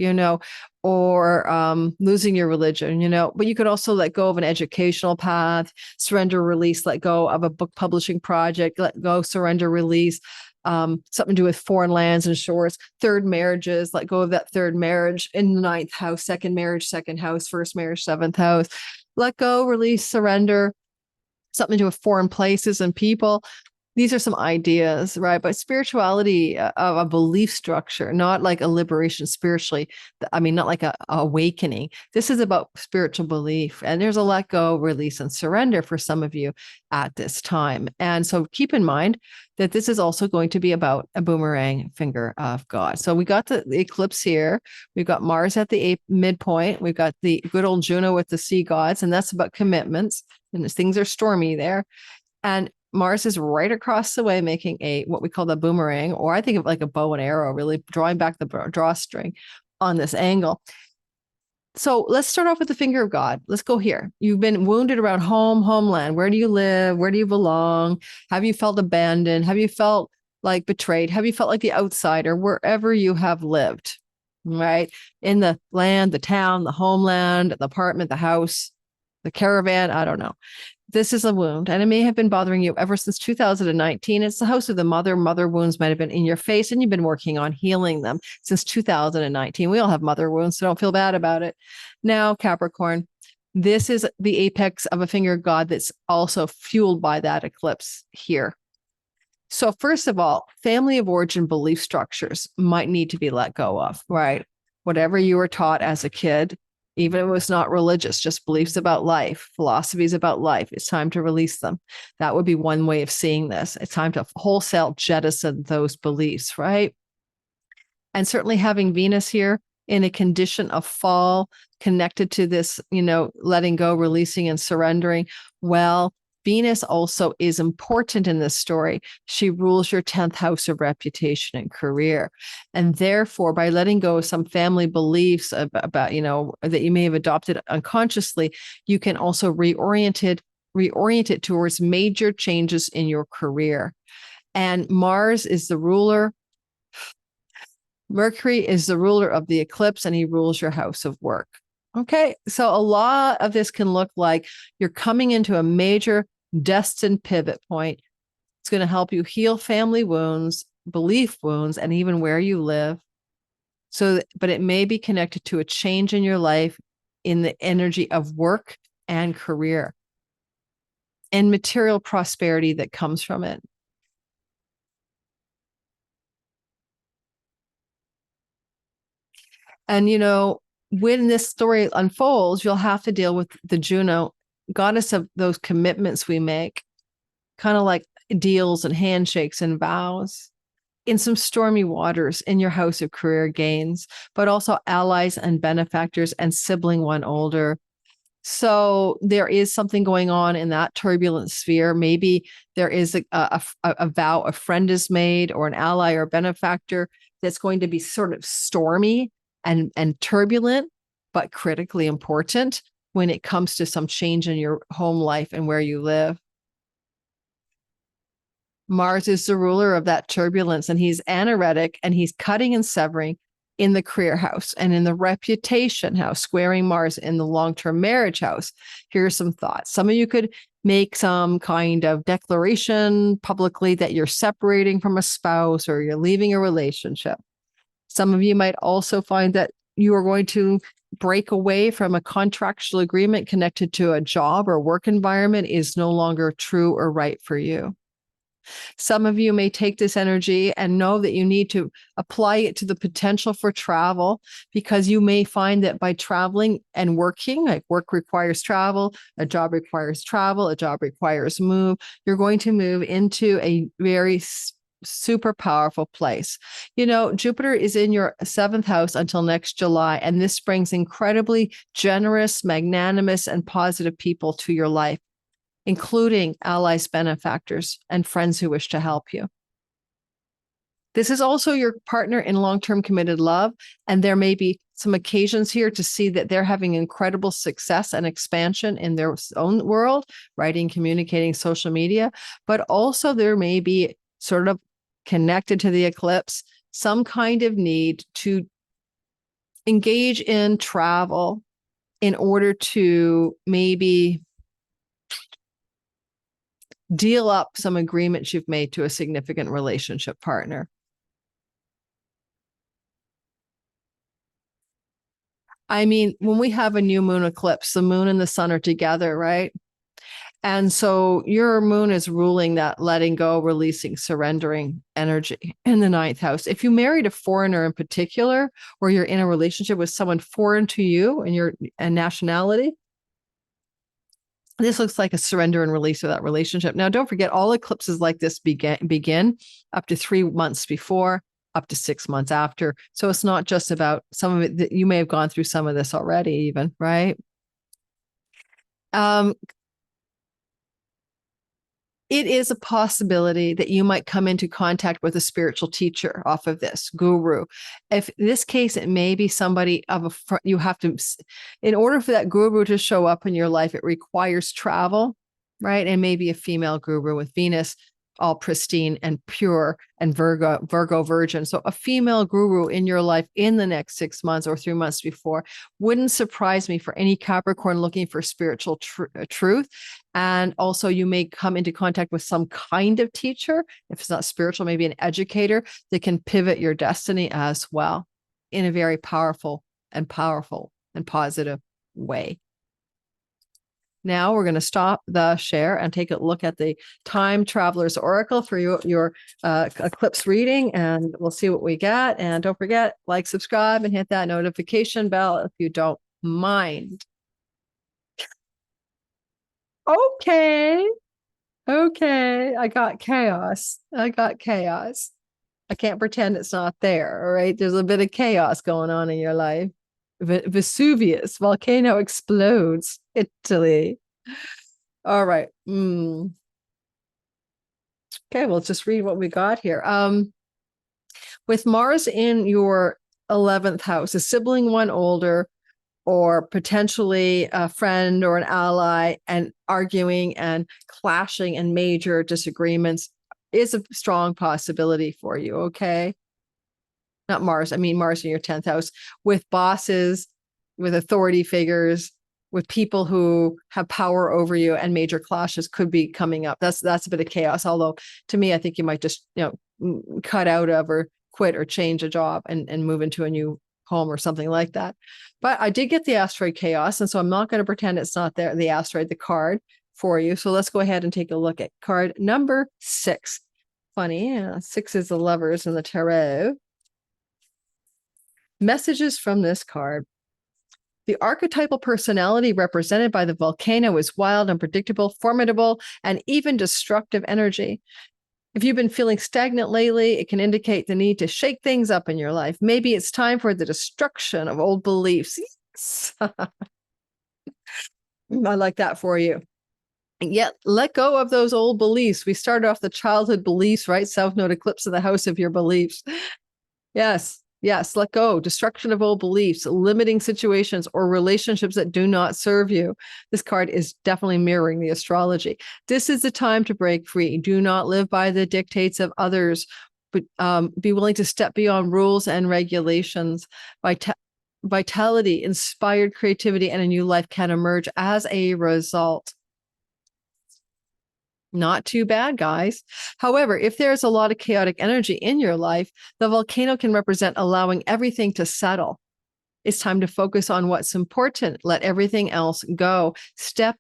or losing your religion, but you could also let go of an educational path, surrender, release, let go of a book publishing project, let go, surrender, release, something to do with foreign lands and shores, 3rd marriages, let go of that 3rd marriage in the 9th house, 2nd marriage, 2nd house, 1st marriage, 7th house, let go, release, surrender, something to do with foreign places and people. These are some ideas, right? But spirituality of a belief structure, not like a liberation spiritually. I mean, not like a awakening. This is about spiritual belief. And there's a let go, release, and surrender for some of you at this time. And so keep in mind that this is also going to be about a boomerang finger of God. So we got the eclipse here. We've got Mars at the midpoint. We've got the good old Juno with the sea gods, and that's about commitments. And things are stormy there. And Mars is right across the way, making what we call the boomerang, or I think of like a bow and arrow, really drawing back the drawstring on this angle. So let's start off with the finger of God. Let's go here. You've been wounded around homeland. Where do you live? Where do you belong? Have you felt abandoned? Have you felt like betrayed? Have you felt like the outsider wherever you have lived, right? In the land, the town, the homeland, the apartment, the house, the caravan, I don't know. This is a wound, and it may have been bothering you ever since 2019. It's the house of the mother. Mother wounds might have been in your face, and you've been working on healing them since 2019. We all have mother wounds, so don't feel bad about it. Now, Capricorn, this is the apex of a finger of God that's also fueled by that eclipse here. So first of all, family of origin belief structures might need to be let go of, right? Whatever you were taught as a kid, even if it was not religious, just beliefs about life, philosophies about life, it's time to release them. That would be one way of seeing this. It's time to wholesale jettison those beliefs, right? And certainly having Venus here in a condition of fall connected to this, letting go, releasing, and surrendering. Well, Venus also is important in this story. She rules your 10th house of reputation and career. And therefore, by letting go of some family beliefs about, that you may have adopted unconsciously, you can also reorient it towards major changes in your career. And Mars is the ruler. Mercury is the ruler of the eclipse, and he rules your house of work. Okay, so a lot of this can look like you're coming into a major destined pivot point. It's going to help you heal family wounds, belief wounds, and even where you live. But it may be connected to a change in your life in the energy of work and career and material prosperity that comes from it. And, when this story unfolds, you'll have to deal with the Juno, goddess of those commitments we make, kind of like deals and handshakes and vows, in some stormy waters in your house of career gains, but also allies and benefactors and sibling one older. So there is something going on in that turbulent sphere. Maybe there is a vow a friend is made, or an ally or benefactor that's going to be sort of stormy and turbulent, but critically important when it comes to some change in your home life and where you live. Mars is the ruler of that turbulence, and he's anaretic, and he's cutting and severing in the career house and in the reputation house, squaring Mars in the long-term marriage house. Here are some thoughts. Some of you could make some kind of declaration publicly that you're separating from a spouse or you're leaving a relationship. Some of you might also find that you are going to break away from a contractual agreement connected to a job or work environment is no longer true or right for you. Some of you may take this energy and know that you need to apply it to the potential for travel, because you may find that by traveling and working, like work requires travel, a job requires travel, a job requires move, you're going to move into a very super powerful place. Jupiter is in your 7th house until next July, and this brings incredibly generous, magnanimous, and positive people to your life, including allies, benefactors, and friends who wish to help you. This is also your partner in long-term committed love, and there may be some occasions here to see that they're having incredible success and expansion in their own world, writing, communicating, social media, but also there may be, sort of connected to the eclipse, some kind of need to engage in travel in order to maybe deal up some agreements you've made to a significant relationship partner. I mean, when we have a new moon eclipse, the moon and the sun are together, right? And so your moon is ruling that letting go, releasing, surrendering energy in the 9th house. If you married a foreigner in particular, or you're in a relationship with someone foreign to you and your nationality, this looks like a surrender and release of that relationship. Now, don't forget, all eclipses like this begin up to 3 months before, up to 6 months after. So it's not just about some of it that you may have gone through some of this already, even, right? It is a possibility that you might come into contact with a spiritual teacher off of this, guru. If in this case, it may be somebody you have to, in order for that guru to show up in your life, it requires travel, right? And maybe a female guru with Venus all pristine and pure and Virgo virgin. So a female guru in your life in the next 6 months or 3 months before wouldn't surprise me for any Capricorn looking for spiritual truth. And also you may come into contact with some kind of teacher, if it's not spiritual, maybe an educator that can pivot your destiny as well in a very powerful and positive way. Now we're going to stop the share and take a look at the Time Traveler's Oracle for your eclipse reading, and we'll see what we got. And don't forget, like, subscribe, and hit that notification bell if you don't mind. Okay. I got chaos. I can't pretend it's not there. All right. There's a bit of chaos going on in your life. Vesuvius, volcano explodes, Italy. All right. Okay, well, let's just read what we got here. With Mars in your 11th house, a sibling one older, or potentially a friend or an ally, and arguing and clashing and major disagreements is a strong possibility for you. Okay. Not Mars. I mean, Mars in your 10th house, with bosses, with authority figures, with people who have power over you, and major clashes could be coming up. That's a bit of chaos. Although to me, I think you might just, cut out of or quit or change a job and move into a new home or something like that. But I did get the asteroid chaos. And so I'm not going to pretend it's not there, the asteroid, the card for you. So let's go ahead and take a look at card number 6. Funny. 6 is the lovers in the tarot. Messages from this card. The archetypal personality represented by the volcano is wild, unpredictable, formidable, and even destructive energy. If you've been feeling stagnant lately, it can indicate the need to shake things up in your life. Maybe it's time for the destruction of old beliefs. Yes. I like that for you. Yet let go of those old beliefs. We started off the childhood beliefs, right? South Node eclipse in the house of your beliefs. Yes, let go. Destruction of old beliefs, limiting situations or relationships that do not serve you. This card is definitely mirroring the astrology. This is the time to break free. Do not live by the dictates of others, but be willing to step beyond rules and regulations. Vitality, inspired creativity, and a new life can emerge as a result. Not too bad, guys. However, if there's a lot of chaotic energy in your life, the volcano can represent allowing everything to settle. It's time to focus on what's important. Let everything else go. Step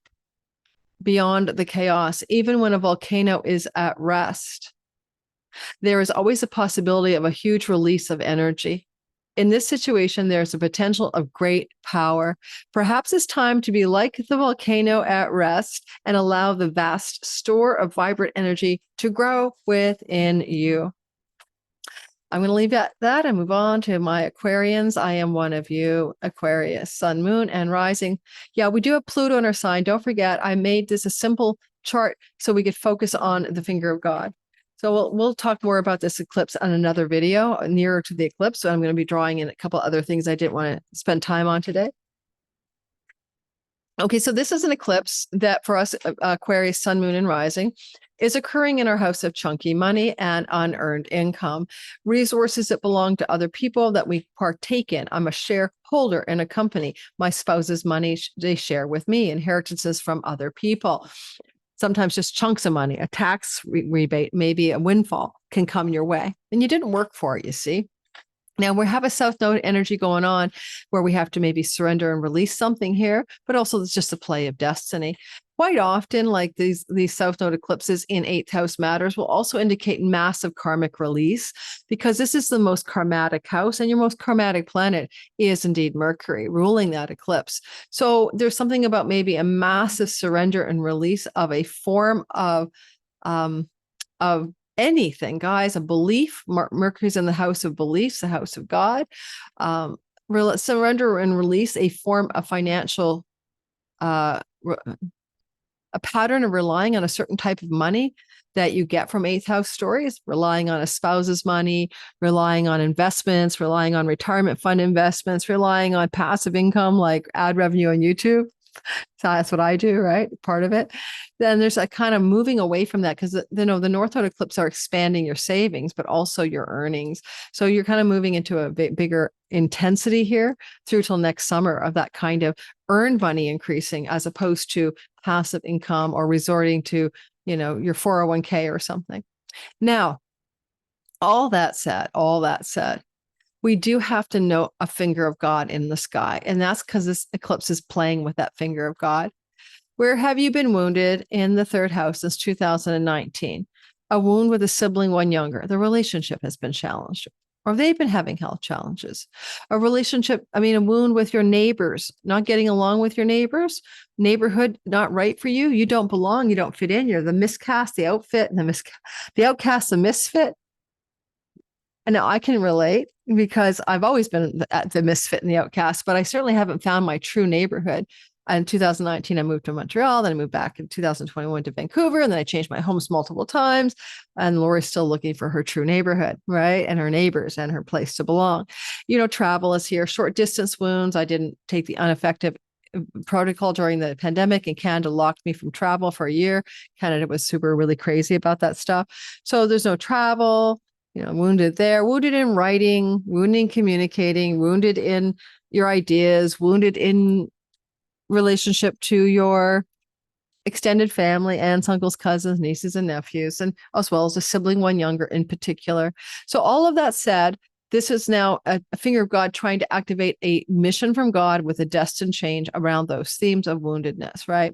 beyond the chaos, even when a volcano is at rest. There is always a possibility of a huge release of energy. In this situation, there's a potential of great power. Perhaps it's time to be like the volcano at rest and allow the vast store of vibrant energy to grow within you. I'm going to leave it at that and move on to my Aquarians. I am one of you, Aquarius, Sun, Moon, and Rising. Yeah, we do have Pluto in our sign. Don't forget, I made this a simple chart so we could focus on the finger of God. So we'll talk more about this eclipse on another video nearer to the eclipse. So I'm going to be drawing in a couple other things I didn't want to spend time on today. Okay, so this is an eclipse that for us, Aquarius, Sun, Moon, and Rising, is occurring in our house of chunky money and unearned income, resources that belong to other people that we partake in. I'm a shareholder in a company. My spouse's money, they share with me, inheritances from other people. Sometimes just chunks of money, a tax rebate, maybe a windfall can come your way. And you didn't work for it, you see. Now we have a South Node energy going on where we have to maybe surrender and release something here, but also it's just a play of destiny. Quite often, like these South Node eclipses in 8th house matters will also indicate massive karmic release, because this is the most karmatic house, and your most karmatic planet is indeed Mercury ruling that eclipse. So there's something about maybe a massive surrender and release of a form of anything, guys, a belief. Mercury's in the house of beliefs, the house of God. Surrender and release a form of financial a pattern of relying on a certain type of money that you get from 8th house stories, relying on a spouse's money, relying on investments, relying on retirement fund investments, relying on passive income like ad revenue on YouTube. So that's what I do, right? Part of it. Then there's a kind of moving away from that, because the North Node eclipse are expanding your savings, but also your earnings. So you're kind of moving into a bigger intensity here through till next summer of that kind of earned money increasing, as opposed to passive income or resorting to, your 401k or something. Now, all that said, we do have to note a finger of God in the sky. And that's because this eclipse is playing with that finger of God. Where have you been wounded in the 3rd house since 2019? A wound with a sibling one younger. The relationship has been challenged. Or they've been having health challenges. A wound with your neighbors, not getting along with your neighbors, neighborhood not right for you. You don't belong. You don't fit in. You're the miscast, the outfit, and the outcast, the misfit. And now I can relate because I've always been the misfit and the outcast, but I certainly haven't found my true neighborhood. In 2019, I moved to Montreal, then I moved back in 2021 to Vancouver, and then I changed my homes multiple times. And Lori's still looking for her true neighborhood, right? And her neighbors and her place to belong. Travel is here, short distance wounds. I didn't take the ineffective protocol during the pandemic, and Canada locked me from travel for a year. Canada was really crazy about that stuff. So there's no travel, wounded there, wounded in writing, wounded in communicating, wounded in your ideas, wounded in relationship to your extended family, aunts, uncles, cousins, nieces, and nephews, and as well as a sibling, one younger in particular. So all of that said, this is now a finger of God trying to activate a mission from God with a destined change around those themes of woundedness, right?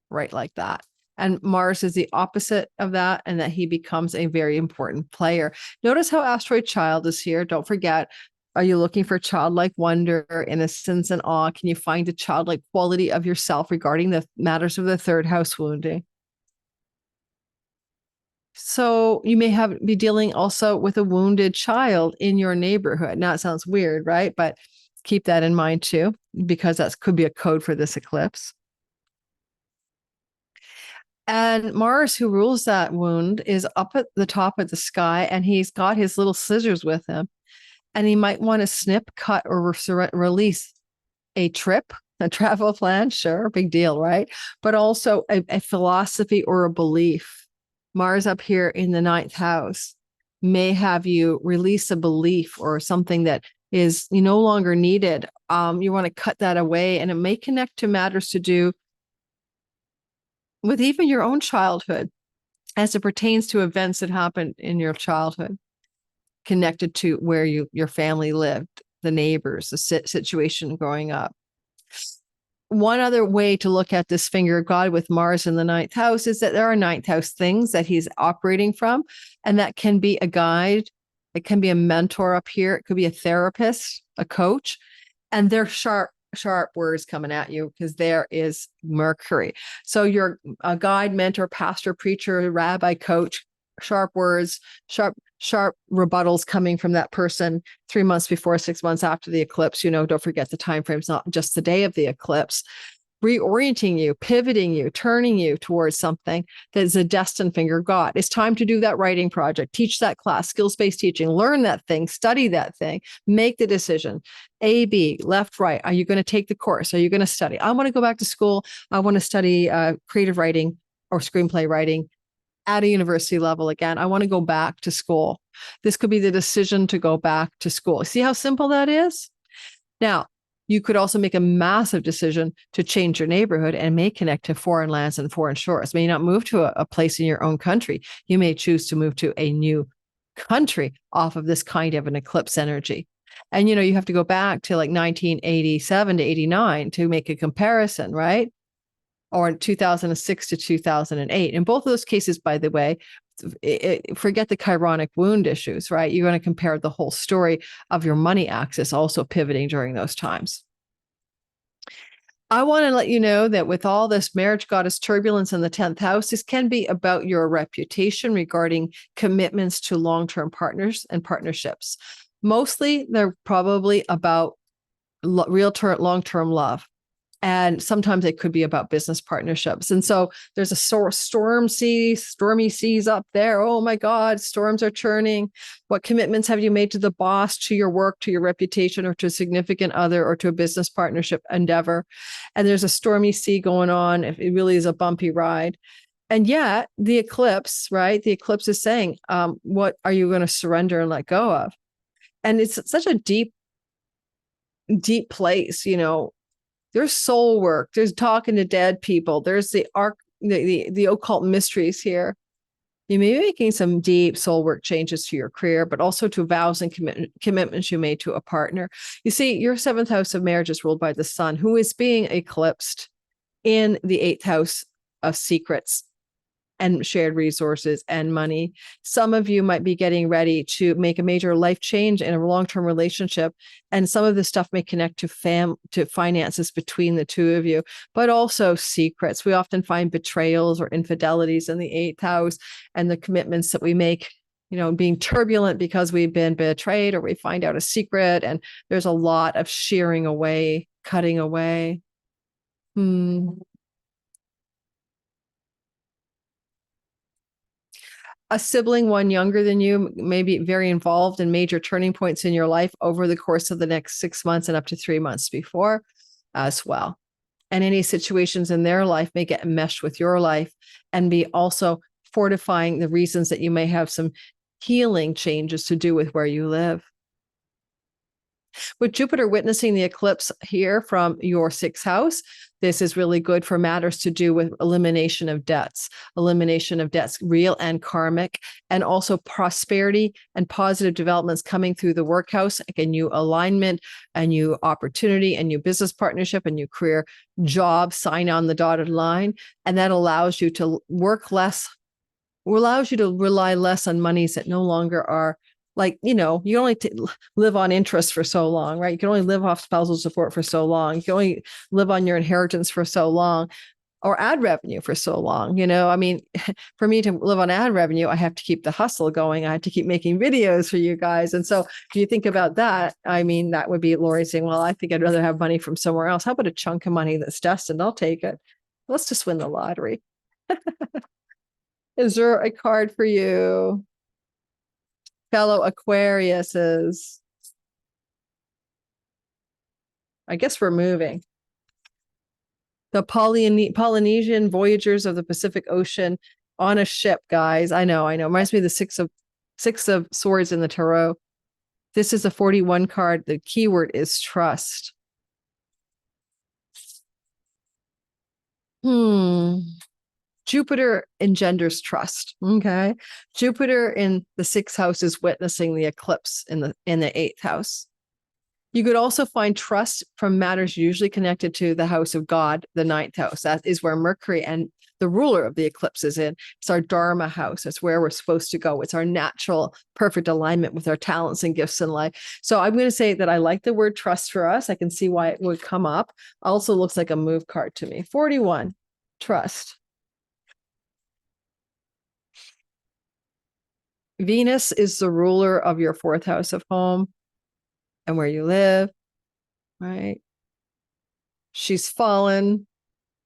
Right, like that. And Mars is the opposite of that, and that he becomes a very important player. Notice how asteroid child is here. Don't forget, are you looking for childlike wonder, innocence, and awe? Can you find the childlike quality of yourself regarding the matters of the third house wounding? So you may be dealing also with a wounded child in your neighborhood. Now it sounds weird, right? But keep that in mind too, because that could be a code for this eclipse. And Mars, who rules that wound, is up at the top of the sky, and he's got his little scissors with him. And he might want to snip, cut, or release a trip, a travel plan. Sure, big deal, right? But also a philosophy or a belief. Mars up here in the 9th house may have you release a belief or something that is no longer needed. You want to cut that away, and it may connect to matters to do with even your own childhood as it pertains to events that happened in your childhood, connected to where your family lived, the neighbors, the situation growing up. One other way to look at this finger of God with Mars in the 9th house is that there are 9th house things that he's operating from, and that can be a guide. It can be a mentor up here. It could be a therapist, a coach, and they're sharp words coming at you because there is Mercury. So you're a guide, mentor, pastor, preacher, rabbi, coach, sharp words, sharp rebuttals coming from that person 3 months before, 6 months after the eclipse. Don't forget the time frame's not just the day of the eclipse. Reorienting you, pivoting you, turning you towards something that is a destined finger of God. It's time to do that writing project, teach that class, skills-based teaching, learn that thing, study that thing, make the decision. A, B, left, right. Are you going to take the course? Are you going to study? I want to go back to school. I want to study creative writing or screenplay writing at a university level again. I want to go back to school. This could be the decision to go back to school. See how simple that is? Now, you could also make a massive decision to change your neighborhood and may connect to foreign lands and foreign shores. May not move to a place in your own country. You may choose to move to a new country off of this kind of an eclipse energy. And, you have to go back to like 1987 to 89 to make a comparison, right? Or in 2006 to 2008. In both of those cases, by the way, forget the chironic wound issues, right? You're going to compare the whole story of your money axis also pivoting during those times. I want to let you know that with all this marriage goddess turbulence in the 10th house, this can be about your reputation regarding commitments to long-term partners and partnerships. Mostly, they're probably about real long-term love. And sometimes it could be about business partnerships. And so there's a stormy seas up there. Oh my God, storms are churning. What commitments have you made to the boss, to your work, to your reputation, or to a significant other, or to a business partnership endeavor? And there's a stormy sea going on. It really is a bumpy ride. And yet the eclipse, right? The eclipse is saying, what are you going to surrender and let go of? And it's such a deep place, There's soul work. There's talking to dead people. There's the occult mysteries here. You may be making some deep soul work changes to your career, but also to vows and commitments you made to a partner. You see, your 7th house of marriage is ruled by the sun, who is being eclipsed in the 8th house of secrets and shared resources and money. Some of you might be getting ready to make a major life change in a long-term relationship. And some of this stuff may connect to finances between the two of you, but also secrets. We often find betrayals or infidelities in the 8th house, and the commitments that we make, being turbulent because we've been betrayed or we find out a secret, and there's a lot of shearing away, cutting away. A sibling, one younger than you, may be very involved in major turning points in your life over the course of the next 6 months and up to 3 months before as well. And any situations in their life may get meshed with your life and be also fortifying the reasons that you may have some healing changes to do with where you live. With Jupiter witnessing the eclipse here from your 6th house, this is really good for matters to do with elimination of debts, real and karmic, and also prosperity and positive developments coming through the work house, like a new alignment, a new opportunity, a new business partnership, a new career job, sign on the dotted line. And that allows you to work less, allows you to rely less on monies that no longer are like, you only live on interest for so long, right? You can only live off spousal support for so long. You can only live on your inheritance for so long, or ad revenue for so long. I mean, for me to live on ad revenue, I have to keep the hustle going. I have to keep making videos for you guys. And so if you think about that, I mean, that would be Lori saying, well, I think I'd rather have money from somewhere else. How about a chunk of money that's destined? I'll take it. Let's just win the lottery. Is there a card for you, fellow Aquariuses? I guess we're moving. The Polynesian voyagers of the Pacific Ocean on a ship, guys. I know. Reminds me of the six of swords in the tarot. This is a 41 card. The keyword is trust. Jupiter engenders trust. Okay. Jupiter in the 6th house is witnessing the eclipse in the 8th house. You could also find trust from matters usually connected to the house of God, the 9th house. That is where Mercury and the ruler of the eclipse is in. It's our Dharma house. It's where we're supposed to go. It's our natural, perfect alignment with our talents and gifts in life. So I'm going to say that I like the word trust for us. I can see why it would come up. Also looks like a move card to me. 41, trust. Venus is the ruler of your 4th house of home and where you live, right? She's fallen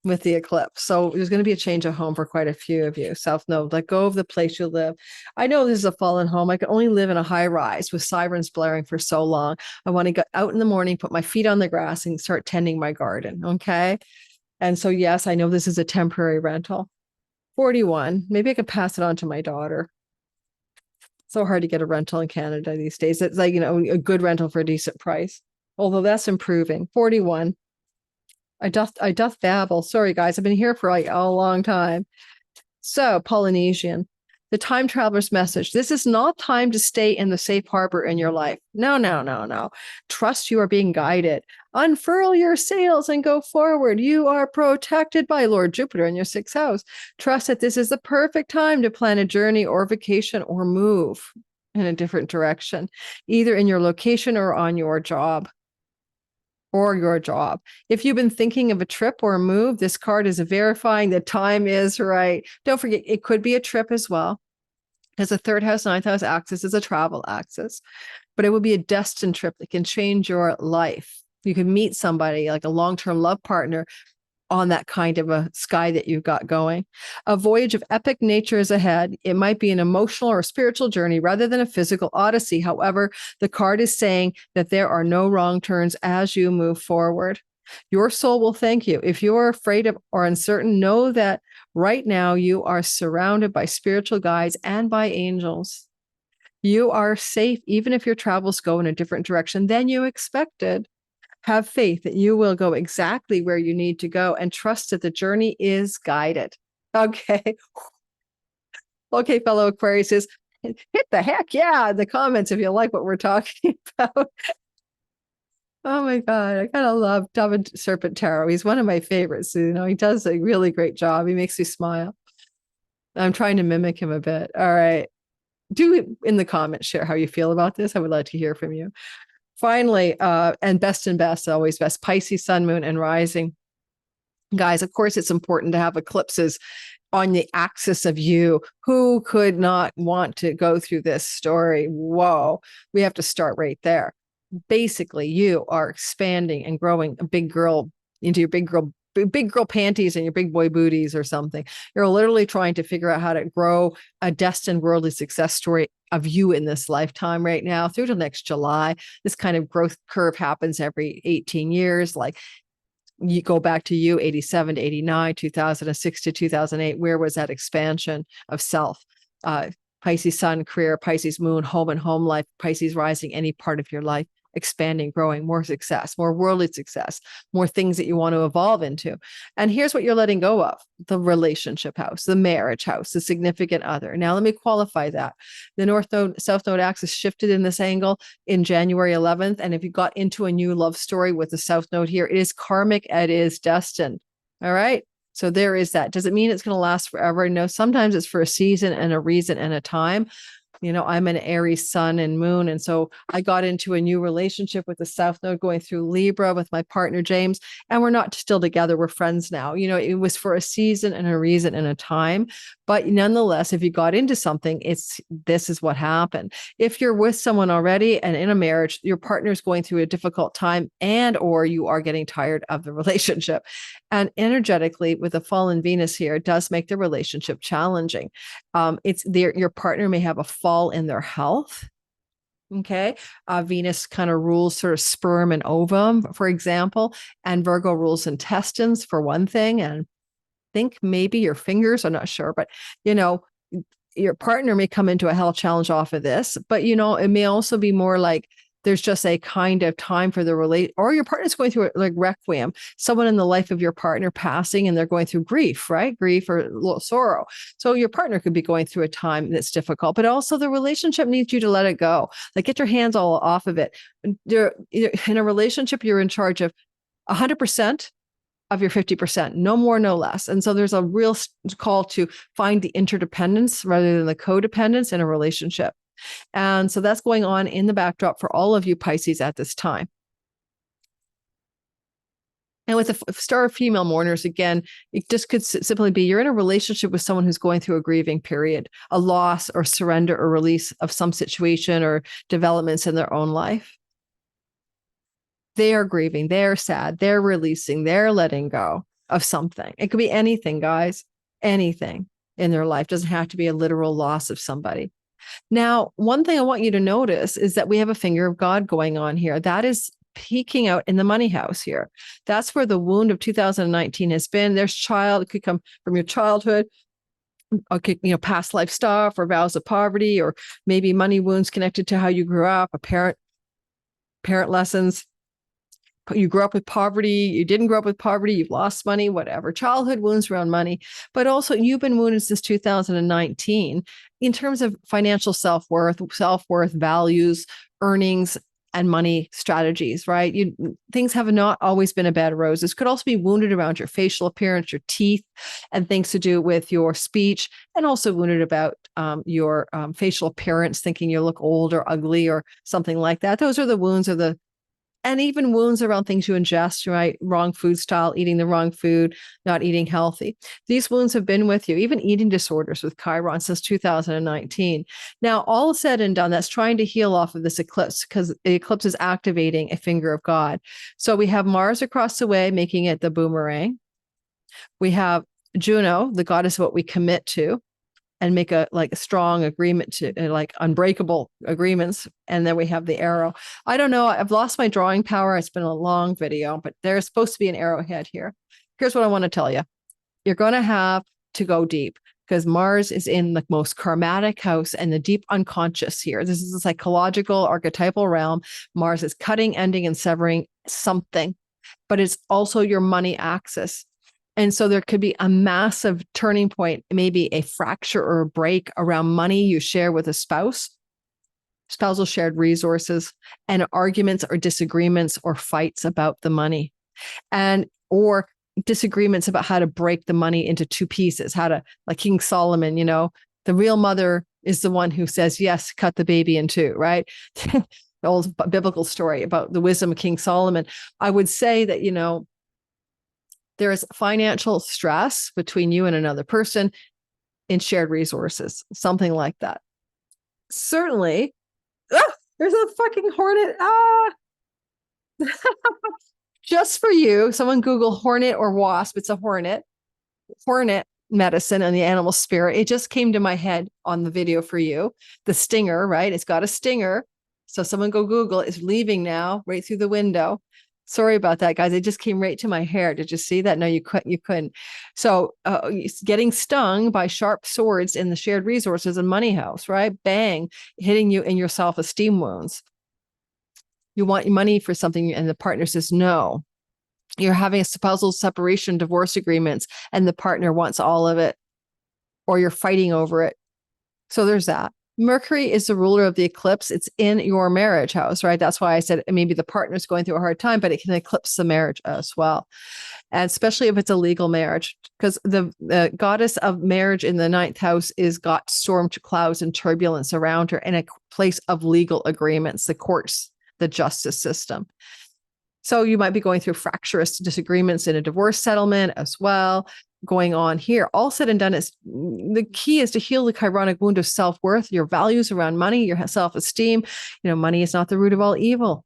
with the eclipse. So there's going to be a change of home for quite a few of you. Self-know, let go of the place you live. I know this is a fallen home. I can only live in a high rise with sirens blaring for so long. I want to go out in the morning, put my feet on the grass and start tending my garden. Okay. And so, yes, I know this is a temporary rental. 41. Maybe I could pass it on to my daughter. So hard to get a rental in Canada these days. It's like, a good rental for a decent price. Although that's improving. 41. I doth babble. Sorry, guys. I've been here for like a long time. So, Polynesian, the time traveler's message. This is not time to stay in the safe harbor in your life. No. Trust you are being guided. Unfurl your sails and go forward. You are protected by Lord Jupiter in your 6th house. Trust that this is the perfect time to plan a journey or vacation or move in a different direction, either in your location or on your job. If you've been thinking of a trip or a move, this card is verifying the time is right. Don't forget, it could be a trip as well, because the 3rd house, 9th house axis is a travel axis, but it would be a destined trip that can change your life. You can meet somebody like a long-term love partner on that kind of a sky that you've got going. A voyage of epic nature is ahead. It might be an emotional or spiritual journey rather than a physical odyssey. However, the card is saying that there are no wrong turns as you move forward. Your soul will thank you. If you are afraid of or uncertain, know that right now you are surrounded by spiritual guides and by angels. You are safe, even if your travels go in a different direction than you expected. Have faith that you will go exactly where you need to go and trust that the journey is guided. Okay. Okay, fellow Aquarius, hit the heck yeah in the comments if you like what we're talking about. Oh my God, I kind of love Double Serpent Tarot. He's one of my favorites. He does a really great job. He makes me smile. I'm trying to mimic him a bit. All right. Do in the comments share how you feel about this. I would like to hear from you. Finally, and best, always best, Pisces, sun, moon, and rising. Guys, of course, it's important to have eclipses on the axis of you. Who could not want to go through this story? Whoa, we have to start right there. Basically, you are expanding and growing a big girl into your big girl panties and your big boy booties or something. You're literally trying to figure out how to grow a destined worldly success story of you in this lifetime right now through to next July. This kind of growth curve happens every 18 years. Like, you go back to you, 87 to 89, 2006 to 2008. Where was that expansion of self? Pisces sun, career, Pisces moon, home and home life, Pisces rising, any part of your life, expanding, growing, more success, more worldly success, more things that you want to evolve into. And here's what you're letting go of: the relationship house, the marriage house, the significant other. Now, let me qualify that. The North Node, South Node axis shifted in this angle in January 11th. And if you got into a new love story with the South Node here, it is karmic, it is destined. All right. So there is that. Does it mean it's going to last forever? No, sometimes it's for a season and a reason and a time. You know, I'm an Aries sun and moon. And so I got into a new relationship with the South Node going through Libra with my partner, James, and we're not still together. We're friends now. You know, it was for a season and a reason and a time. But nonetheless, if you got into something, this is what happened. If you're with someone already and in a marriage, your partner's going through a difficult time or you are getting tired of the relationship. And energetically, with the fallen Venus here, it does make the relationship challenging. Your partner may have a fall in their health. Okay. Venus kind of rules sort of sperm and ovum, for example, and Virgo rules intestines for one thing. And I think maybe your fingers, I'm not sure, but you know, your partner may come into a health challenge off of this, but you know, it may also be more like there's just a kind of time for the or your partner's going through like requiem, someone in the life of your partner passing, and they're going through grief, right? Grief or sorrow. So your partner could be going through a time that's difficult, but also the relationship needs you to let it go. Like, get your hands all off of it. In a relationship, you're in charge of 100% of your 50%, no more, no less. And so there's a real call to find the interdependence rather than the codependence in a relationship. And so that's going on in the backdrop for all of you Pisces at this time. And with the star of female mourners, again, it just could simply be you're in a relationship with someone who's going through a grieving period, a loss or surrender or release of some situation or developments in their own life. They are grieving, they're sad, they're releasing, they're letting go of something. It could be anything, guys, anything in their life. It doesn't have to be a literal loss of somebody. Now, one thing I want you to notice is that we have a finger of God going on here. That is peeking out in the money house here. That's where the wound of 2019 has been. There's it could come from your childhood, okay, you know, past life stuff or vows of poverty, or maybe money wounds connected to how you grew up, a parent lessons. You grew up with poverty, you didn't grow up with poverty, you've lost money, whatever, childhood wounds around money. But also you've been wounded since 2019 in terms of financial self-worth, values, earnings, and money strategies, right? Things have not always been a bed of roses. Could also be wounded around your facial appearance, your teeth, and things to do with your speech, and also wounded about your facial appearance, thinking you look old or ugly or something like that. Those are the wounds and even wounds around things you ingest, right? Wrong food style, eating the wrong food, not eating healthy. These wounds have been with you, even eating disorders with Chiron since 2019. Now, all said and done, that's trying to heal off of this eclipse, because the eclipse is activating a finger of God. So we have Mars across the way, making it the boomerang. We have Juno, the goddess of what we commit to and make a strong agreement to, like unbreakable agreements. And then we have the arrow. I don't know. I've lost my drawing power. It's been a long video, but there's supposed to be an arrowhead here. Here's what I want to tell you. You're going to have to go deep, because Mars is in the most karmatic house and the deep unconscious here. This is a psychological, archetypal realm. Mars is cutting, ending, and severing something, but it's also your money axis. And so there could be a massive turning point, maybe a fracture or a break around money you share with a spouse, spousal shared resources, and arguments or disagreements or fights about the money, or disagreements about how to break the money into two pieces, how to, like King Solomon, you know, the real mother is the one who says, yes, cut the baby in two, right? The old biblical story about the wisdom of King Solomon. I would say that, you know, There is financial stress between you and another person in shared resources, something like that. Certainly, there's a fucking hornet. Just for you, someone Google hornet or wasp. It's a hornet medicine and the animal spirit. It just came to my head on the video for you. The stinger, right? It's got a stinger. So someone go Google. It's leaving now right through the window. Sorry about that, guys. It just came right to my hair. Did you see that? No, you couldn't. You couldn't. So getting stung by sharp swords in the shared resources and money house, right? Bang, hitting you in your self-esteem wounds. You want money for something and the partner says no. You're having a spousal separation, divorce agreements, and the partner wants all of it, or you're fighting over it. So there's that. Mercury is the ruler of the eclipse. It's in your marriage house, right? That's why I said maybe the partner's going through a hard time, but it can eclipse the marriage as well. And especially if it's a legal marriage, because the goddess of marriage in the ninth house is got storm clouds and turbulence around her in a place of legal agreements, the courts, the justice system. So you might be going through fractious disagreements in a divorce settlement as well going on here. All said and done, is the key is to heal the chironic wound of self-worth, your values around money, your self-esteem. Money is not the root of all evil.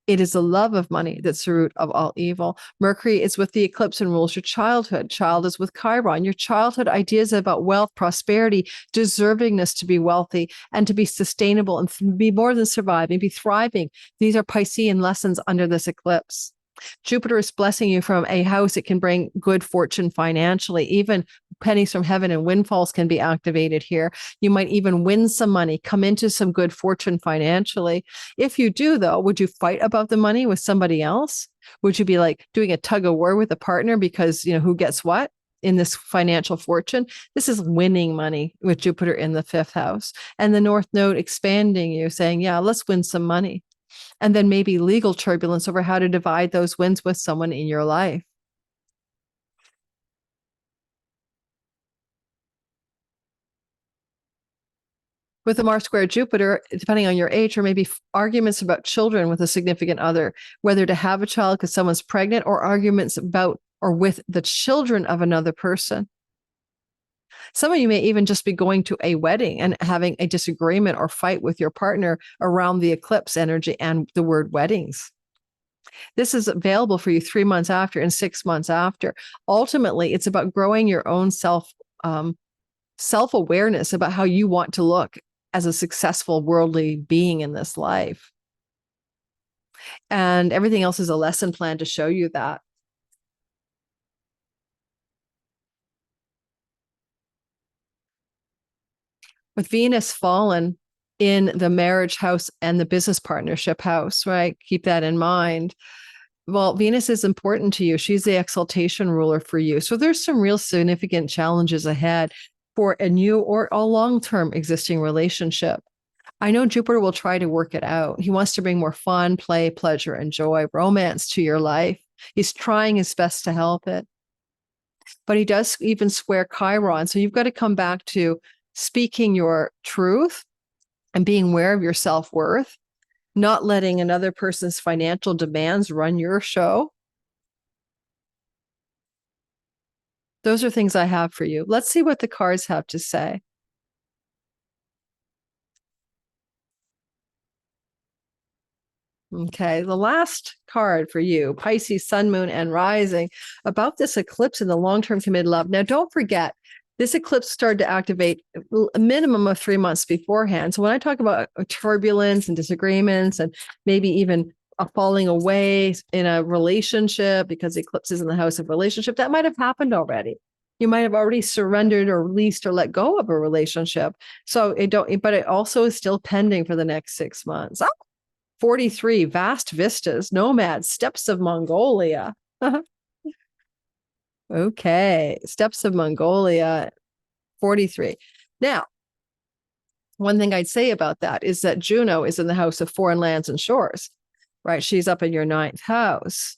It is the love of money that's the root of all evil. Mercury is with the eclipse and rules your childhood. Child is with Chiron. Your childhood ideas about wealth, prosperity, deservingness to be wealthy and to be sustainable and be more than surviving, be thriving. These are Piscean lessons under this eclipse. Jupiter is blessing you from a house. It can bring good fortune financially. Even pennies from heaven and windfalls can be activated here. You might even win some money, come into some good fortune financially. If you do, though, would you fight about the money with somebody else? Would you be like doing a tug of war with a partner because, who gets what in this financial fortune? This is winning money with Jupiter in the fifth house. And the North Node expanding you, saying, yeah, let's win some money. And then maybe legal turbulence over how to divide those wins with someone in your life. With the Mars square Jupiter, depending on your age, or maybe arguments about children with a significant other, whether to have a child because someone's pregnant, or arguments about or with the children of another person. Some of you may even just be going to a wedding and having a disagreement or fight with your partner around the eclipse energy and the word weddings. This is available for you 3 months after and 6 months after. Ultimately, it's about growing your own self-awareness about how you want to look as a successful worldly being in this life. And everything else is a lesson plan to show you that. With Venus fallen in the marriage house and the business partnership house, right? Keep that in mind. Well, Venus is important to you. She's the exaltation ruler for you. So there's some real significant challenges ahead for a new or a long-term existing relationship. I know Jupiter will try to work it out. He wants to bring more fun, play, pleasure, and joy, romance to your life. He's trying his best to help it. But he does even square Chiron. So you've got to come back to speaking your truth and being aware of your self-worth, not letting another person's financial demands run your show. Those are things I have for you. Let's see what the cards have to say. Okay, the last card for you, Pisces, Sun, Moon, and Rising, about this eclipse and the long-term committed love. Now, don't forget, this eclipse started to activate a minimum of 3 months beforehand. So when I talk about turbulence and disagreements and maybe even a falling away in a relationship because the eclipse is in the house of relationship, that might have happened already. You might have already surrendered or released or let go of a relationship. So but it also is still pending for the next 6 months. 43, vast vistas, nomads, steppes of Mongolia. Okay, steppes of Mongolia, 43. Now, one thing I'd say about that is that Juno is in the house of foreign lands and shores, right? She's up in your ninth house,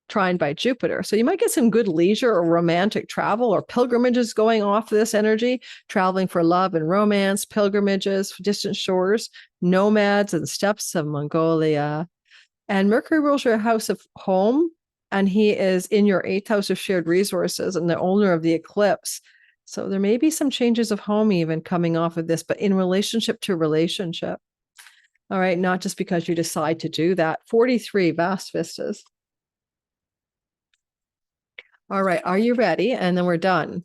trined by Jupiter. So you might get some good leisure or romantic travel or pilgrimages going off this energy, traveling for love and romance, pilgrimages, distant shores, nomads and steppes of Mongolia. And Mercury rules your house of home and he is in your 8th house of shared resources and the owner of the eclipse. So there may be some changes of home even coming off of this, but in relationship to relationship. All right, not just because you decide to do that. 43, vast vistas. All right, are you ready? And then we're done.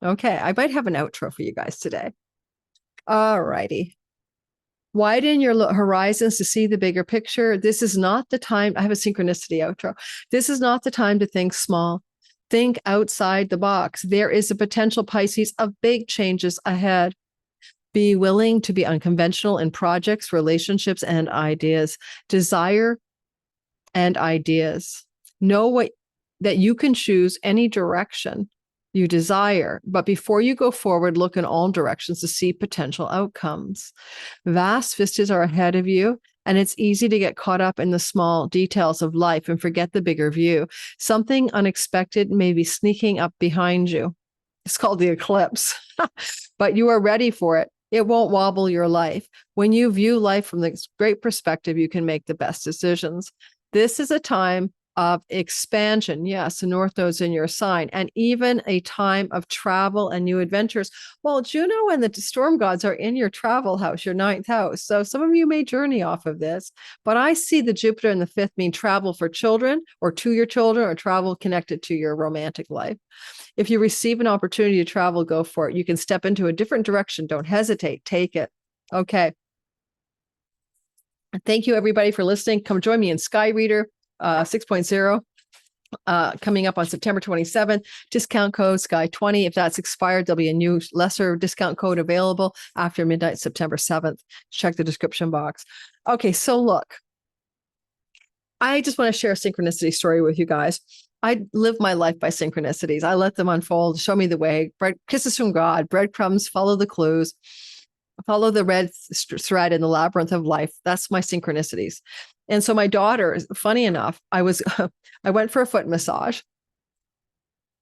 Okay, I might have an outro for you guys today. All righty. Widen your horizons to see the bigger picture. This is not the time. I have a synchronicity outro. This is not the time to think small. Think outside the box. There is a potential, Pisces, of big changes ahead. Be willing to be unconventional in projects, relationships, and ideas. Desire and ideas. Know that you can choose any direction you desire, but before you go forward, look in all directions to see potential outcomes. Vast vistas are ahead of you, and it's easy to get caught up in the small details of life and forget the bigger view. Something unexpected may be sneaking up behind you. It's called the eclipse, but you are ready for it. It won't wobble your life. When you view life from this great perspective, you can make the best decisions. This is a time of expansion. Yes, the North Node's in your sign, and even a time of travel and new adventures. Well, Juno and the storm gods are in your travel house, your 9th house. So some of you may journey off of this, but I see the Jupiter in the 5th mean travel for children or to your children, or travel connected to your romantic life. If you receive an opportunity to travel, go for it. You can step into a different direction. Don't hesitate. Take it. Okay. Thank you, everybody, for listening. Come join me in Sky Reader 6.0 coming up on September 27th. Discount code Sky20. If that's expired, there'll be a new lesser discount code available after midnight, September 7th. Check the description box. Okay, so look, I just want to share a synchronicity story with you guys. I live my life by synchronicities. I let them unfold, show me the way. Kisses from God, breadcrumbs, follow the clues. Follow the red thread in the labyrinth of life. That's my synchronicities. And so my daughter, funny enough, I went for a foot massage.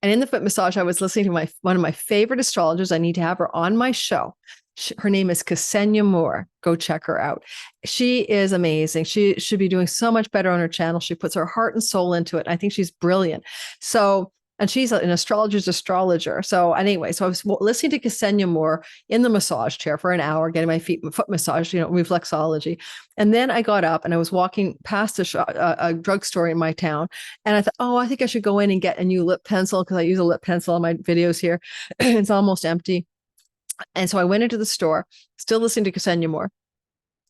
And in the foot massage, I was listening to one of my favorite astrologers. I need to have her on my show. Her name is Ksenia Moore. Go check her out. She is amazing. She should be doing so much better on her channel. She puts her heart and soul into it. I think she's brilliant. And she's an astrologer's astrologer. So anyway, so I was listening to Ksenia Moore in the massage chair for an hour, getting my foot massage, reflexology. And then I got up and I was walking past a drugstore in my town. And I thought, I think I should go in and get a new lip pencil, because I use a lip pencil in my videos here. It's almost empty. And so I went into the store, still listening to Ksenia Moore.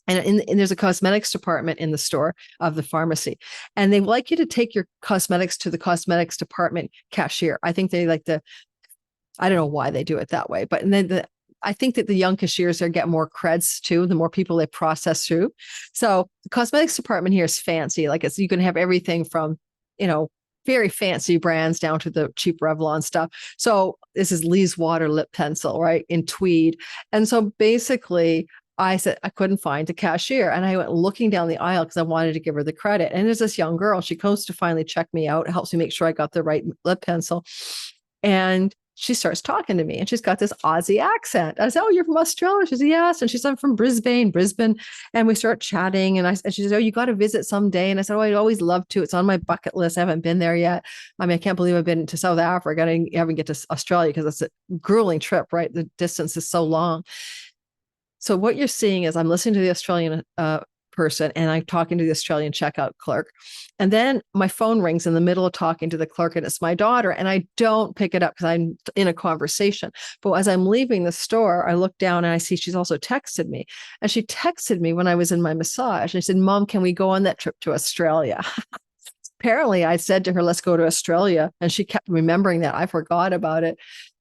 And there's a cosmetics department in the store of the pharmacy. And they like you to take your cosmetics to the cosmetics department cashier. I think they I don't know why they do it that way, but I think that the young cashiers there get more creds too, the more people they process through. So the cosmetics department here is fancy. You can have everything from, very fancy brands down to the cheap Revlon stuff. So this is Lee's Water lip pencil, right, in tweed. And so basically, I said I couldn't find the cashier, and I went looking down the aisle because I wanted to give her the credit. And there's this young girl. She comes to finally check me out. It helps me make sure I got the right lip pencil. And she starts talking to me, and she's got this Aussie accent. I said, "Oh, you're from Australia?" She said, "Yes." And she said, "I'm from Brisbane." And we start chatting. And she said, "Oh, you got to visit someday." And I said, "Oh, I'd always love to. It's on my bucket list. I haven't been there yet. I mean, I can't believe I've been to South Africa. I haven't get to Australia because it's a grueling trip, right? The distance is so long." So what you're seeing is I'm listening to the Australian person, and I'm talking to the Australian checkout clerk. And then my phone rings in the middle of talking to the clerk, and it's my daughter. And I don't pick it up because I'm in a conversation. But as I'm leaving the store, I look down and I see she's also texted me. And she texted me when I was in my massage. And I said, "Mom, can we go on that trip to Australia?" Apparently, I said to her, "Let's go to Australia." And she kept remembering that. I forgot about it.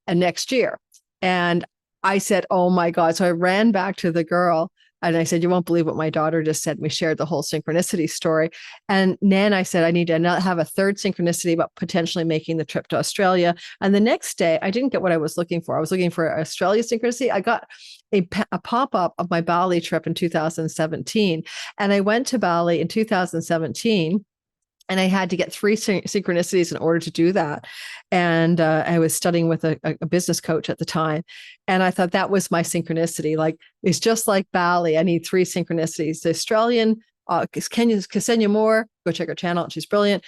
And next year. And I said, "Oh my God." So I ran back to the girl and I said, "You won't believe what my daughter just said." We shared the whole synchronicity story. And then I said, "I need to not have a third synchronicity about potentially making the trip to Australia." And the next day, I didn't get what I was looking for. I was looking for Australia synchronicity. I got a pop-up of my Bali trip in 2017. And I went to Bali in 2017. And I had to get 3 synchronicities in order to do that. And I was studying with a business coach at the time. And I thought that was my synchronicity. It's just like Bali. I need 3 synchronicities. The Australian Ksenia Moore, go check her channel. She's brilliant.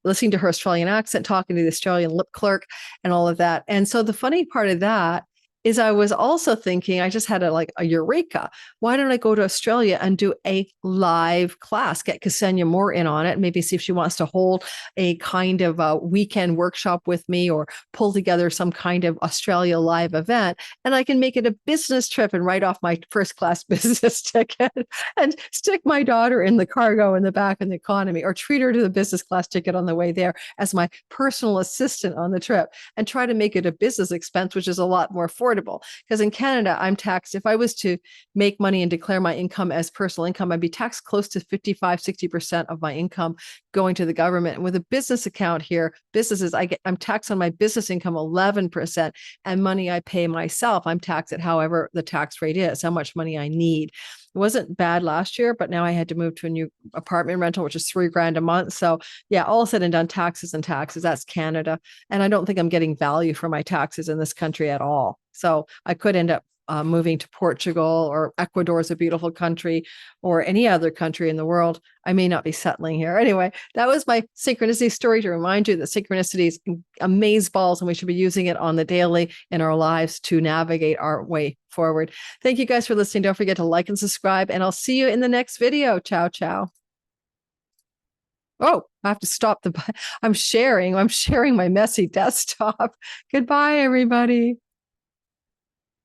Listening to her Australian accent, talking to the Australian lip clerk and all of that. And so the funny part of that is I was also thinking, I just had a eureka. Why don't I go to Australia and do a live class, get Ksenia Moore in on it, maybe see if she wants to hold a kind of a weekend workshop with me or pull together some kind of Australia live event. And I can make it a business trip and write off my first class business ticket and stick my daughter in the cargo in the back in the economy, or treat her to the business class ticket on the way there as my personal assistant on the trip, and try to make it a business expense, which is a lot more affordable. Because in Canada, I'm taxed. If I was to make money and declare my income as personal income, I'd be taxed close to 55-60% of my income going to the government. And with a business account here, businesses, I'm taxed on my business income 11%, and money I pay myself, I'm taxed at however the tax rate is, how much money I need. It wasn't bad last year, but now I had to move to a new apartment rental, which is $3,000 a month. So yeah, all said and done, taxes and taxes, that's Canada. And I don't think I'm getting value for my taxes in this country at all. So I could end up moving to Portugal, or Ecuador is a beautiful country, or any other country in the world. I may not be settling here. Anyway, that was my synchronicity story to remind you that synchronicity is amaze balls, and we should be using it on the daily in our lives to navigate our way forward. Thank you guys for listening. Don't forget to like and subscribe, and I'll see you in the next video. Ciao, ciao. Oh, I have to stop I'm sharing my messy desktop. Goodbye, everybody.